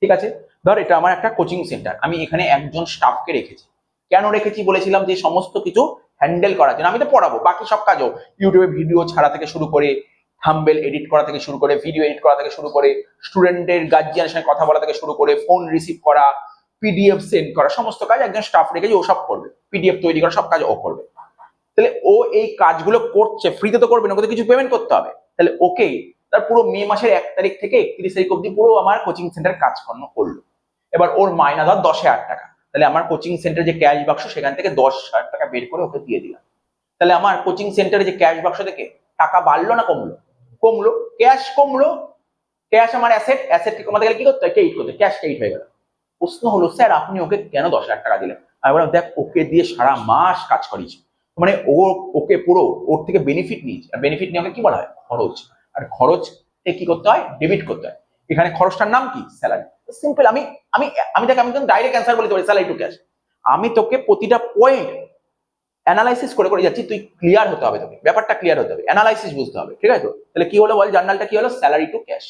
ঠিক আছে, ধর এটা আমার একটা কোচিং সেন্টার, আমি এখানে একজন স্টাফকে রেখেছি। কেন রেখেছি? বলেছিলাম যে সমস্ত কিছু হ্যান্ডেল করার জন্য। আমি তো পড়াবো, বাকি সব কাজও ইউটিউবে ভিডিও ছাড়া থেকে শুরু করে, থাম্বনেল এডিট করা থেকে শুরু করে, ভিডিও এডিট করা থেকে শুরু করে, স্টুডেন্টের গার্জিয়ানের সঙ্গে কথা বলা থেকে শুরু করে, ফোন রিসিভ করা, পিডিএফ সেন্ড করা, সমস্ত কাজ একজন স্টাফ রেখেছি, ও সব করবে। পিডিএফ তৈরি করা, সব কাজ ও করবে। তাহলে ও এই কাজগুলো করছে, ফ্রিতে তো করবে না, ওকে তো কিছু পেমেন্ট করতে হবে। তাহলে ওকে তার পুরো মে মাসের 1 তারিখ থেকে 31 তারিখ অব্দি পুরো আমার কোচিং সেন্টার কাজকর্ম করলো। এবার ওর মাইনা ধর 10,000 টাকা, তাহলে আমার কোচিং সেন্টার যে ক্যাশ বাক্স সেখান থেকে 10,000 টাকা বের করে ওকে দিয়ে দিলাম। তাহলে আমার কোচিং সেন্টারে যে ক্যাশ বাক্স থেকে টাকা বাড়লো না কমলো? কমলো। ক্যাশ কমলো। ক্যাশ আমার অ্যাসেট, অ্যাসেট কমাতে গেলে কি করতে হয়? ক্রেডিট করতে। ক্যাশ ক্রেডিট হয়ে গেল। প্রশ্ন হলো স্যার আপনি ওকে কেন 10,000 টাকা দিলেন? আমি বললাম দেখ ওকে দিয়ে সারা মাস কাজ করিয়েছি, মানে ও ওকে পুরো ওর থেকে বেনিফিট নিয়েছে। আর বেনিফিট নিয়ে ওকে কি বলা হয়? খরচ। আর খরচ কি করতে হয়? ডেবিট করতে হয়। এখানে খরচটার নাম কি? স্যালারি। সিম্পল। আমি আমি আমি দেখ আমি ডাইরেক্ট অ্যান্সার বলতে পারি স্যালারি টু ক্যাশ। আমি তোকে প্রতিটা পয়েন্ট অ্যানালাইসিস করে করে যাচ্ছি, তুই ক্লিয়ার হতে হবে, তোকে ব্যাপারটা ক্লিয়ার হতে হবে, অ্যানালাইসিস বুঝতে হবে। ঠিক আছে তো? তাহলে কি হলো বল, জার্নালটা কি হলো? Salary to cash.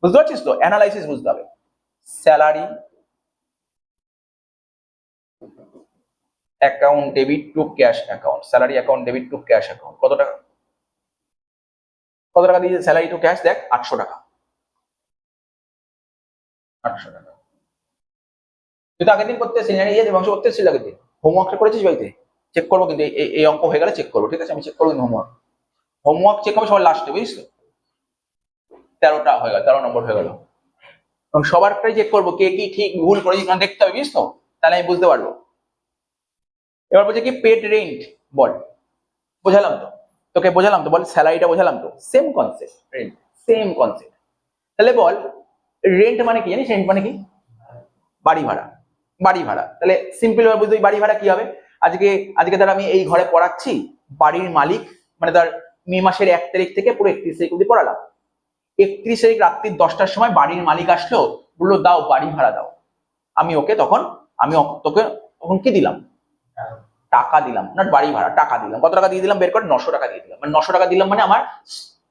বুঝতে পারছিস তো? অ্যানালাইসিস বুঝতে হবে। Salary account debit to cash account. Salary account debit to cash account. কত টাকা? কত টাকা দিয়েছে স্যালারি টু ক্যাশ? দেখ 800 টাকা। 800 টাকা। তুই তো আগের দিন করতে এসেছিস, জানিস দেবাংশ করতে এসেছিল আগের দিন। হোমওয়ার্কটা করেছিস বাড়িতে? চেক করবো কিন্তু এই অঙ্ক হয়ে গেলে চেক করবো। ঠিক আছে, আমি চেক করবো হোমওয়ার্ক। হোমওয়ার্ক চেক হবে সবার লাস্টে, বুঝিস তো? 13টা হয়ে গেল, 13 নম্বর হয়ে গেল। এবং সবারটাই চেক করবো কে কি ঠিক ভুল করেছিস, মানে দেখতে হবে, বুঝিস তো? তাহলে আমি বুঝতে পারবো। এবার বলছে কি পেড রেন্ট। বল, বোঝালাম তো তোকে, বোঝালাম তো, বল স্যালারিটা বোঝালাম তো, same concept rent, same concept. তাহলে বল রেন্ট মানে কি জানিস? রেন্ট মানে কি? বাড়ি ভাড়া। বাড়ি ভাড়া। তাহলে সিম্পল ভাবে বুঝতে, বাড়ি ভাড়া কি হবে? আজকে আজকে ধর আমি এই ঘরে পড়াচ্ছি, বাড়ির মালিক মানে ধর মে মাসের 1 তারিখ থেকে পুরো 31 তারিখ অব্দি পড়ালাম। 31 তারিখ রাত্রি 10টার সময় বাড়ির মালিক আসলো, বললো দাও বাড়ি ভাড়া দাও। আমি ওকে তখন তোকে তখন কি দিলাম? টাকা দিলাম, না বাড়ি ভাড়া টাকা দিলাম। কত টাকা দিয়ে দিলাম? বের করে 900 টাকা দিয়ে দিলাম। মানে 900 টাকা দিলাম মানে আমার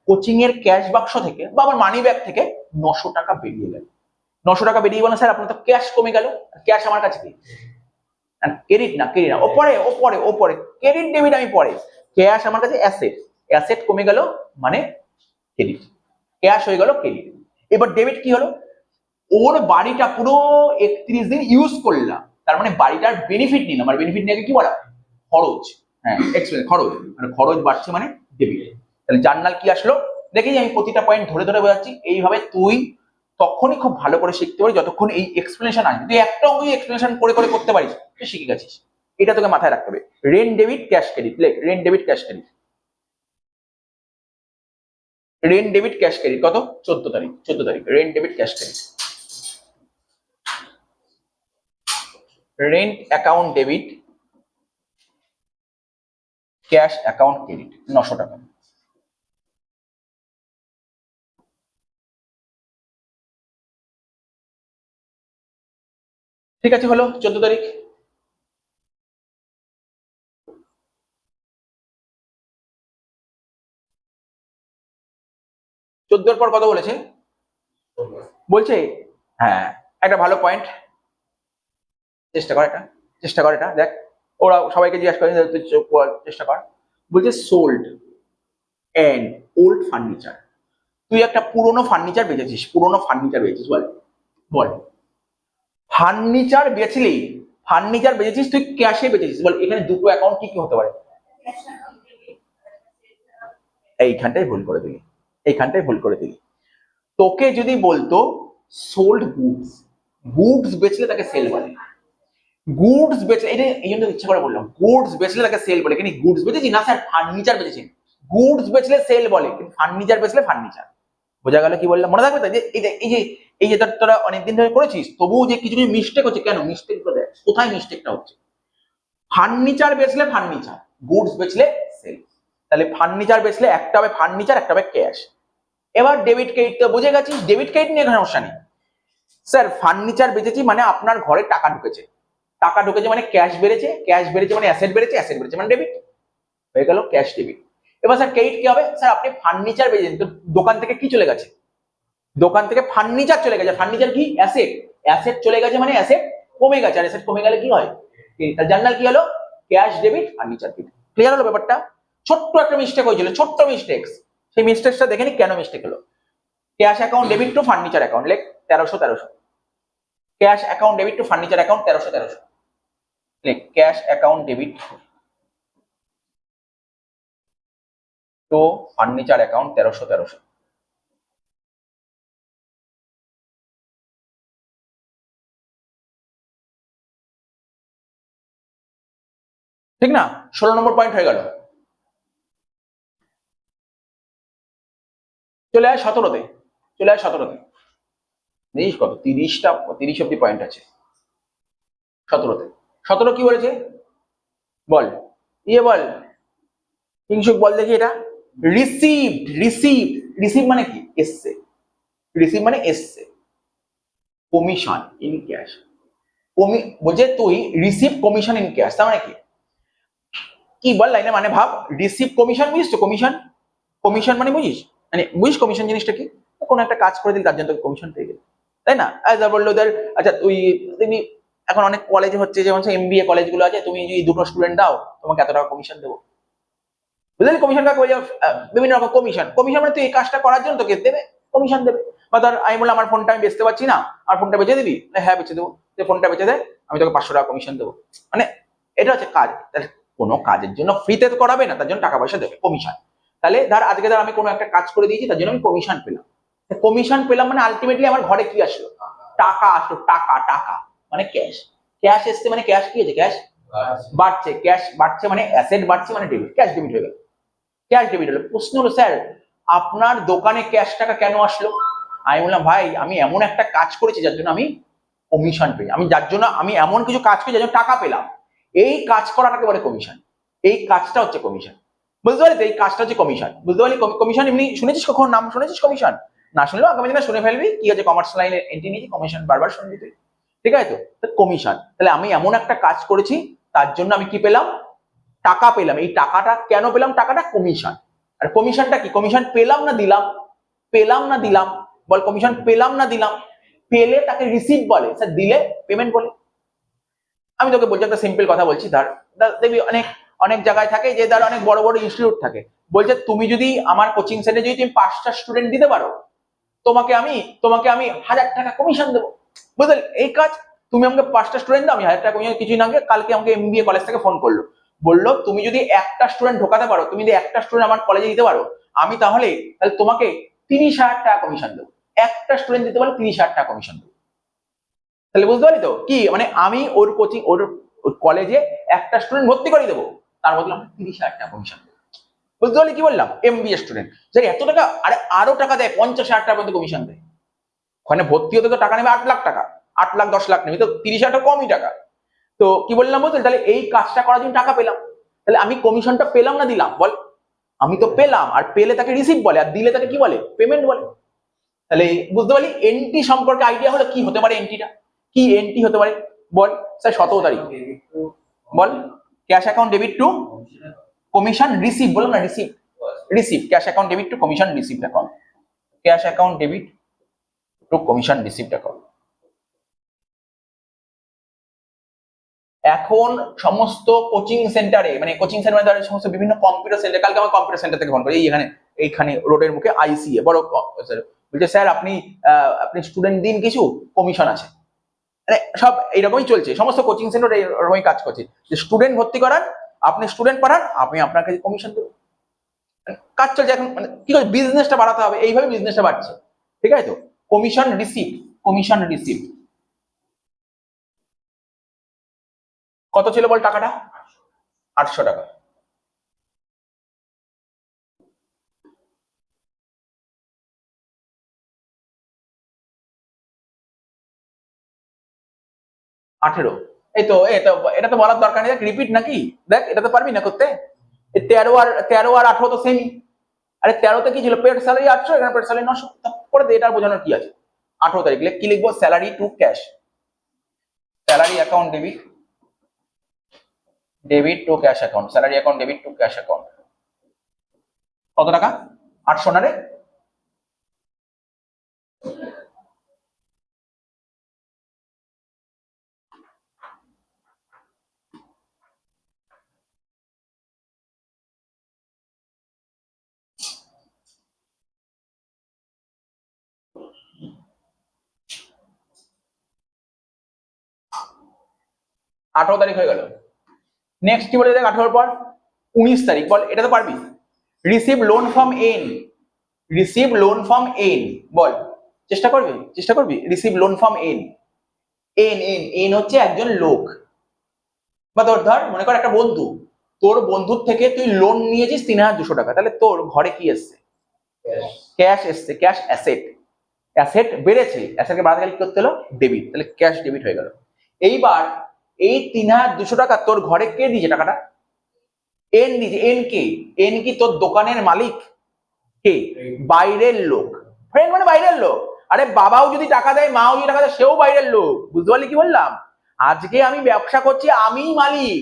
কোচিং এর ক্যাশ বাক্স থেকে বা আমার মানি ব্যাগ থেকে 900 টাকা বেরিয়ে গেল। 900 টাকা বেরিয়ে গেল স্যার, আপনার তো ক্যাশ কমে গেল। ক্যাশ আমার কাছে কি? ক্রেডিট না, ক্রেডিট না, ও পরে ক্রেডিট ডেবিট আমি পরে। ক্যাশ আমার কাছে অ্যাসেট। অ্যাসেট কমে গেল মানে ক্রেডিট। ক্যাশ হয়ে গেল ক্রেডিট। এবার ডেবিট কি হলো? ওর বাড়িটা পুরো 31 দিন ইউজ করলাম, তার মানে বাড়িটার বেনিফিট নিলাম। আর বেনিফিট নিয়ে কি বলা হয়? খরচ। হ্যাঁ, এক্সপেন্স, খরচ। মানে খরচ বাড়ছে মানে ডেবিট। তাহলে জার্নাল কি আসলো? দেখি আমি প্রতিটা পয়েন্ট ধরে ধরে বোঝাচ্ছি। এইভাবে তুই তখনই খুব ভালো করে শিখতে পারিস যতক্ষণ এই এক্সপ্লেনেশন আসবে। তুই একটা অঙ্ক এক্সপ্লেনেশন করে করে করতে পারিস, তুই শিখে গেছিস। এটা তোকে মাথায় রাখতে হবে। Rent debit cash credit. Rent debit cash credit. Rent debit cash credit কত? 14 তারিখ। 14 তারিখ rent debit cash credit. Rent account debit cash account credit 900 টাকা। ঠিক আছে, হলো 14 তারিখ। 14-র পর কত বলেছে? বলছে হ্যাঁ, একটা ভালো পয়েন্ট। চেষ্টা কর এটা, চেষ্টা কর এটা দেখ। ওরা সবাইকে জিজ্ঞাসা করে, তুই চেষ্টা কর। বলছে সোল্ড এন্ড ওল্ড ফার্নিচার। তুই একটা পুরোনো ফার্নিচার বেচেছিস, পুরোনো ফার্নিচার বেচেছিস, বল বল ফার্নিচার বেচলি, ফার্নিচার বেচেছিস তুই ক্যাশে বেচেছিস, বল এখানে দুটো অ্যাকাউন্ট কি কি হতে পারে? এইখানটাই ভুল করে দিলি, এইখানটাই ভুল করে দিলি। তোকে যদি বলতো সোল্ড গুডস, গুডস বেচলে তাকে সেল বলে। গুডস বেচলে, এটা এই জন্য ইচ্ছা করে বললাম, গুডস বেচলে তাকে সেল বলে। কিন্তু গুডস বেচেছি না স্যার, ফার্নিচার বেচেছি। গুডস বেচলে সেল বলে, কিন্তু ফার্নিচার বেচলে ফার্নিচার। বোঝা গেল কি বললাম? মনে থাকবে তো? যে এই যে তোরা অনেকদিন ধরে করেছিস, তবুও যে কিছু কিছু মিস্টেক হচ্ছে, কেন মিস্টেক? কোথায় মিস্টেকটা হচ্ছে? ফার্নিচার বেচলে ফার্নিচার, গুডস বেচলে সেল। তাহলে ফার্নিচার বেচলে একটা হবে ফার্নিচার, একটা হবে ক্যাশ। এবার ডেবিট ক্রেডিট তো বুঝে গেছিস, ডেবিট ক্রেডিট নিয়ে সমস্যা নেই। স্যার ফার্নিচার বেচেছি মানে আপনার ঘরে টাকা ঢুকেছে, টাকা ঢুকেছে মানে ক্যাশ বেড়েছে, ক্যাশ বেড়েছে মানে অ্যাসেট বেড়েছে, অ্যাসেট বেড়েছে মানে ডেবিট হয়ে গেল, ক্যাশ ডেবিট। এবার স্যার ক্রেডিট কি হবে? স্যার আপনি ফার্নিচার বেচেছেন, তো দোকান থেকে কি চলে গেছে? দোকান থেকে ফার্নিচার চলে গেছে। ফার্নিচার কি? অ্যাসেট। অ্যাসেট চলে গেছে মানে অ্যাসেট কমে গেছে, আর অ্যাসেট কমে গেলে কি হয়? তার জার্নাল কি হলো? Cash debit, furniture credit. Clear হলো ব্যাপারটা? ছোট্ট একটা মিস্টেক হয়েছিল, ছোট্ট মিস্টেক। সেই মিস্টেকটা দেখে নি কেন মিস্টেক হলো। Cash account debit two furniture account, লেখ 1300। Cash account debit two furniture account 1300। লেখ cash account debit two furniture account 1300। ঠিক না? 16 নম্বর পয়েন্ট হয়ে গেল। চলে আয় 17তে, চলে আয় 17তে। দেখিস কত 30 অব্দি পয়েন্ট আছে 17তে। 17 কি বলেছে বল, ইয়ে বল, কিংসুক বল দেখি এটা। রিসিভড, রিসিভড, রিসিভ মানে কি? এসছে। রিসিভ মানে এসছে। Commission in cash. বলছে তুই রিসিভ কমিশন ইন ক্যাশ, তার মানে কি? কি বল লাইনে মানে ভাব। রিসিভ কমিশন বুঝিস তো? কমিশন, কমিশন মানে বুঝিস? মানে বুঝিস কমিশন জিনিসটা কি? কোনো একটা কাজ করে দিল, তার জন্য তোকে কমিশন পেয়ে গেল, তাই না? যা বললো ওদের, আচ্ছা তুই দেখবি এখন অনেক কলেজে হচ্ছে, যেমন এমবিএ কলেজগুলো আছে, তুমি যদি 2টো স্টুডেন্ট দাও তোমাকে এত টাকা কমিশন দেবো। বুঝলি কমিশন কাকে বলে? বিভিন্ন রকম কমিশন। কমিশন মানে তুই এই কাজটা করার জন্য তোকে দেবে, কমিশন দেবে। বা ধর আমি বললাম আমার ফোনটা আমি বেচতে পারছি না, আর ফোনটা বেচে দিবি? হ্যাঁ বেচে দেবো। তুই ফোনটা বেচে দে, আমি তোকে 500 টাকা কমিশন দেবো। মানে এটা হচ্ছে কাজ। তাহলে কোনো কাজের জন্য ফ্রিতে তো করাবে না, তার জন্য টাকা পয়সা দেবে, কমিশন। তাহলে ধর আজকে ধর আমি কোনো একটা কাজ করে দিয়েছি, তার জন্য আমি কমিশন পেলাম। কমিশন পেলাম মানে আলটিমেটলি আমার ঘরে কি আসলো? টাকা আসলো। টাকা, টাকা মানে ক্যাশ। ক্যাশ এসছে মানে ক্যাশ কি হয়েছে? ক্যাশ বাড়ছে। ক্যাশ বাড়ছে মানে অ্যাসেট বাড়ছে, মানে ডেবিট, ক্যাশ ডেবিট হয়ে গেল, ক্যাশ ডেবিট হলো। প্রশ্ন হলো স্যার আপনার দোকানে ক্যাশ টাকা কেন আসলো? আমি বললাম ভাই আমি এমন একটা কাজ করেছি যার জন্য আমি কমিশন পেয়ে, আমি যার জন্য আমি এমন কিছু কাজ করি যার জন্য টাকা পেলাম, এই কাজ করাটাকে বলে কমিশন। এই কাজটা হচ্ছে কমিশন, বুঝতে পারলি? এই কাজটা হচ্ছে কমিশন, বুঝতে পারলি? কমিশন এমনি শুনেছিস কখন? নাম শুনেছিস কমিশন? না শুনলেও আগামী দিনে শুনে ফেলবি, কি আছে কমার্স লাইনে এন্ট্রি নিয়েছি, কমিশন বারবার শুনবি তুই, ঠিক আছে তো? কমিশন, তাহলে আমি এমন একটা কাজ করেছি তার জন্য আমি কি পেলাম? টাকা পেলাম। এই টাকাটা কেন পেলাম? টাকাটা কমিশন। আর কমিশনটা কি? কমিশন পেলাম না দিলাম? পেলাম না দিলাম? বল, কমিশন পেলাম না দিলাম? পেলে তাকে রিসিভ বলে, স্যার দিলে পেমেন্ট বলে। আমি তোকে বলছি একটা সিম্পল কথা বলছি, ধর দেখবি অনেক অনেক জায়গায় থাকে যে ধর অনেক বড় বড় ইনস্টিটিউট থাকে, বলছে তুমি যদি আমার কোচিং সেন্টারে যদি তুমি 5টা স্টুডেন্ট দিতে পারো, তোমাকে আমি 1000 টাকা কমিশন দেবো। বুঝলি এই কাজ? তুমি আমাকে 5টা স্টুডেন্ট দাও, আমি 1000 টাকা কমিশন। কিছুদিন আগে কালকে আমাকে এমবিএ কলেজ থেকে ফোন করলো, বললো তুমি যদি একটা স্টুডেন্ট ঢোকাতে পারো, তুমি যদি একটা স্টুডেন্ট আমার কলেজে দিতে পারো, আমি তাহলে তোমাকে 30,000 টাকা কমিশন দেবো। একটা স্টুডেন্ট দিতে পারলে 30,000 টাকা কমিশন দেবো। তাহলে বুঝতে পারলি তো কি মানে? আমি ওর কোচিং, ওর কলেজে একটা স্টুডেন্ট ভর্তি করে দেবো, তার বদলে আমরা 30,000 টাকা কমিশন দেবো। বুঝতে পারলি কি বললাম? এমবিএ স্টুডেন্ট যে এত টাকা, আরে আরো টাকা দেয়, 50,000 টাকা পর্যন্ত কমিশন দেয়। ওখানে ভর্তি হতে তো টাকা নেবে 8 লাখ টাকা, 8 লাখ 10 লাখ নেবে, তো 30,000 টাকা কমই টাকা। তো কি বললাম বলতে? তাহলে এই কাজটা করার জন্য টাকা পেলাম, তাহলে আমি কমিশনটা পেলাম না দিলাম? বল, আমি তো পেলাম, আর পেলে তাকে রিসিভ বলে, আর দিলে তাকে কি বলে? পেমেন্ট বলে। তাহলে বুঝতে পারলি এন্ট্রি সম্পর্কে আইডিয়া হলো কি হতে পারে? এন্ট্রিটা কি এন্ট্রি হতে পারে বল? স্যার 17 তারিখ বল। Cash account debit to commission receive, বললাম না receive, receive. Cash account debit to commission receive account, cash account debit to commission receive account. এখন সমস্ত কোচিং সেন্টারে, মানে কোচিং সেন্টারে সমস্ত বিভিন্ন কম্পিউটার সেন্টার, কালকে আমার কম্পিউটার সেন্টার থেকে ফোন করে, এইখানে রোডের মুখে আইসিএ বড় স্যার, বলছে স্যার আপনি স্টুডেন্ট দিন, কিছু কমিশন আছে। মানে সব এইরকমই চলছে, সমস্ত কোচিং সেন্টার এরকমই কাজ করছে, যে স্টুডেন্ট ভর্তি করান, আপনি স্টুডেন্ট পড়ান, আমি আপনাকে কমিশন দেবো। কাজ চলছে এখন, মানে কি করে বিজনেসটা বাড়াতে হবে, এইভাবে বিজনেসটা বাড়ছে, ঠিক আছে তো? Commission receive, commission receive. কত ছিল বল টাকাটা? 800 টাকা। এই তো এটা তো বলার দরকার নেই, রিপিট নাকি? দেখ এটা তো পারবি না করতে। 13 আর 18 তো সেমই। আরে 13তে কি ছিল? পেড স্যালারি 800, এখানে পেড স্যালারি 900। করে দে, এটা বোঝানোর কি আছে? 18 তারিখ কি লিখবো? Salary to cash, salary account debit, debit to cash account, salary account debit to cash account. কত টাকা? 800 না রে? আঠারো তারিখ হয়ে গেল। নেক্সট কি বলে দেখ 18 পর? 19 তারিখ বল, এটা তো পারবি। Receive loan from N, receive loan from N, বল চেষ্টা করবি, চেষ্টা করবি। Receive loan from N, N N N হচ্ছে একজন লোক, বা তোর ধর মনে কর একটা বন্ধু, তোর বন্ধুর থেকে তুই লোন নিয়েছিস 3200 টাকা, তাহলে তোর ঘরে কি এসছে? ক্যাশ এসছে, ক্যাশ অ্যাসেট, অ্যাসেট বেড়েছে, অ্যাসেটকে বাড়াতে গেলে কি করতে হলো? ডেবিট, তাহলে ক্যাশ ডেবিট হয়ে গেল। এইবার এই 3200 টাকা তোর ঘরে কে দিয়েছে টাকাটা? এন দিয়েছে। N K? এন কি তোর দোকানের মালিক? কে? বাইরের লোক। ফ্রেন্ড মানে বাইরের লোক। আরে বাবাও যদি টাকা দেয়, মাও যদি টাকা দেয়, সেও বাইরের লোক। বুঝতে পারলি কি বললাম? আজকে আমি ব্যবসা করছি, আমিই মালিক।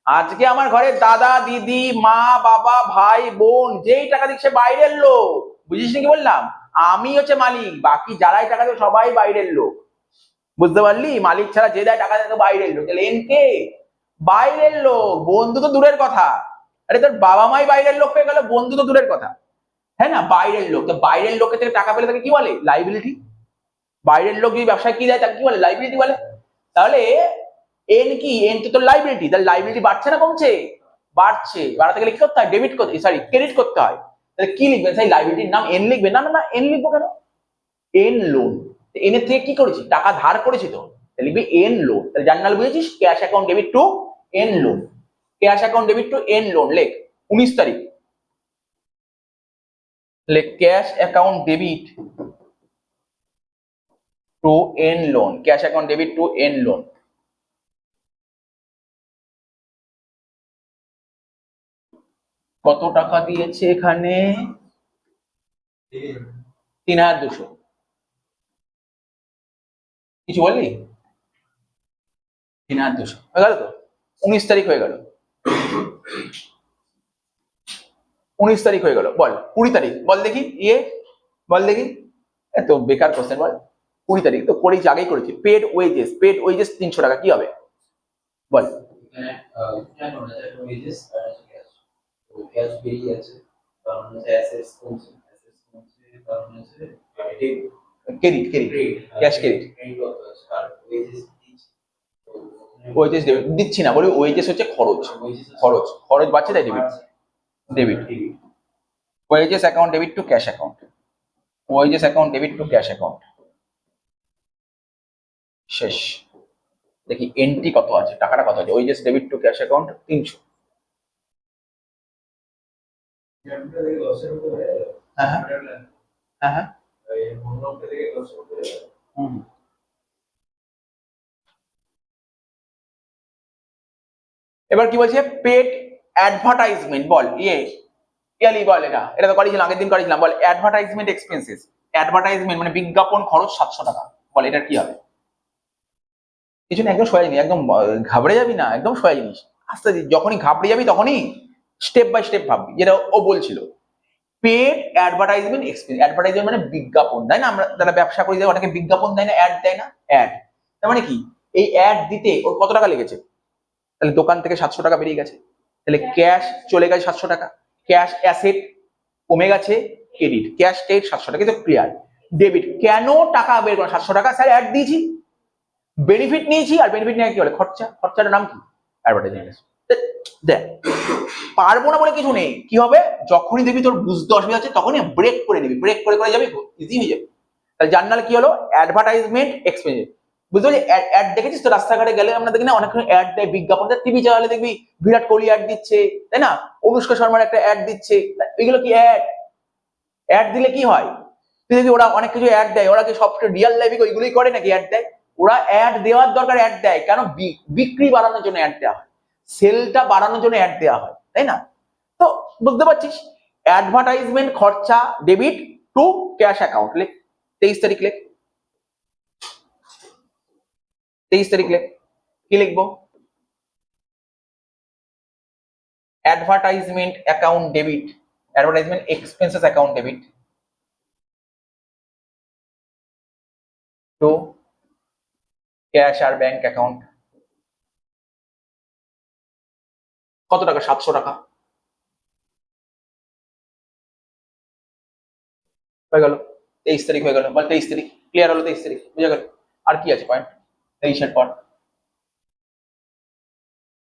আজকে আমার ঘরে দাদা দিদি মা বাবা ভাই বোন যেই টাকা দিচ্ছে বাইরের লোক। বুঝিস কি বললাম? আমি হচ্ছে মালিক, বাকি যারাই টাকা দেবে সবাই বাইরের লোক। বুঝতে পারলি? মালিক ছাড়া যে দেয় টাকা দেয় তো বাইরের লোক। তাহলে এন কে? বাইরের লোক। বন্ধু তো দূরের কথা, আরে তোর বাবা মাই বাইরের লোক হয়ে গেল, বন্ধু তো দূরের কথা, হ্যাঁ না? বাইরের লোক। তো বাইরের লোকের থেকে টাকা পেলে তাকে কি বলে? লাইবিলিটি। বাইরের লোক যদি ব্যবসায় কি দেয় তাকে কি বলে? লাইবিলিটি বলে। তাহলে এন কি? এন তো তোর লাইবিলিটি। তাহলে লাইবিলিটি বাড়ছে না কমছে? বাড়ছে। বাড়াতে গেলে কি করতে হয়? ডেবিট করতে, সরি ক্রেডিট করতে হয়। তাহলে কি লিখবেন? সেই লাইবিলিটির নাম এন লিখবেন? না না না, এন লিখবো কেন? N loan. এন এর থেকে কি করেছি? টাকা ধার করেছি তো, তাহলে লিখবি এন লোন। তাহলে জার্নাল বুঝেছিস? Cash account debit two N loan, cash account debit two N loan. লেখ 19 তারিখ, লেখ cash account debit two N loan, cash account debit two N loan. কত টাকা দিয়েছে এখানে? 3200। কিছু বললি? 3200 হয়ে গেল তো? 19 তারিখ হয়ে গেল, 19 তারিখ হয়ে গেল। বল 20 তারিখ বল দেখি, বল দেখি। এত বেকার কোশ্চেন, বল 20 তারিখ তো করেছি, আগেই করেছি। পেড ওয়েজেস, পেড ওয়েজেস 300 টাকা, কি হবে বল? ক্যাশ বেরিয়ে আছে, কারণ হচ্ছে অ্যাসেটস কমছে, অ্যাসেটস কমছে কারণ হচ্ছে ক্রেডিট, ক্যাশ ক্রেডিট। আর ওয়েজেস ওয়েজেস দিচ্ছি না, বলি ওয়েজেস হচ্ছে খরচ, খরচ খরচ বাড়ছে তাই debit, debit. Wages account debit to cash account, wages account debit to cash account. শেষ। দেখি এন্ট্রি কত আছে, টাকাটা কত আছে? Wages debit to cash account 300। হ্যাঁ হ্যাঁ হ্যাঁ হ্যাঁ। এবার কি বলছে? পেড অ্যাডভার্টাইজমেন্ট, বল ইয়ালি বল। এটা তো করেছিলাম, আগের দিন করেছিলাম। বল অ্যাডভার্টাইজমেন্ট এক্সপেন্সেস, অ্যাডভার্টাইজমেন্ট মানে বিজ্ঞাপন খরচ 700 টাকা। বল এটার কি হবে? কিছু না, একদম সোজা জিনিস, একদম ঘাবড়ে যাবি না, একদম সোজা জিনিস। আস্তে আস্তে যখনই ঘাবড়ে যাবি তখনই স্টেপ বাই স্টেপ ভাববি, যেটা ও বলছিল। পেড অ্যাডভার্টাইজমেন্ট এক্সপেন্স, অ্যাডভার্টাইজমেন্ট মানে বিজ্ঞাপন, তাই না? আমরা যারা ব্যবসা করি ওটাকে বিজ্ঞাপন দেয় না, অ্যাড দেয় না? অ্যাড তার মানে কি? এই অ্যাড দিতে ওর কত টাকা লেগেছে? তাহলে দোকান থেকে 700 টাকা বেরিয়ে গেছে, তাহলে ক্যাশ চলে গেছে 700 টাকা, ক্যাশ অ্যাসেট কমে গেছে, ক্রেডিট, ক্যাশ ক্রেডিট 700 টাকা, কিন্তু ক্লিয়ার। ডেবিট, কেন টাকা বের করা? 700 টাকা স্যার অ্যাড দিয়েছি, বেনিফিট নিয়েছি, আর বেনিফিট নিয়ে কি বলে? খরচা। খরচাটার নাম কি? অ্যাডভার্টাইজমেন্ট। দেখ পারবো না বলে কিছু নেই, কি হবে? যখনই দেখবি তোর বুঝতে অসুবিধা হচ্ছে তখনই ব্রেক করে নিবি, ব্রেক করে করে যাবি, ইজি হয়ে যাবে। তাহলে জার্নাল কি হলো? Advertisement expense. বুঝতে পারছি? অ্যাড দেখেছিস তো, রাস্তাঘাটে গেলে আমরা দেখি না অনেক অ্যাড দেয়, বিজ্ঞাপন দেয়, টিভি চালালে দেখবি বিরাট কোহলি অ্যাড দিচ্ছে, তাই না? অনুষ্কা শর্মার একটা অ্যাড দিচ্ছে, এগুলো কি অ্যাড? অ্যাড দিলে কি হয়? তুই দেখবি ওরা অনেক কিছু অ্যাড দেয়, ওরা কি সব রিয়াল লাইফে ওইগুলোই করে নাকি অ্যাড দেয়? ওরা অ্যাড দেওয়ার দরকার অ্যাড দেয় কেন? বিক্রি বাড়ানোর জন্য অ্যাড দেওয়া হয়, সেলটা বাড়ানোর জন্য অ্যাড দেওয়া হয়, তাই না? তো বুঝতে পারছিস, অ্যাডভার্টাইজমেন্ট খরচা ডেবিট টু ক্যাশ অ্যাকাউন্ট। লেখ 23 তারিখ, লেখ 23 তারিখ, লেখ। কি লিখবো? Advertisement account debit, advertisement expenses account debit to cash আর ব্যাংক অ্যাকাউন্ট। কত টাকা? 700 টাকা। হয়ে গেল, 23 তারিখ হয়ে গেল, বা 23 তারিখ ক্লিয়ার হলো, 23 তারিখ বুঝা গেল। আর কি আছে পয়েন্ট? 23-এর পর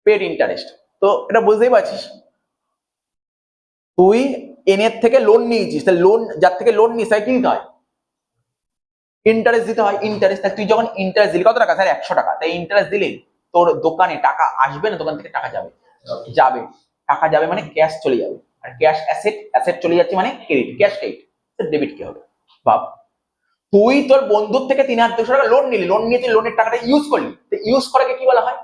পেড ইন্টারেস্ট। তো এটা বুঝতেই পারছিস, তুই এনের থেকে লোন নিয়েছিস, তাহলে লোন যার থেকে লোন নিস তাই কি দিতে হয়? ইন্টারেস্ট দিতে হয়। ইন্টারেস্ট, তুই যখন ইন্টারেস্ট দিলি কত টাকা? স্যার 100 টাকা। তাই ইন্টারেস্ট দিলে তোর দোকানে টাকা আসবে না, দোকান থেকে টাকা যাবে? যাবে। টাকা যাবে মানে ক্যাশ চলে যাবে, আর ক্যাশ অ্যাসেট, অ্যাসেট চলে যাচ্ছে মানে ক্রেডিট, ক্যাশ ক্রেডিট, ডেবিট কি হবে? ভাব, তুই তোর বন্ধুর থেকে 3200 টাকা লোন নিলি, লোন নিয়ে তুই লোনের টাকাটা ইউজ করলি, তো ইউজ করাকে কি বলা হয়?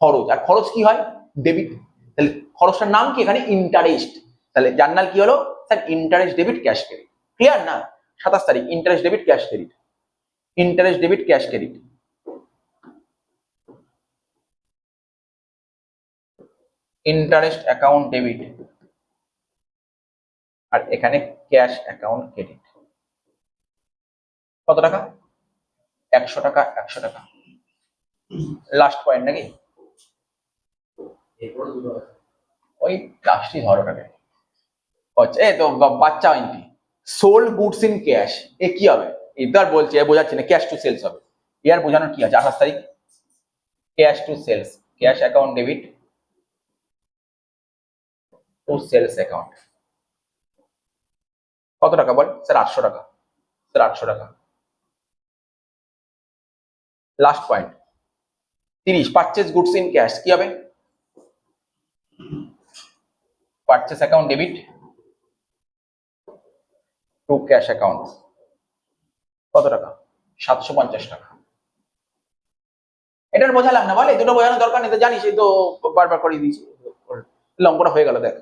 খরচ। আর খরচ কি হয়? ডেবিট। তাহলে খরচটার নাম কি এখানে? ইন্টারেস্ট। তাহলে জার্নাল কি হলো sir? Interest debit cash credit. Clear না? 27 তারিখ interest debit cash credit, interest debit cash credit, interest account debit, আর এখানে ক্যাশ অ্যাকাউন্ট ক্রেডিট। কত টাকা? 100 টাকা, 100 টাকা। লাস্ট পয়েন্ট নাকি? এরপর দুটো আছে। ওই লাস্টই ধরো টাকা। আচ্ছা, এই তো বাচ্চা হয়নি। সোল্ড গুডস ইন ক্যাশ, এ কি হবে? এবার বলছি, বোঝাচ্ছি না, ক্যাশ টু সেলস হবে। এর বোঝানোর কি আছে? 28 তারিখ cash to sales, cash account debit to sales account. কত টাকা বল? স্যার 800 টাকা। স্যার 800 টাকা। Last point 30 purchase goods in cash, কি হবে? Purchase account debit to cash account. কত টাকা? 750 টাকা। এটার বোঝালাম না বলে? দুটো বোঝানোর দরকার নেই তো, জানিস, এই তো বারবার করে দিয়েছি। অঙ্কটা হয়ে গেল, দেখ।